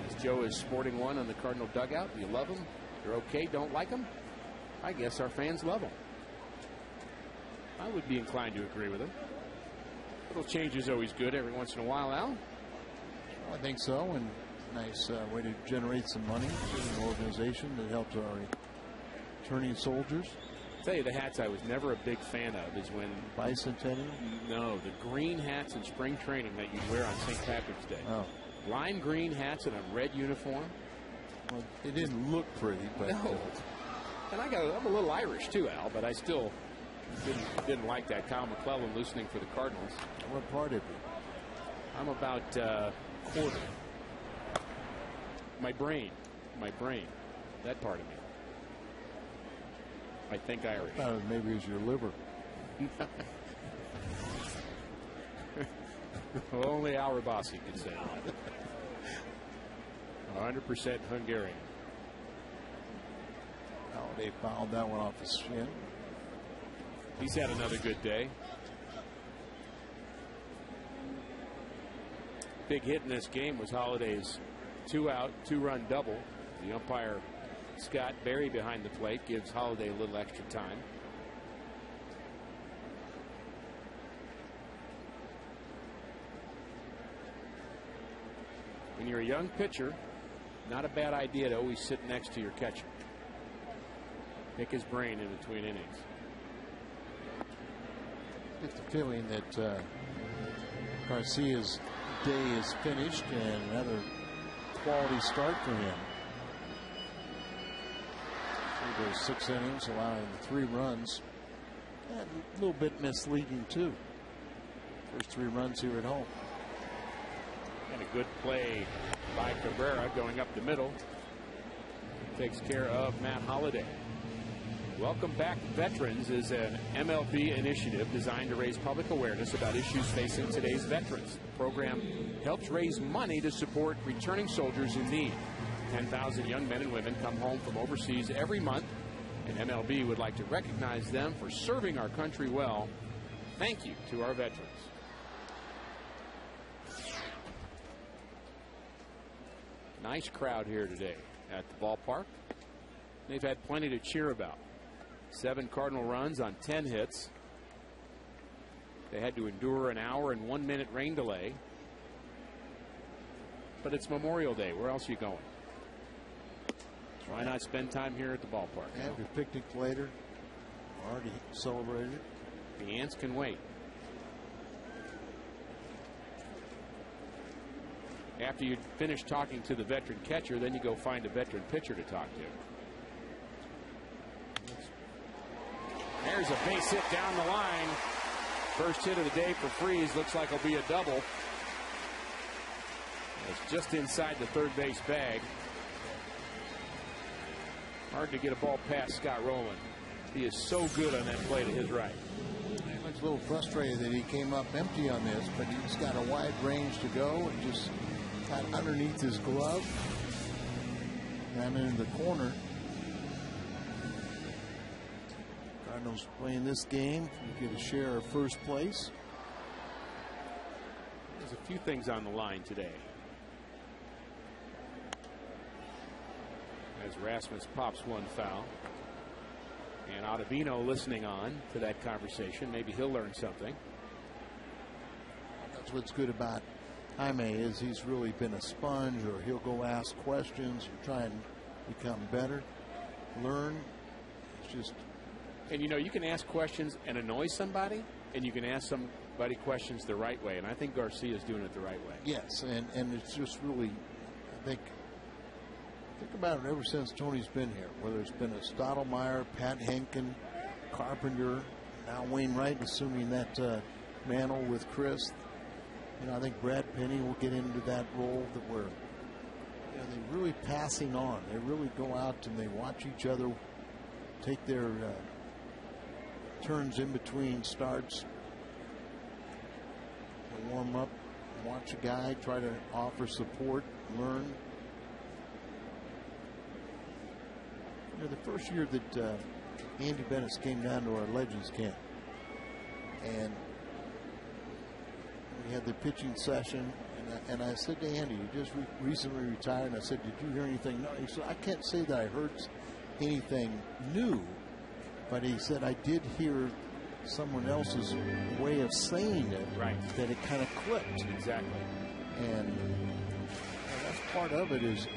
As Joe is sporting one on the Cardinal dugout. Do you love them? You're okay, don't like them? I guess our fans love them. I would be inclined to agree with him. little change is always good every once in a while, Al. I think so, and nice way to generate some money to an organization that helps our returning soldiers. I'll tell you, the hats I was never a big fan of is when Bicentennial? No, the green hats in spring training that you'd wear on St. Patrick's Day. Oh. Lime green hats and a red uniform. Well, it didn't look pretty, but no. And I'm a little Irish too, Al, but I still didn't like that. Kyle McClellan loosening for the Cardinals. What part of it? I'm about quarter. My brain, that part of me. I think Irish. Maybe it's your liver. Only Al Rabasi can say that. 100% Hungarian. Oh, they fouled that one off his shin. He's had another good day. Big hit in this game was Holiday's 2-out, 2-run double. The umpire, Scott Berry, behind the plate, gives Holiday a little extra time. When you're a young pitcher, not a bad idea to always sit next to your catcher. Pick his brain in between innings. I get the feeling that Garcia's day is finished and another quality start for him. Through those 6 innings, allowing the 3 runs. And a little bit misleading too. First 3 runs here at home. And a good play by Cabrera going up the middle. Takes care of Matt Holliday. Welcome Back Veterans is an MLB initiative designed to raise public awareness about issues facing today's veterans. The program helps raise money to support returning soldiers in need. 10,000 young men and women come home from overseas every month, and MLB would like to recognize them for serving our country well. Thank you to our veterans. Nice crowd here today at the ballpark. They've had plenty to cheer about. 7 Cardinal runs on 10 hits. They had to endure an hour and 1 minute rain delay. But it's Memorial Day. Where else are you going? Why not spend time here at the ballpark? Have your picnic later. Already celebrated. The ants can wait. After you finish talking to the veteran catcher, then you go find a veteran pitcher to talk to. There's a base hit down the line. First hit of the day for Freese. Looks like it'll be a double. It's just inside the third base bag. Hard to get a ball past Scott Rowland. He is so good on that play to his right. He looks a little frustrated that he came up empty on this, but he's got a wide range to go and just got underneath his glove and into the corner. Cardinals playing this game. You get a share of first place. There's a few things on the line today. As Rasmus pops one foul. And Ottavino listening on to that conversation. Maybe he'll learn something. That's what's good about Jaime is he's really been a sponge, or he'll go ask questions and try and become better, learn. It's just. And you know, you can ask questions and annoy somebody, and you can ask somebody questions the right way. And I think Garcia's doing it the right way. Yes, and it's just really, I think about it ever since Tony's been here, whether it's been a Stottlemyre, Pat Henkin, Carpenter, now Wainwright assuming that mantle with Chris. You know, I think Brad Penny will get into that role that we're, you know, they're really passing on. They really go out and they watch each other take their turns in between starts. They warm up, watch a guy, try to offer support, learn. You know, the first year that Andy Bennis came down to our Legends camp, and we had the pitching session, and I said to Andy, you just recently retired, and I said, did you hear anything? No. He said, I can't say that I heard anything new, but he said, I did hear someone else's way of saying it, right, that it kind of clicked. Exactly. And that's part of it is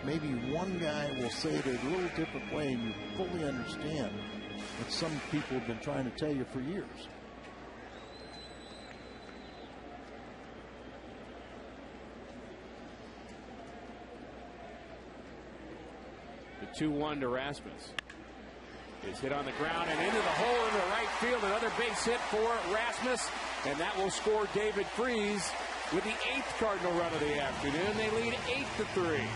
maybe one guy will say it a little different way and you fully understand what some people have been trying to tell you for years. The 2-1 to Rasmus. Is hit on the ground and into the hole in the right field. Another base hit for Rasmus, and that will score David Freese with the 8th Cardinal run of the afternoon. They lead 8-3.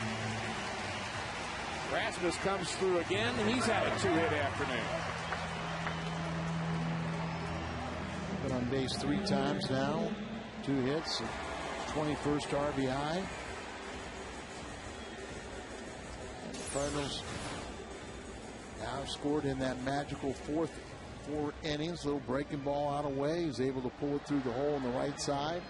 Rasmus comes through again, and he's had a 2-hit afternoon. Been on base 3 times now, 2 hits, 21st RBI. And the Cardinals now scored in that magical 4 innings. Little breaking ball out of way. He's able to pull it through the hole on the right side.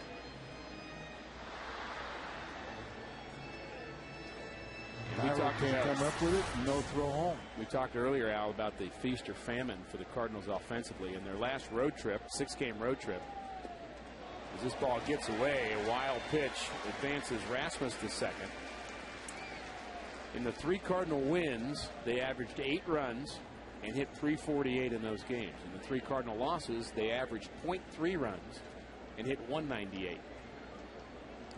Can't come up with it. No throw home. We talked earlier, Al, about the feast or famine for the Cardinals offensively. In their last road trip, 6-game road trip, as this ball gets away, a wild pitch advances Rasmus to second. In the 3 Cardinal wins, they averaged 8 runs and hit .348 in those games. In the 3 Cardinal losses, they averaged .3 runs and hit .198.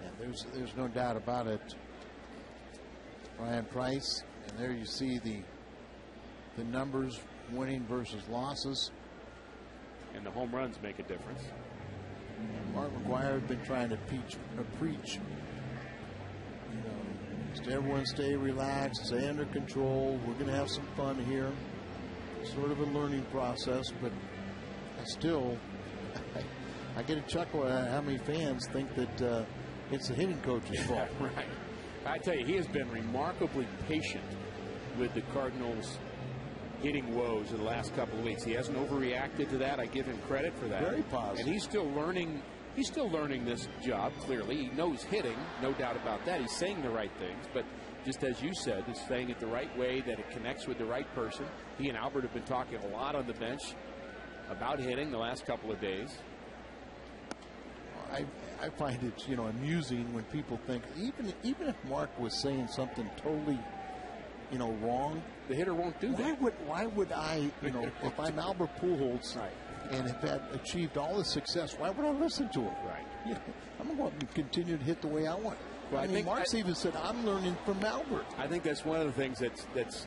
And there's no doubt about it. Ryan Price, and there you see the numbers, winning versus losses. And the home runs make a difference. And Mark McGwire has been trying to preach. You know, just everyone stay relaxed, stay under control. We're going to have some fun here. Sort of a learning process, but still, I get a chuckle at how many fans think that it's the hitting coach's fault. Right. I tell you, he has been remarkably patient with the Cardinals' hitting woes in the last couple of weeks. He hasn't overreacted to that. I give him credit for that. Very positive. And he's still learning. He's still learning this job. Clearly, he knows hitting, no doubt about that. He's saying the right things, but just as you said, he's saying it the right way, that it connects with the right person. He and Albert have been talking a lot on the bench about hitting the last couple of days. I find it, amusing when people think even if Mark was saying something totally, wrong, the hitter won't do that. Why would I, if I'm Albert Pujols, right, and if had achieved all the success, why would I listen to him? Right. I'm going to go out and continue to hit the way I want. Well, I mean, Mark's even said, I'm learning from Albert. I think that's one of the things that's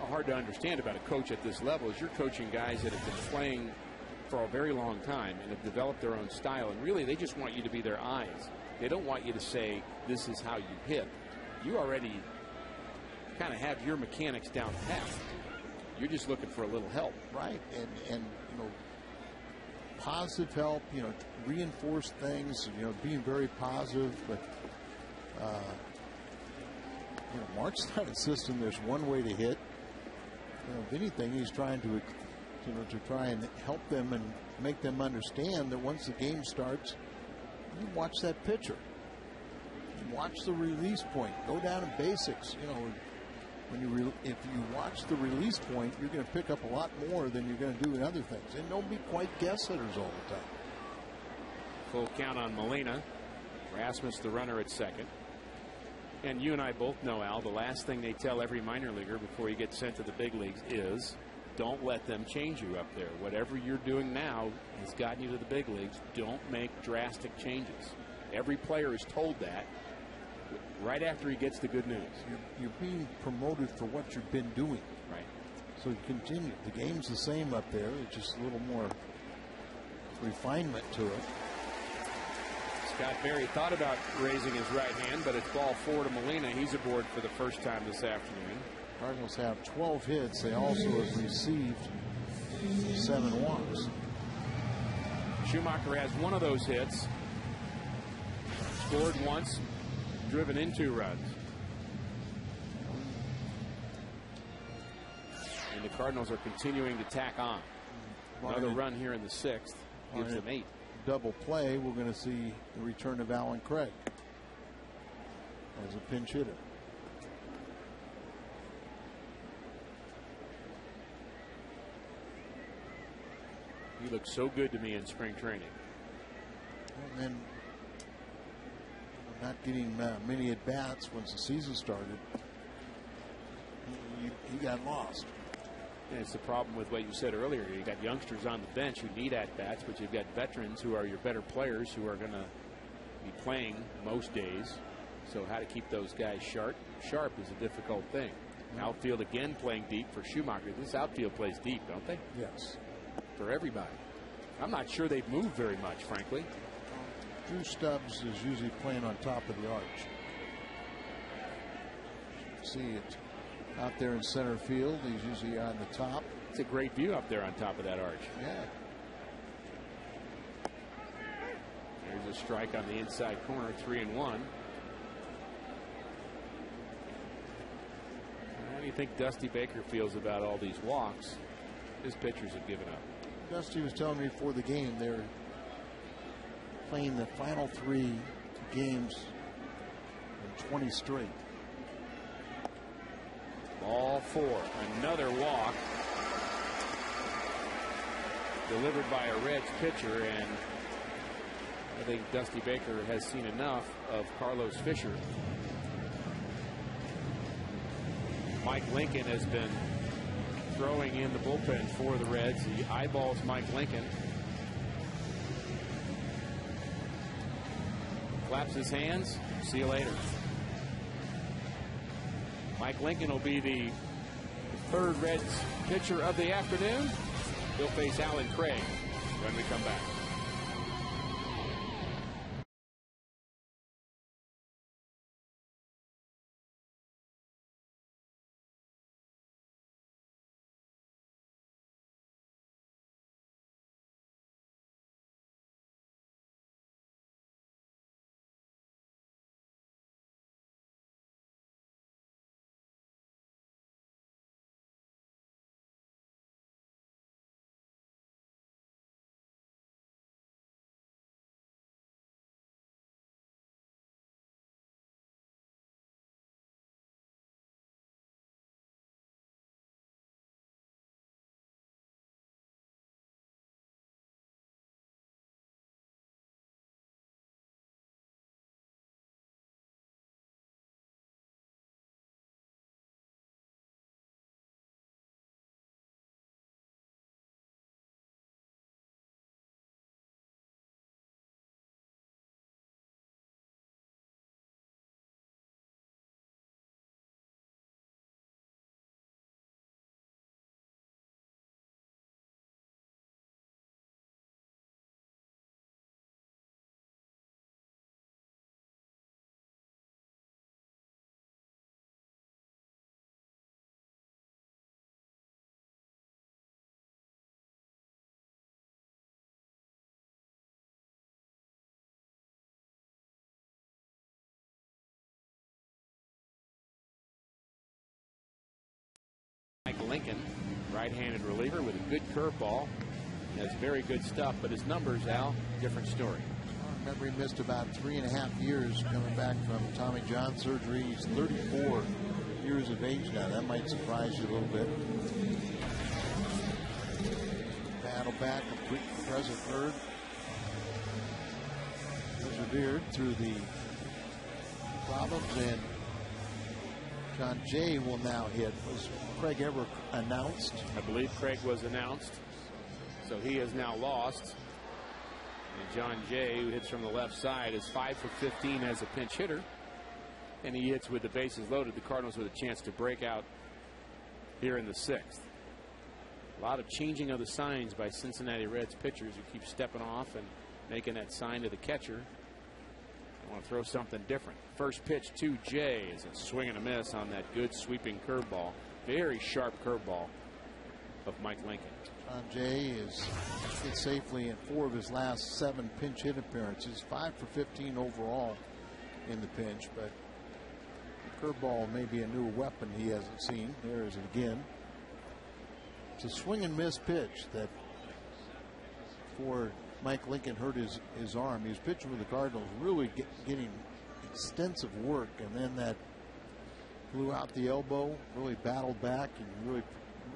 hard to understand about a coach at this level is you're coaching guys that have been playing for a very long time and have developed their own style, and really they just want you to be their eyes. They don't want you to say this is how you hit. You already kind of have your mechanics down pat. You're just looking for a little help. Right. And positive help, reinforce things, being very positive, but Mark's not insisting there's one way to hit. If anything, he's trying to try and help them and make them understand that once the game starts, you watch that pitcher. Watch the release point. Go down to basics. If you watch the release point, you're going to pick up a lot more than you're going to do in other things. And don't be quite guess hitters all the time. Full count on Molina. Rasmus, the runner, at second. And you and I both know, Al, the last thing they tell every minor leaguer before you get sent to the big leagues is don't let them change you up there. Whatever you're doing now has gotten you to the big leagues. Don't make drastic changes. Every player is told that right after he gets the good news. You're being promoted for what you've been doing. Right. So you continue. The game's the same up there. It's just a little more refinement to it. Scott Berry thought about raising his right hand, but it's ball 4 to Molina. He's aboard for the first time this afternoon. Cardinals have 12 hits. They also have received 7 walks. Schumacher has one of those hits. Scored once, driven in 2 runs. And the Cardinals are continuing to tack on. Another run here in the 6th gives them 8. Double play, we're going to see the return of Alan Craig as a pinch hitter. He looked so good to me in spring training. And then not getting many at bats once the season started. He got lost. And it's the problem with what you said earlier. You got youngsters on the bench who need at bats, but you've got veterans who are your better players who are going to be playing most days. So how to keep those guys sharp is a difficult thing. Outfield again playing deep for Schumacher. This outfield plays deep, don't they? Yes. For everybody. I'm not sure they've moved very much, frankly. Drew Stubbs is usually playing on top of the arch. See it out there in center field. He's usually on the top. It's a great view up there on top of that arch. Yeah. There's a strike on the inside corner, 3-1. How do you think Dusty Baker feels about all these walks his pitchers have given up? Dusty was telling me before the game they're playing the final 3 games in 20 straight. Ball 4. Another walk delivered by a Reds pitcher, and I think Dusty Baker has seen enough of Carlos Fisher. Mike Lincoln has been throwing in the bullpen for the Reds. He eyeballs Mike Lincoln. Claps his hands. See you later. Mike Lincoln will be the 3rd Reds pitcher of the afternoon. He'll face Alan Craig when we come back. Mike Lincoln, right-handed reliever with a good curveball. Has very good stuff, but his numbers, Al, different story. I remember he missed about 3.5 years coming back from Tommy John surgery. He's 34 years of age now. That might surprise you a little bit. Battle back, complete present third. Persevered through the problems, and John Jay will now hit. Was Craig ever announced? I believe Craig was announced. So he has now lost. And John Jay, who hits from the left side, is 5 for 15 as a pinch hitter. And he hits with the bases loaded. The Cardinals with a chance to break out here in the 6th. A lot of changing of the signs by Cincinnati Reds pitchers who keep stepping off and making that sign to the catcher. I want to throw something different. First pitch to Jay is a swing and a miss on that good sweeping curveball. Very sharp curveball of Mike Lincoln. John Jay is hit safely in 4 of his last 7 pinch hit appearances. 5 for 15 overall in the pinch, but the curveball may be a new weapon he hasn't seen. There is it again. It's a swing and miss pitch that for Mike Lincoln hurt his arm. He was pitching with the Cardinals, really getting extensive work, and then that blew out the elbow, really battled back, and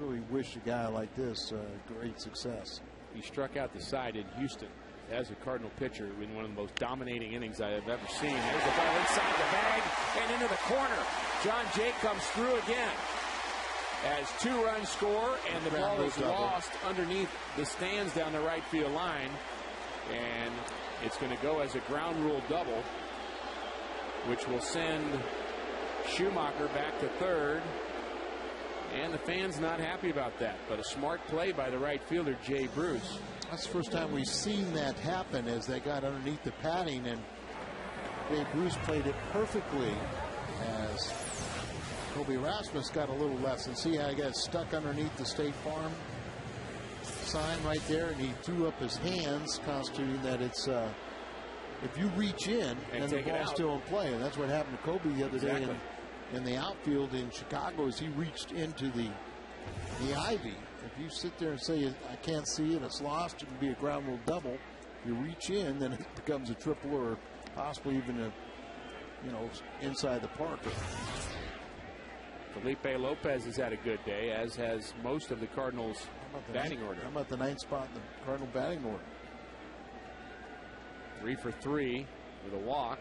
really wished a guy like this great success. He struck out the side in Houston as a Cardinal pitcher in one of the most dominating innings I have ever seen. There's a ball inside the bag and into the corner. John Jay comes through again as 2 runs score, and the ball is lost underneath the stands down the right field line, and it's going to go as a ground rule double, which will send Schumacher back to third. And the fans not happy about that, but a smart play by the right fielder, Jay Bruce. That's the first time we've seen that happen, as they got underneath the padding, and Jay Bruce played it perfectly as Kobe Rasmus got a little less. And see how he got stuck underneath the State Farm sign right there, and he threw up his hands, constituting that it's if you reach in and the ball's still in play. And that's what happened to Kobe the other day in the outfield in Chicago, as he reached into the ivy. If you sit there and say, I can't see it, it's lost, it can be a ground rule double. If you reach in, then it becomes a triple, or possibly even a, inside the park. Felipe Lopez has had a good day, as has most of the Cardinals' batting order. How about the 9th spot in the Cardinal batting order? 3 for 3 with a walk.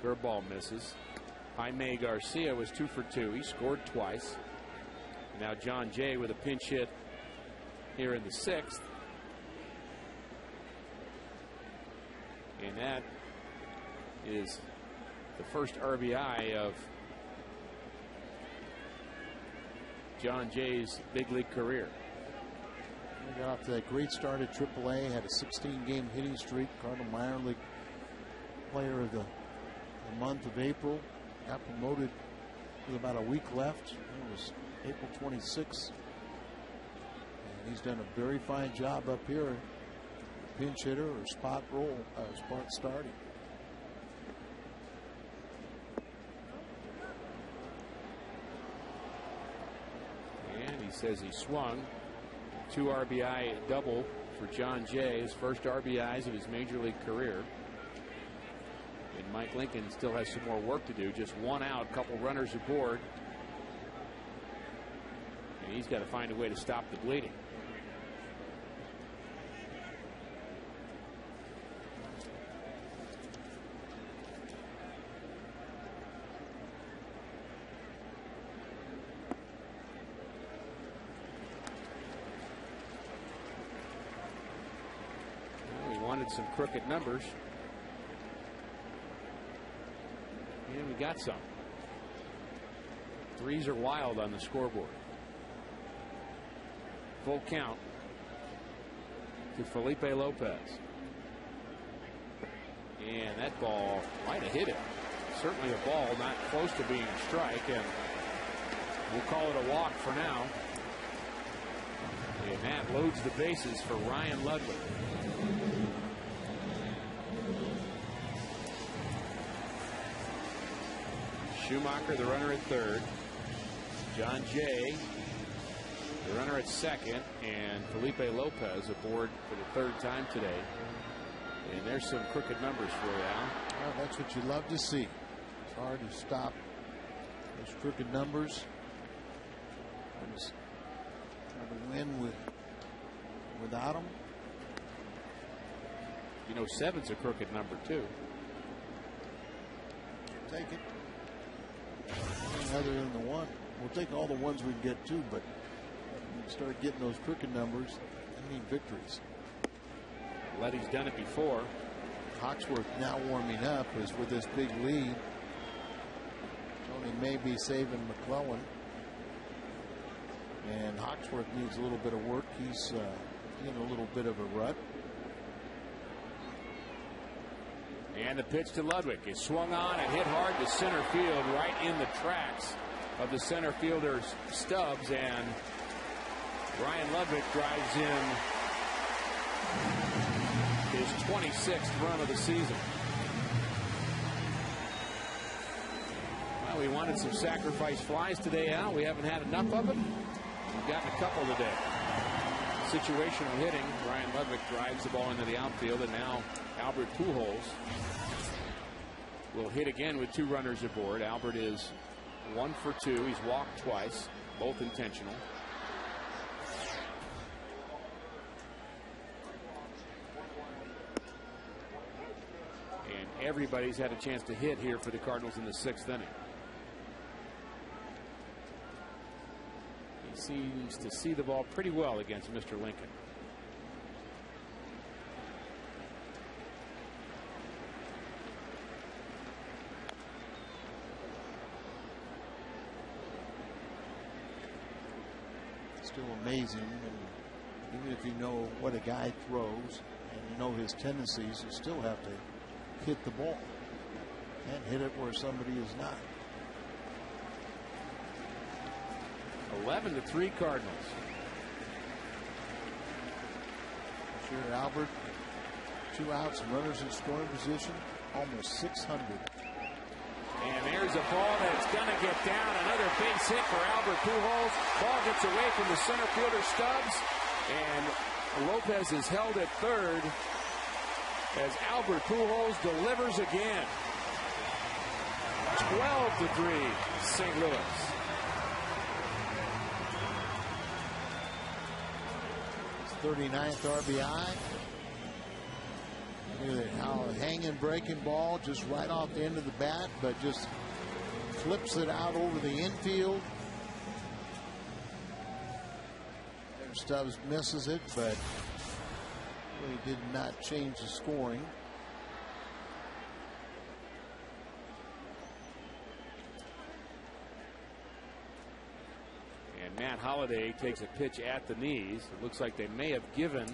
Curveball misses. Jaime Garcia was 2 for 2. He scored twice. Now John Jay with a pinch hit here in the 6th. And that is the first RBI of John Jay's big league career. He got off to that great start at AAA, had a 16-game hitting streak, Cardinal minor league player of the month of April. Got promoted with about a week left. It was April 26th. And he's done a very fine job up here. Pinch hitter or spot starting. And he says he swung. 2 RBI double for John Jay, his first RBIs of his major league career. And Mike Lincoln still has some more work to do. Just 1 out, couple runners aboard. And he's got to find a way to stop the bleeding. Well, we wanted some crooked numbers. And we got some. 3s are wild on the scoreboard. Full count to Felipe Lopez. And that ball might have hit him. Certainly a ball not close to being a strike, and we'll call it a walk for now. And that loads the bases for Ryan Ludwig. Schumacher, the runner at third. John Jay, the runner at second, and Felipe Lopez aboard for the 3rd time today. And there's some crooked numbers for you, Al. Well, that's what you love to see. It's hard to stop those crooked numbers. It's hard to win without them. You know, 7's a crooked number too. Take it. Other than the 1, we'll take all the ones we can get to, but when you start getting those crooked numbers, I mean victories. Letty's done it before. Hawksworth now warming up is with this big lead. Tony may be saving McClellan, and Hawksworth needs a little bit of work. He's in a little bit of a rut. And the pitch to Ludwig is swung on and hit hard to center field, right in the tracks of the center fielder's Stubbs, and Ryan Ludwig drives in his 26th run of the season. Well, we wanted some sacrifice flies today, Al. We haven't had enough of it. We've gotten a couple today. Situational hitting. Ryan Ludwig drives the ball into the outfield, and now Albert Pujols will hit again with 2 runners aboard. Albert is 1 for 2. He's walked twice, both intentional. everybody's had a chance to hit here for the Cardinals in the 6th inning. He seems to see the ball pretty well against Mr. Lincoln. Still amazing, and even if you know what a guy throws and you know his tendencies, you still have to hit the ball and hit it where somebody is not. 11-3 Cardinals. Sure, Albert, 2 outs and runners in scoring position, almost 600. And there's a ball that's going to get down. Another base hit for Albert Pujols. Ball gets away from the center fielder Stubbs. And Lopez is held at third as Albert Pujols delivers again. 12-3 St. Louis. His 39th RBI. Look at how a hanging breaking ball just right off the end of the bat, but just flips it out over the infield. There Stubbs misses it, but really did not change the scoring. And Matt Holliday takes a pitch at the knees. It looks like they may have given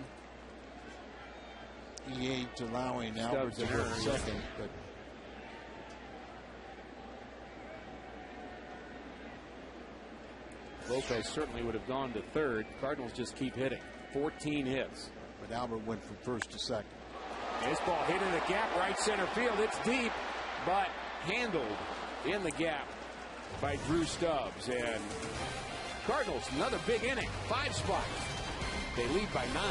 E8 allowing Albert to hit second, but Lopez certainly would have gone to third. Cardinals just keep hitting. 14 hits. But Albert went from first to second. This ball hit in the gap, right center field. It's deep, but handled in the gap by Drew Stubbs. And Cardinals, another big inning. 5 spots. They lead by 9.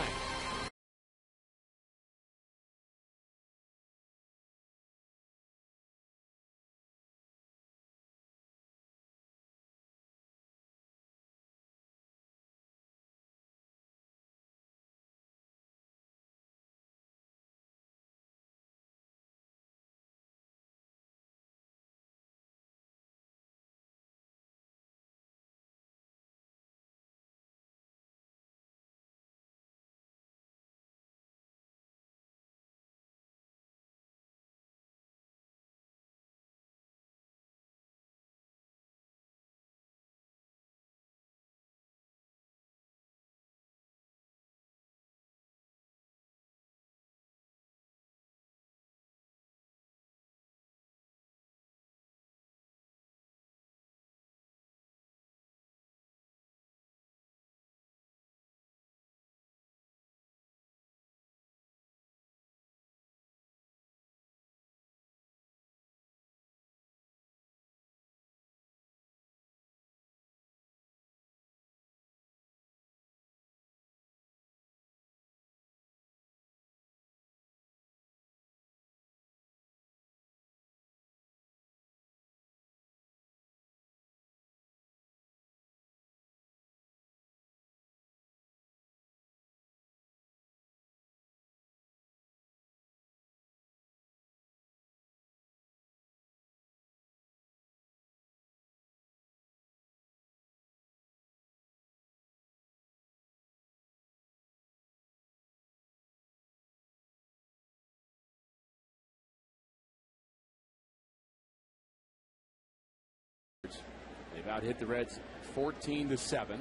They've out hit the Reds 14-7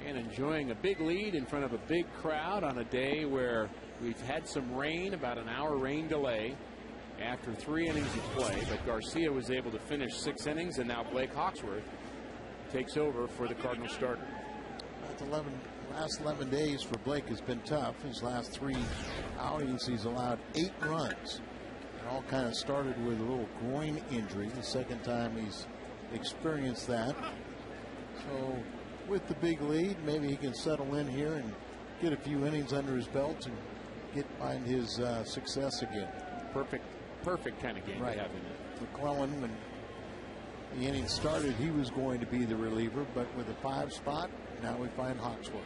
and enjoying a big lead in front of a big crowd on a day where we've had some rain, about an hour rain delay after 3 innings of play, but Garcia was able to finish 6 innings, and now Blake Hawksworth takes over for the Cardinals starter. Last 11 days for Blake has been tough. His last 3 outings he's allowed 8 runs. It all kind of started with a little groin injury, the second time he's experienced that. So with the big lead, maybe he can settle in here and get a few innings under his belt and find his success again. Perfect kind of game to have in it. McClellan, when the inning started, he was going to be the reliever, but with a 5 spot, now we find Hawksworth.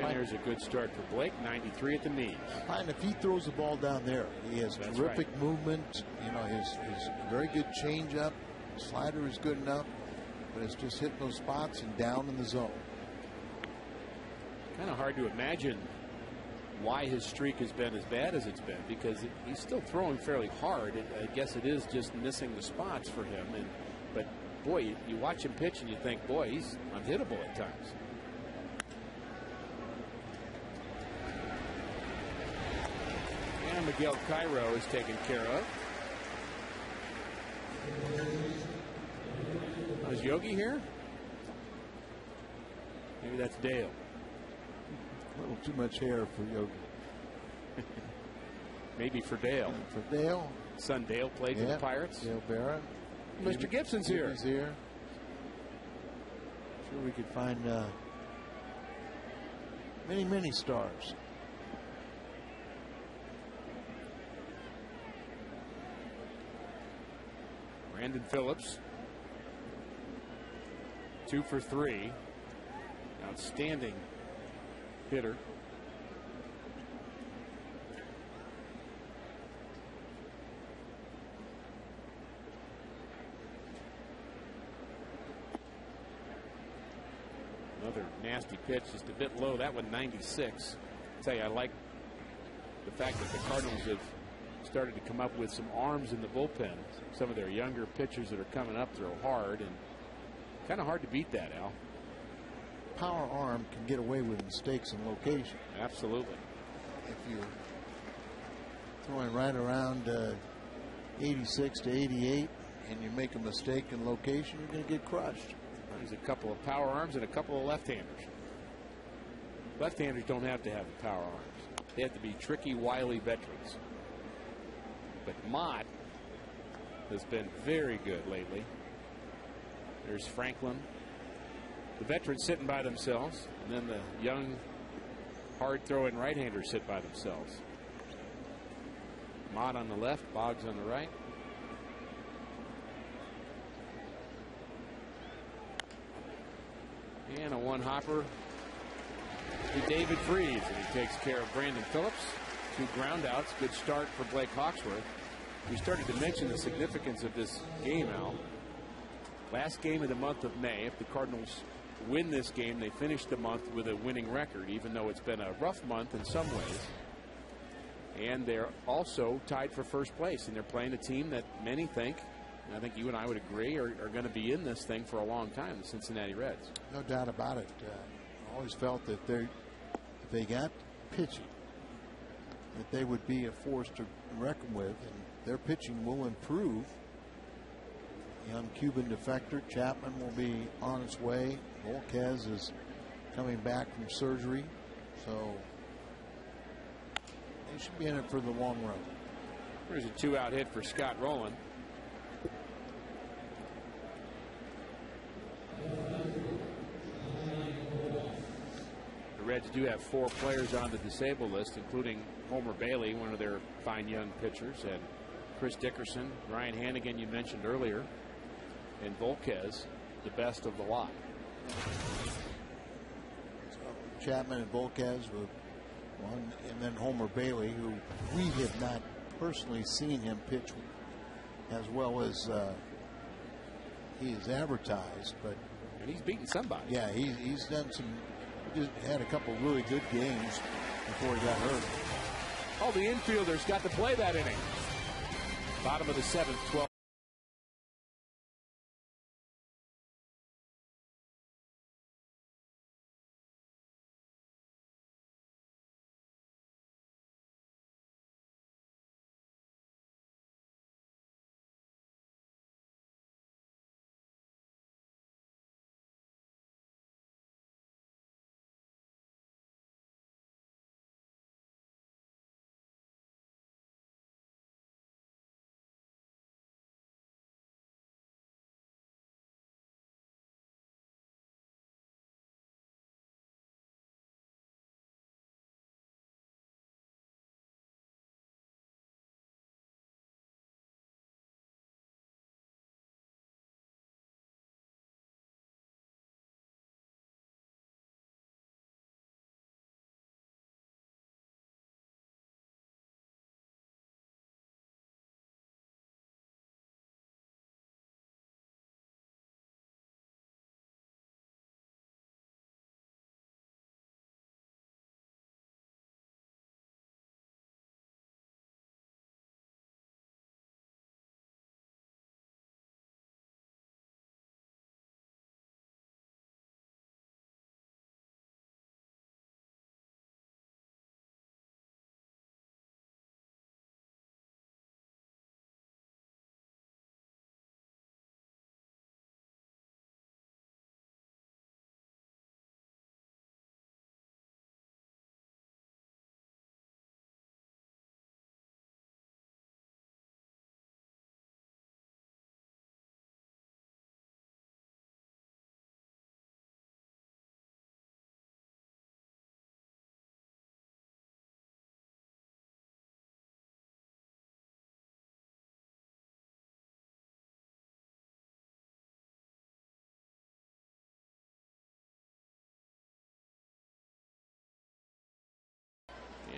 And there's a good start for Blake, 93 at the knees. And if he throws the ball down there, he has terrific movement. You know, his very good changeup. Slider is good enough, but it's just hitting those spots and down in the zone. Kind of hard to imagine why his streak has been as bad as it's been, because he's still throwing fairly hard. I guess it is just missing the spots for him. But boy, you watch him pitch and you think, boy, he's unhittable at times. And Miguel Cairo is taken care of. Is Yogi here? Maybe that's Dale. A little too much hair for Yogi. Maybe for Dale. For Dale. Son Dale played for the Pirates. Dale Barrett. Mr. Gibson's here. He's here. Sure we could find many stars. Brandon Phillips, 2 for 3. Outstanding hitter. Another nasty pitch, just a bit low. That one 96. I'll tell you, I like the fact that the Cardinals have started to come up with some arms in the bullpen. Some of their younger pitchers that are coming up throw hard, and kind of hard to beat that, Al. Power arm can get away with mistakes in location. Absolutely. If you're throwing right around 86 to 88 and you make a mistake in location, you're going to get crushed. There's a couple of power arms and a couple of left-handers. Left-handers don't have to have power arms. They have to be tricky, wily veterans. But Mott has been very good lately. There's Franklin. The veterans sitting by themselves, and then the young, hard-throwing right-handers sit by themselves. Mott on the left, Boggs on the right. And a one-hopper to David Freese, and he takes care of Brandon Phillips. 2 groundouts. Good start for Blake Hawksworth. We started to mention the significance of this game, Al. Last game of the month of May. If the Cardinals win this game, they finish the month with a winning record, even though it's been a rough month in some ways. And they're also tied for first place, and they're playing a team that many think, and I think you and I would agree, are going to be in this thing for a long time, the Cincinnati Reds. No doubt about it. I always felt that if they got pitching, that they would be a force to reckon with, and their pitching will improve. Young Cuban defector Chapman will be on its way. Volquez is coming back from surgery, so they should be in it for the long run. There's a 2-out hit for Scott Rowland. The Reds do have 4 players on the disabled list, including Homer Bailey, one of their fine young pitchers, and Chris Dickerson, Ryan Hannigan, you mentioned earlier, and Volquez, the best of the lot. So Chapman and Volquez were one, and then Homer Bailey, who we have not personally seen him pitch as well as he is advertised, but and he's beaten somebody. Yeah, he's done some. He just had a couple really good games before he got hurt. Oh, the infielders got to play that inning. Bottom of the 7th, 12.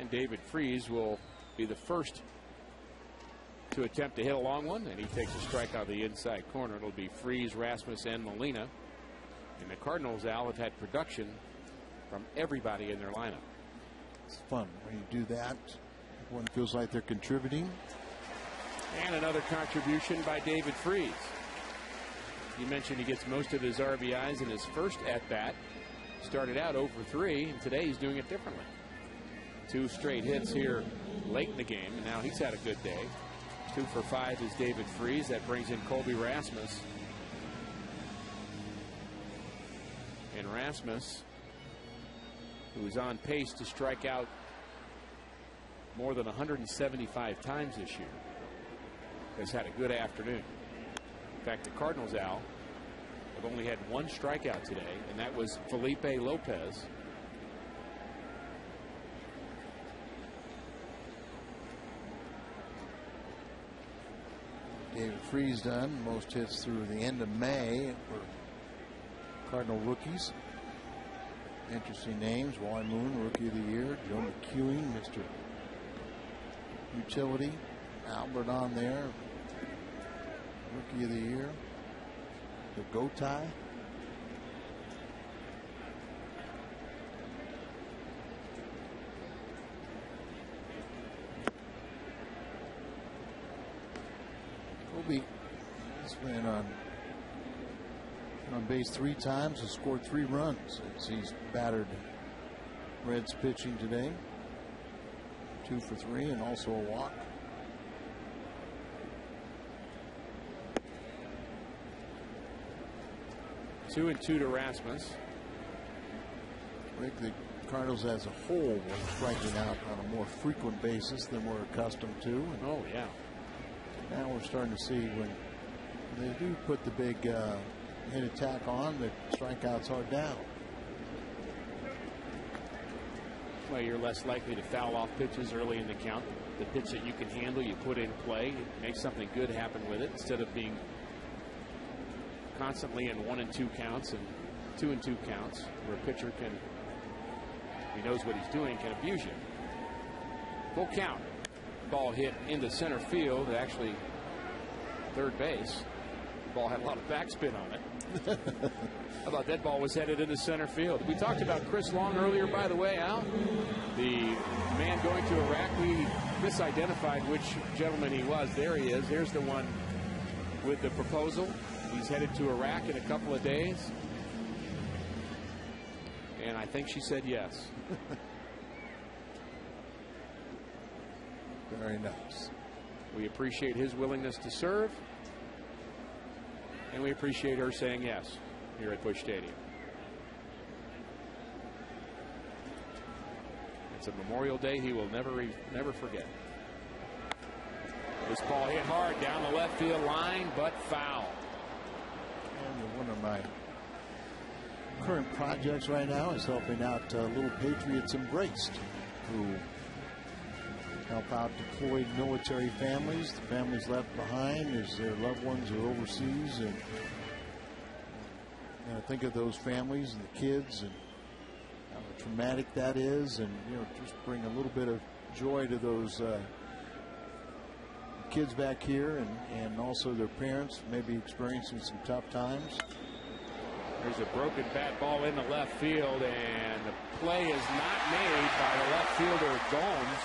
and David Freese will be the first to attempt to hit a long one, and he takes a strike out of the inside corner. It'll be Freese, Rasmus, and Molina. And the Cardinals, Al, have had production from everybody in their lineup. It's fun when you do that. Everyone feels like they're contributing. And another contribution by David Freese. You mentioned he gets most of his RBIs in his first at-bat. Started out 0 for 3, and today he's doing it differently. 2 straight hits here late in the game, and now he's had a good day. 2 for 5 is David Freese. That brings in Colby Rasmus. And Rasmus, who is on pace to strike out more than 175 times this year, has had a good afternoon. In fact, the Cardinals, Al, have only had 1 strikeout today, and that was Felipe Lopez. David Freese done most hits through the end of May for Cardinal rookies. Interesting names: Wally Moon, Rookie of the Year; Joe McEwing, Mr. Utility; Albert on there, Rookie of the Year; the Gotai. Kobe has been on base 3 times and scored 3 runs as he's battered Reds pitching today. 2 for 3 and also a walk. 2 and 2 to Rasmus. Rick, the Cardinals as a whole were striking out on a more frequent basis than we're accustomed to. And oh yeah. Now we're starting to see when they do put the big hit attack on, the strikeouts are down. Well, you're less likely to foul off pitches early in the count. The pitch that you can handle, you put in play, make something good happen with it instead of being constantly in 1 and 2 counts and 2 and 2 counts, where a pitcher can, he knows what he's doing, can abuse you. Full count. Ball hit into center field, actually third base. The ball had a lot of backspin on it. How about that ball was headed into center field? We talked about Chris Long earlier, by the way, Al. The man going to Iraq. We misidentified which gentleman he was. There he is. Here's the one with the proposal. He's headed to Iraq in a couple of days. And I think she said yes. Very nice. We appreciate his willingness to serve. And we appreciate her saying yes here at Busch Stadium. It's a Memorial Day he will never forget. This ball hit hard down the left field line, but foul. And one of my current projects right now is helping out Little Patriots Embraced, who help out deployed military families, the families left behind as their loved ones are overseas, and think of those families and the kids and how traumatic that is, and just bring a little bit of joy to those kids back here, and also their parents maybe experiencing some tough times. There's a broken bat ball in the left field, and the play is not made by the left fielder Gomes.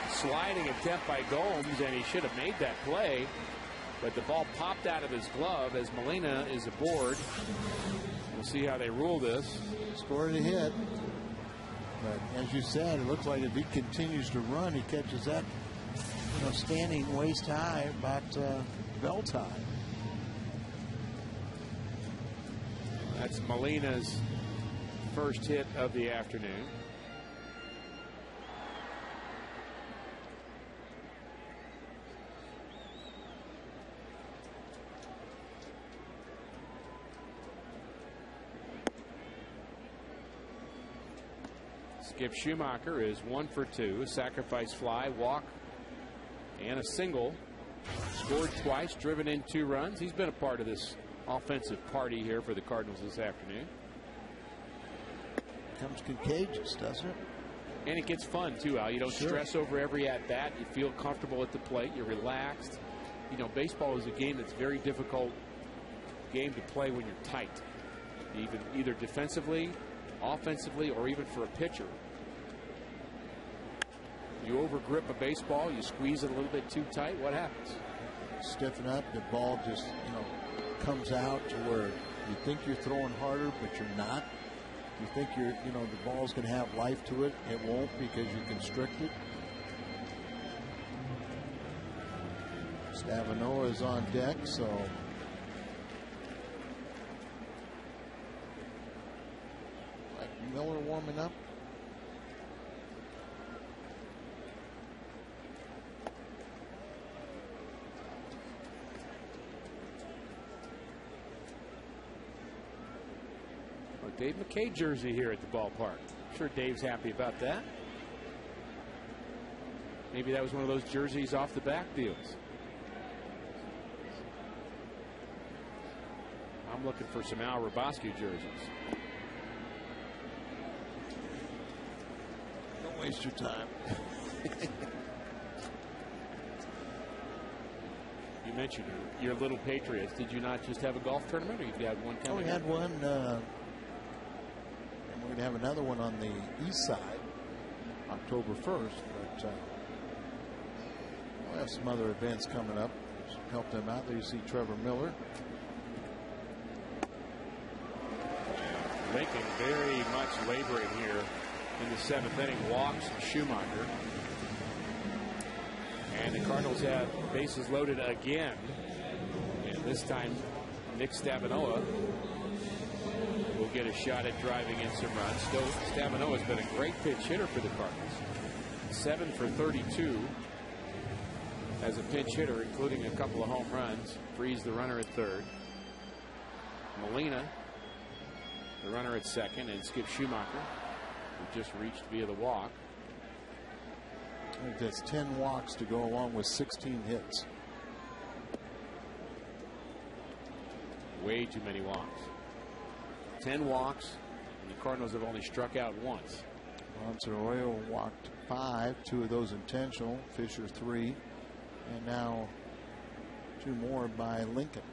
Sliding attempt by Gomes, and he should have made that play, but the ball popped out of his glove as Molina is aboard. We'll see how they rule this. Scored a hit, but as you said, it looks like if he continues to run, he catches that standing waist high, about belt high. That's Molina's first hit of the afternoon. Skip Schumacher is 1 for 2, a sacrifice fly, walk, and a single. Scored twice, driven in 2 runs. He's been a part of this offensive party here for the Cardinals this afternoon. Becomes contagious, doesn't it? And it gets fun, too, Al. You don't stress over every at-bat. You feel comfortable at the plate. You're relaxed. You know, baseball is a game that's very difficult game to play when you're tight, either defensively, offensively, or even for a pitcher. You overgrip a baseball, you squeeze it a little bit too tight, what happens? Stiffen up, the ball just, comes out to where you think you're throwing harder, but you're not. You think the ball's going to have life to it. It won't, because you constrict it. Stavanoa is on deck, so like Miller warming up. Dave McKay jersey here at the ballpark. I'm sure Dave's happy about that. Maybe that was one of those jerseys off the back deals. I'm looking for some Al Robosky jerseys. Don't waste your time. You mentioned your little Patriots. Did you not just have a golf tournament, or you've had one coming? Oh, we had one. We're going to have another one on the east side October 1st, but we'll have some other events coming up to help them out. There you see Trevor Miller. Lincoln very much laboring here in the 7th inning. Walks Schumacher. And the Cardinals have bases loaded again. And this time Nick Stavanoa will get a shot at driving in some runs. Still, Stavanoa has been a great pinch hitter for the Cardinals. 7 for 32 as a pinch hitter, including a couple of home runs. Frees the runner at third. Molina, the runner at second, and Skip Schumacher, who just reached via the walk. I think that's 10 walks to go along with 16 hits. Way too many walks. 10 walks, and the Cardinals have only struck out once. Arroyo walked 5, 2 of those intentional. Fisher 3, and now 2 more by Lincoln.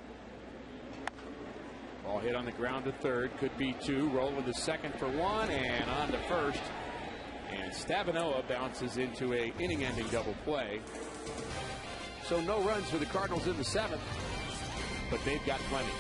Ball hit on the ground to third, could be 2. Roll with the second for 1, and on to first. And Stavanoa bounces into a inning-ending double play. So no runs for the Cardinals in the 7th, but they've got plenty.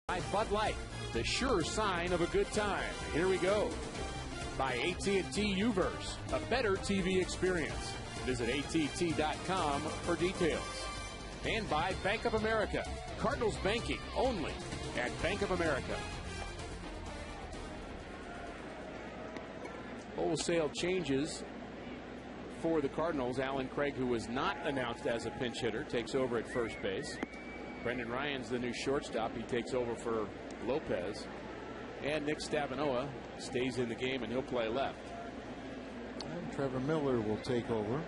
By Bud Light, the sure sign of a good time. Here we go. By AT&T UVerse, a better TV experience. Visit att.com for details. And by Bank of America, Cardinals banking only at Bank of America. Wholesale changes for the Cardinals. Alan Craig, who was not announced as a pinch hitter, takes over at first base. Brendan Ryan's the new shortstop. He takes over for Lopez. And Nick Stavinoa stays in the game, and he'll play left. And Trevor Miller will take over.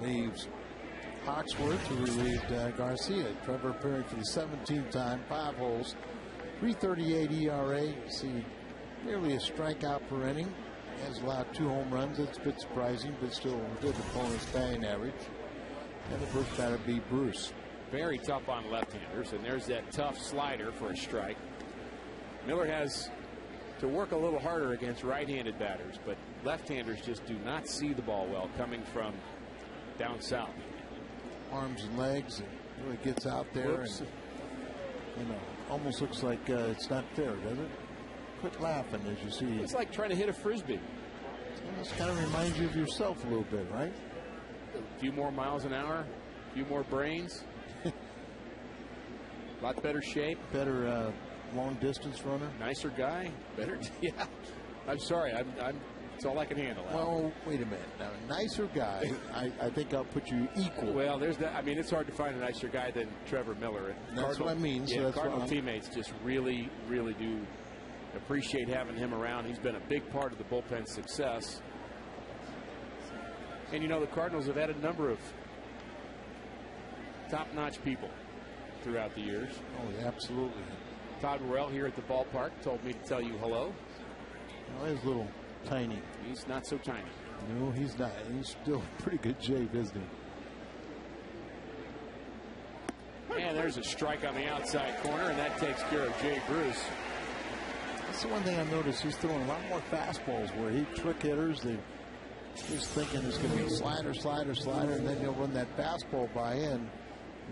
He leaves Hawksworth, who relieved Garcia. Trevor appearing for the 17th time, 5 holes, 3.38 ERA. You see nearly a strikeout per inning. Has allowed 2 home runs. It's a bit surprising, but still a good opponent's batting average. And the first batter be Bruce. Very tough on left-handers, and there's that tough slider for a strike. Miller has to work a little harder against right-handed batters, but left-handers just do not see the ball well coming from down south. Arms and legs, and really gets out there. Whoops. And, you know, almost looks like it's not fair, does it? Quit laughing as you see. It's like trying to hit a frisbee. Well, this kind of reminds you of yourself a little bit, right? A few more miles an hour, a few more brains. A lot better shape. Better long distance runner. Nicer guy. Better. Yeah. I'm sorry. I'm it's all I can handle. Well, wait a minute. Now, a nicer guy, I think I'll put you equal. Well, there's that. I mean, it's hard to find a nicer guy than Trevor Miller. And that's what I mean. Yeah, so that's Cardinal teammates just really, really do appreciate having him around. He's been a big part of the bullpen's success. And, you know, the Cardinals have had a number of top-notch people throughout the years. Oh, yeah, absolutely. Todd Worrell here at the ballpark told me to tell you hello. Well, he's a little tiny. He's not so tiny. No, he's not. He's still in pretty good shape, isn't he? And there's a strike on the outside corner, and that takes care of Jay Bruce. That's the one thing I noticed. He's throwing a lot more fastballs where he trick hitters. They just thinking it's going to be slider, and then he'll run that fastball by in.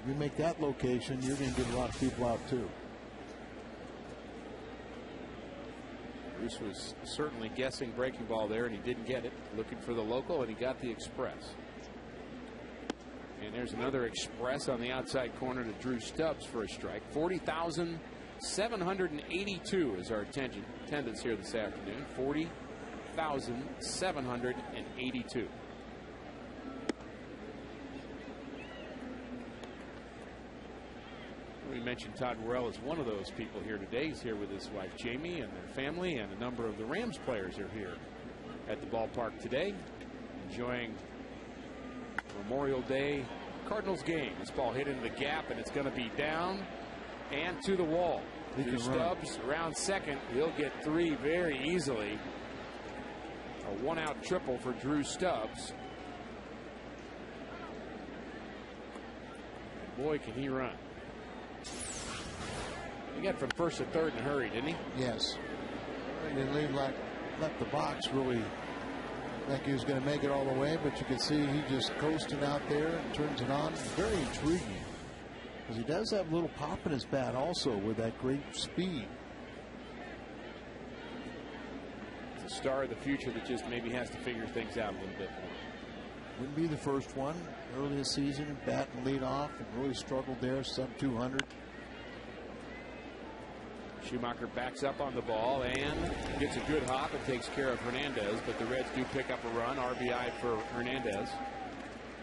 If you make that location, you're going to get a lot of people out too. Bruce was certainly guessing breaking ball there, and he didn't get it. Looking for the local, and he got the express. And there's another express on the outside corner to Drew Stubbs for a strike. 40,782 is our attendance here this afternoon. 40,782. We mentioned Todd Worrell is one of those people here today. He's here with his wife Jamie and their family, and a number of the Rams players are here at the ballpark today, enjoying Memorial Day Cardinals game. This ball hit into the gap, and it's going to be down and to the wall. Drew Stubbs around second. He'll get 3 very easily. A 1-out triple for Drew Stubbs. And boy, can he run. He got from first to third in a hurry, didn't he? Yes. He didn't left the box really like he was going to make it all the way, but you can see he just coasting out there and turns it on. Very intriguing, because he does have a little pop in his bat also with that great speed. It's a star of the future that just maybe has to figure things out a little bit more. Wouldn't be the first one. Early this season, batting lead off and really struggled there, sub 200. Schumacher backs up on the ball and gets a good hop and takes care of Hernandez, but the Reds do pick up a run. RBI for Hernandez.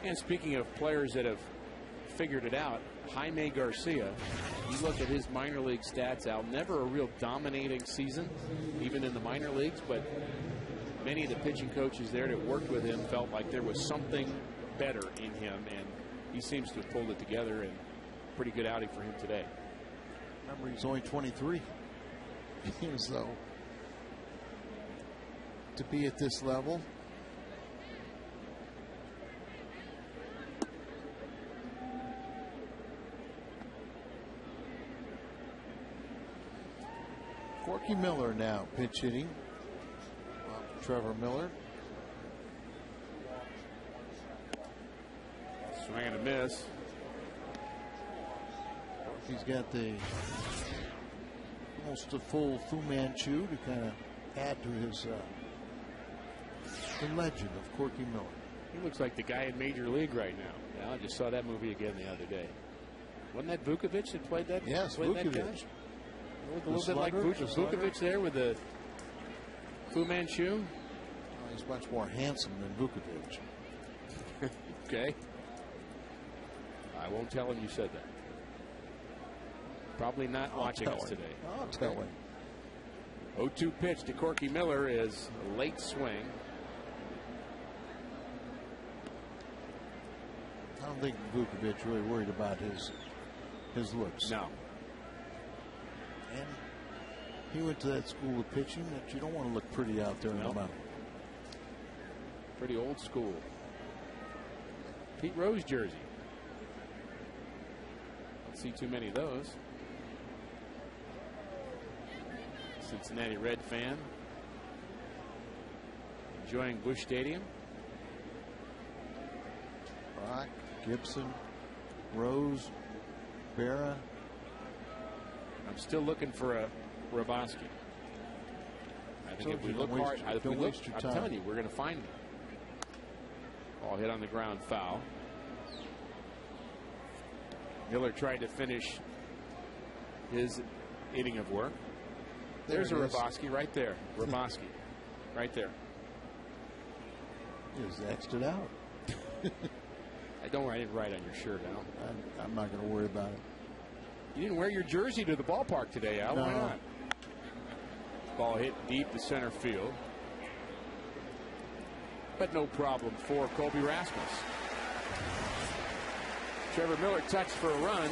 And speaking of players that have figured it out, Jaime Garcia, you look at his minor league stats, Al, never a real dominating season, even in the minor leagues, but many of the pitching coaches there that worked with him felt like there was something better in him, and he seems to have pulled it together, and pretty good outing for him today. Remember, he's only 23. So to be at this level, Corky Miller now pitch hitting. Trevor Miller. Swing and a miss. He's got the almost a full Fu Manchu to kind of add to his the legend of Corky Miller. He looks like the guy in Major League right now. Yeah, I just saw that movie again the other day. Wasn't that Vukovic that played that? Yes, played Vukovic. That guy? A little bit like Vukovic there with the Fu Manchu. He's much more handsome than Vukovic. Okay. I won't tell him you said that. Probably not watching us today. I'll tell him. 0-2 pitch to Corky Miller is a late swing. I don't think Vukovic really worried about his looks. No. And he went to that school of pitching that you don't want to look pretty out there in the mountain. Pretty old school. Pete Rose jersey. Don't see too many of those. Cincinnati Red fan enjoying Busch Stadium. Brock, Gibson, Rose, Berra. I'm still looking for a Raboski. I think if we look hard, I'm telling you, we're going to find him. Ball hit on the ground, foul. Miller tried to finish his inning of work. There's a Raboski right there. Raboski right there. He just X'd it out. Don't worry, I didn't write on your shirt, Al. I'm not going to worry about it. You didn't wear your jersey to the ballpark today, Al. No. Why not? Ball hit deep to center field. But no problem for Colby Rasmus. Trevor Miller touched for a run.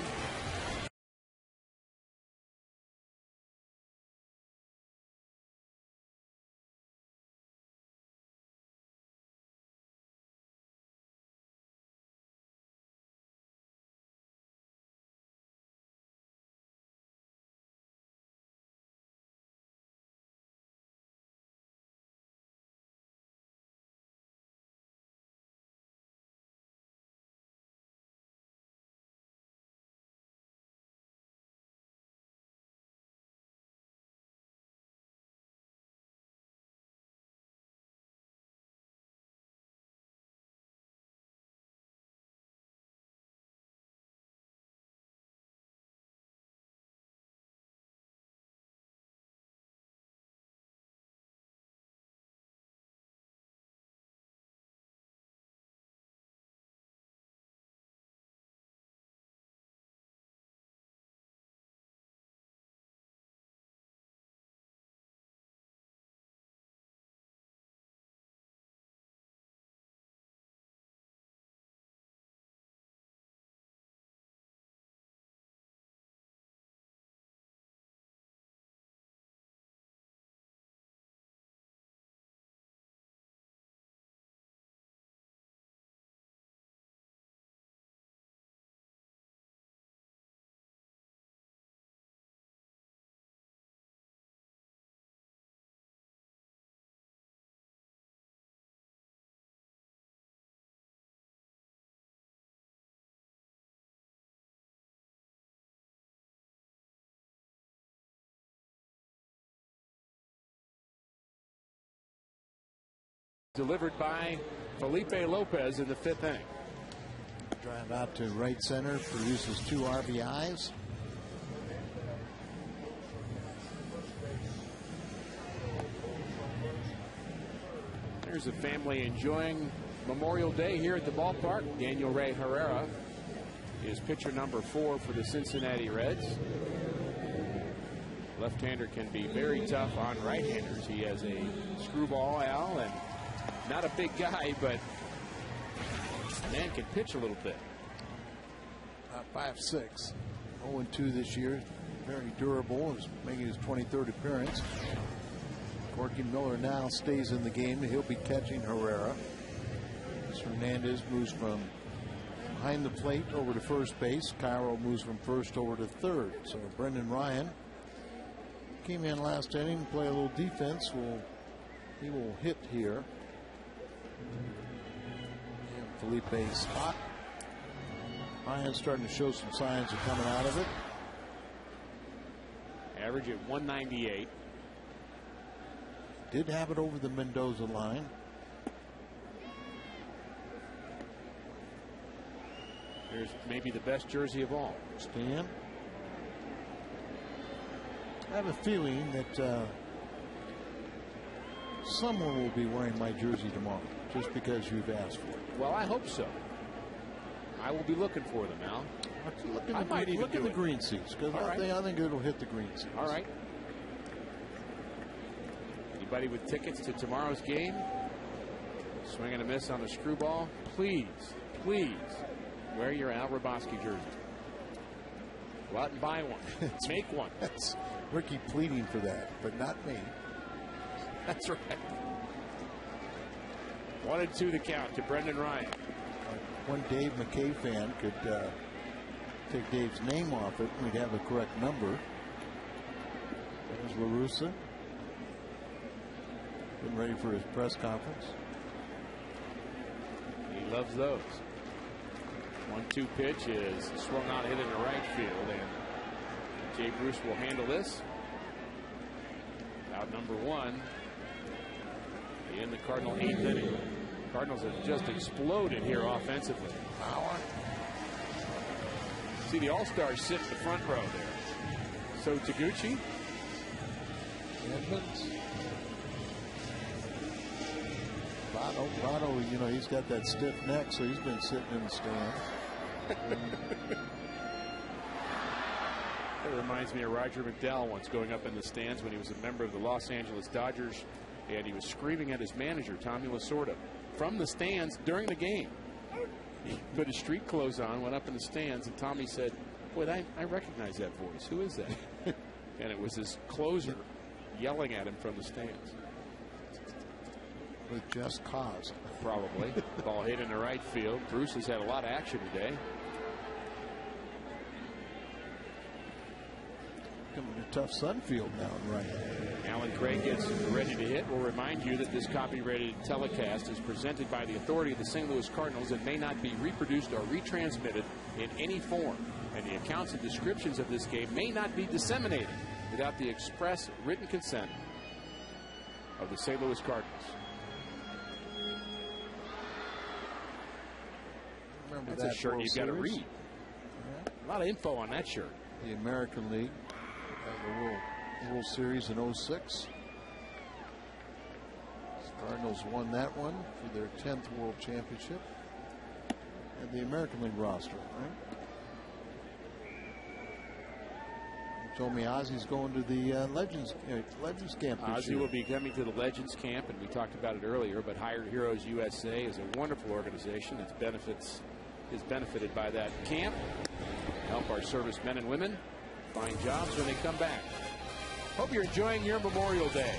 Delivered by Felipe Lopez in the 5th inning. Drive out to right center, produces 2 RBIs. There's a family enjoying Memorial Day here at the ballpark. Daniel Ray Herrera is pitcher number 4 for the Cincinnati Reds. Left-hander can be very tough on right-handers. He has a screwball, Al, and not a big guy, but man can pitch a little bit. 5'6", 0-2 this year. Very durable. Is making his 23rd appearance. Corky Miller now stays in the game. He'll be catching Herrera. Hernandez moves from behind the plate over to first base. Cairo moves from first over to third. So Brendan Ryan came in last inning, play a little defense. He will hit here. And Felipe's hot. Ryan's starting to show some signs of coming out of it. Average at 198. Did have it over the Mendoza line. Here's maybe the best jersey of all. Stan. I have a feeling that someone will be wearing my jersey tomorrow just because you've asked for it. Well, I hope so. I will be looking for them, Al. I might even look at the green seats because I think it'll hit the green seats. All right. Anybody with tickets to tomorrow's game? Swing and a miss on the screwball. Please, please wear your Al Raboski jersey. Go out and buy one. Make one. That's Ricky pleading for that, but not me. That's right. 1-2 the count to Brendan Ryan. One Dave McKay fan could take Dave's name off it, and we'd have the correct number. There's LaRussa. Getting ready for his press conference. He loves those. 1-2 pitch is swung on, hit in the right field, and Jay Bruce will handle this. Out number 1 in the Cardinal 8th inning. Cardinals have just exploded here offensively. Power. See the All-Stars sit in the front row there. So Taguchi. Edmonds. Votto, you know, he's got that stiff neck, so he's been sitting in the stands. That reminds me of Roger McDowell once going up in the stands when he was a member of the Los Angeles Dodgers, and he was screaming at his manager, Tommy Lasorda, from the stands during the game. He put his street clothes on, went up in the stands, and Tommy said, "Boy, I recognize that voice. Who is that?" And it was his closer yelling at him from the stands. With just cause. Probably. Ball hit in the right field. Bruce has had a lot of action today. Coming to tough Sunfield now in right. Alan Craig gets ready to hit. We'll remind you that this copyrighted telecast is presented by the authority of the St. Louis Cardinals and may not be reproduced or retransmitted in any form. And the accounts and descriptions of this game may not be disseminated without the express written consent of the St. Louis Cardinals. Remember that's a shirt World you've got to Series? read. A lot of info on that shirt. The American League, the World Series in '06. Cardinals won that one for their 10th World Championship. And the American League roster, right? You told me Ozzy's going to the Legends camp this Ozzy year. will be coming to the Legends camp, and we talked about it earlier, but Hired Heroes USA is a wonderful organization that is benefited by that camp. Help our servicemen and women find jobs when they come back. Hope you're enjoying your Memorial Day.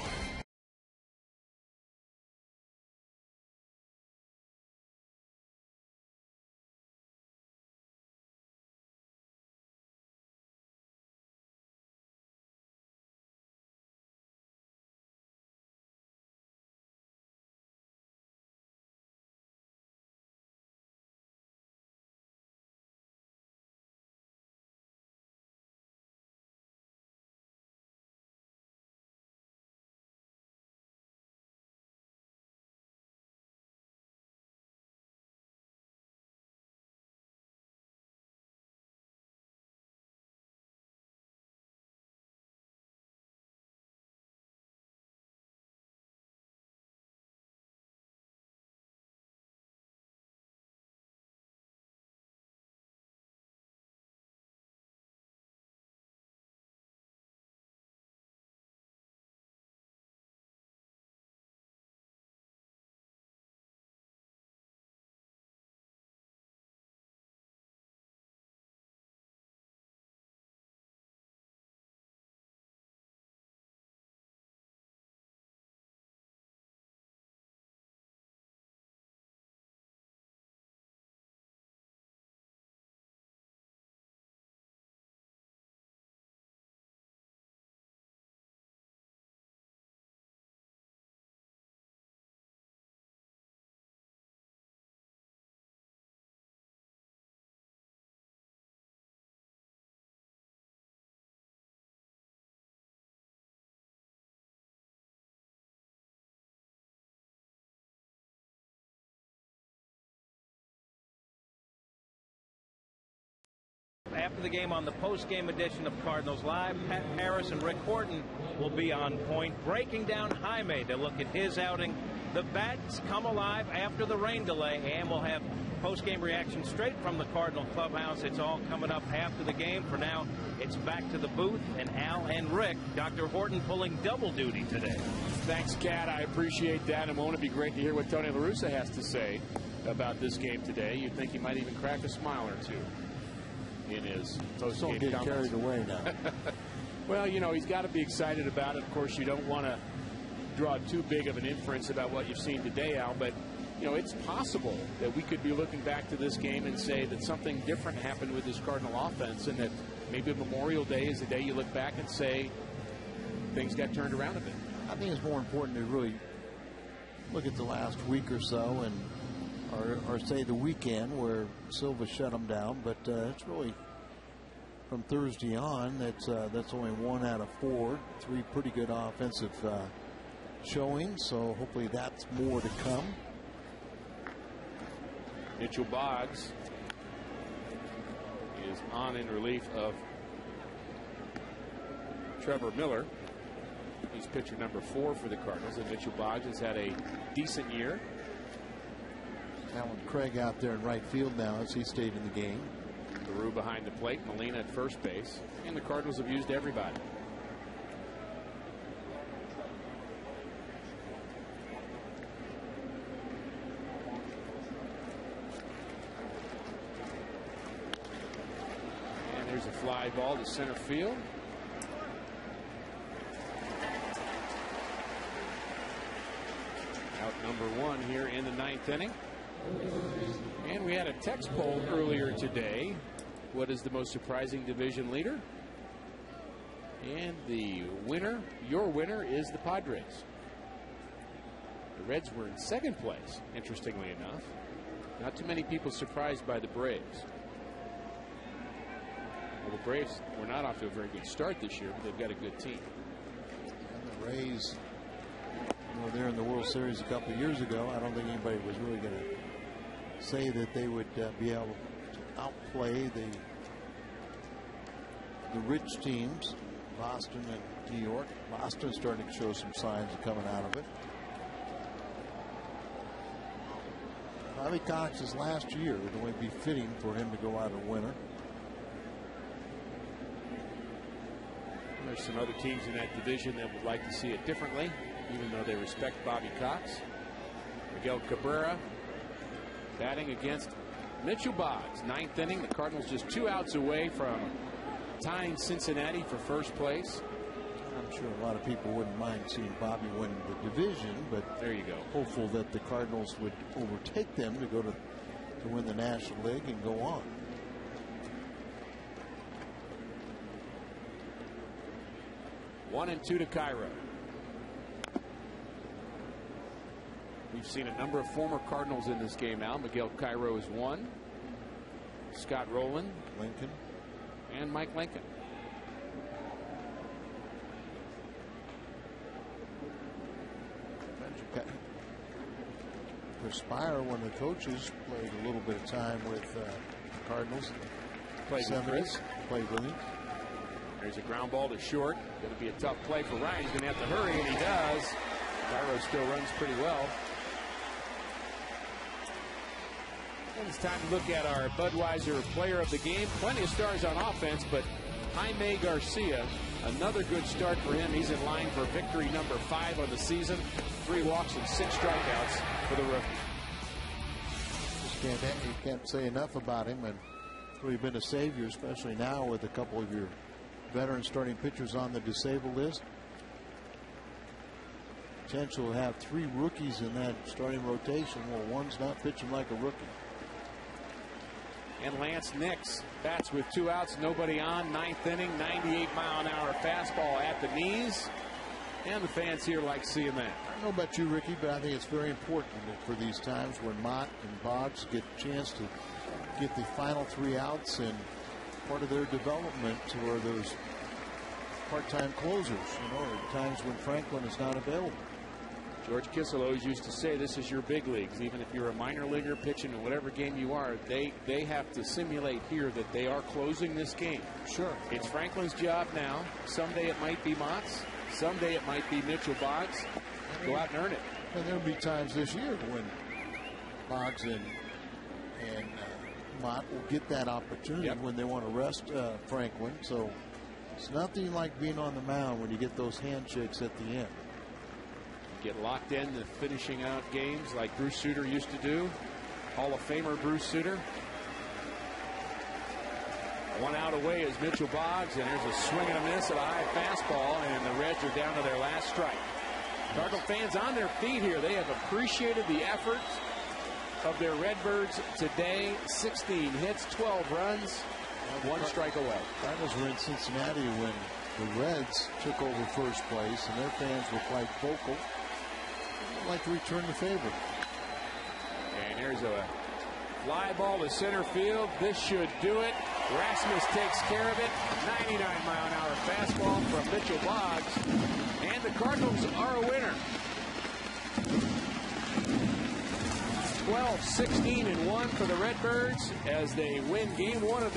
after the game on the post-game edition of Cardinals Live. Pat Harris and Rick Horton will be on point, breaking down Jaime to look at his outing. The bats come alive after the rain delay, and we'll have post-game reaction straight from the Cardinal clubhouse. It's all coming up after the game. For now, it's back to the booth, and Al and Rick. Dr. Horton pulling double duty today. Thanks, Cat. I appreciate that. And won't it be great to hear what Tony La Russa has to say about this game today? You'd think he might even crack a smile or two in his post-game comments. Don't get carried away now. Well, you know, he's got to be excited about it. Of course, you don't want to draw too big of an inference about what you've seen today, Al, but you know, it's possible that we could be looking back to this game and say that something different happened with this Cardinal offense, and that maybe Memorial Day is the day you look back and say things got turned around a bit. I think it's more important to really look at the last week or so, and or say the weekend where Silva shut them down. But it's really from Thursday on. That's only 1 out of 4, 3 pretty good offensive showings. So hopefully that's more to come. Mitchell Boggs is on in relief of Trevor Miller. He's pitcher number 4 for the Cardinals, and Mitchell Boggs has had a decent year. Alan Craig out there in right field now as he stayed in the game. Giroux behind the plate, Molina at first base, and the Cardinals have used everybody. And there's a fly ball to center field. Out number 1 here in the 9th inning. And we had a text poll earlier today. What is the most surprising division leader? And the winner, your winner, is the Padres. The Reds were in 2nd place, interestingly enough. Not too many people surprised by the Braves. Well, the Braves were not off to a very good start this year, but they've got a good team. And the Rays, you know, they're in the World Series a couple of years ago. I don't think anybody was really going to say that they would be able to outplay the rich teams, Boston and New York. Boston's starting to show some signs of coming out of it. Bobby Cox's last year would only be fitting for him to go out a winner. There's some other teams in that division that would like to see it differently, even though they respect Bobby Cox. Miguel Cabrera batting against Mitchell Boggs. 9th inning. The Cardinals just 2 outs away from tying Cincinnati for first place. I'm sure a lot of people wouldn't mind seeing Bobby win the division, but there you go. Hopeful that the Cardinals would overtake them to go to win the National League and go on. One and 2 to Cairo. We've seen a number of former Cardinals in this game now. Miguel Cairo is one. Scott Rowland, Lincoln, and Mike Lincoln. Perspire, one of the coaches, played a little bit of time with the Cardinals. Played with Chris. Played with him. There's a ground ball to short. Going to be a tough play for Ryan. He's going to have to hurry, and he does. Cairo still runs pretty well. And it's time to look at our Budweiser player of the game. Plenty of stars on offense, but Jaime Garcia, another good start for him. He's in line for victory number 5 on the season. 3 walks and 6 strikeouts for the rookie. You can't say enough about him, and really been a savior, especially now with a couple of your veteran starting pitchers on the disabled list. Potential to have 3 rookies in that starting rotation. Well, one's not pitching like a rookie. And Lance Nix bats with 2 outs, nobody on. 9th inning, 98-mile-an-hour fastball at the knees. And the fans here like seeing that. I don't know about you, Ricky, but I think it's very important for these times when Mott and Boggs get a chance to get the final 3 outs, and part of their development are those part-time closers, you know, at times when Franklin is not available. George Kissel always used to say this is your big leagues. Even if you're a minor leaguer pitching in whatever game you are, they have to simulate here that they are closing this game. Sure. It's Franklin's job now. Someday it might be Mott's. Someday it might be Mitchell Boggs. Go out and earn it. And there'll be times this year when Boggs and Mott will get that opportunity when they want to rest Franklin. So it's nothing like being on the mound when you get those handshakes at the end. Get locked in to finishing out games like Bruce Sutter used to do. Hall of Famer Bruce Sutter. One out away is Mitchell Boggs, and there's a swing and a miss at a high fastball, and the Reds are down to their last strike. Cardinal fans on their feet here. They have appreciated the efforts of their Redbirds today. 16 hits, 12 runs, and 1 strike away. Cardinals were in Cincinnati when the Reds took over first place, and their fans were quite vocal. They'd like to return the favor. And here's a fly ball to center field. This should do it. Rasmus takes care of it. 99-mile-an-hour fastball from Mitchell Boggs. And the Cardinals are a winner. 12-16-1 for the Redbirds as they win game 1 of this.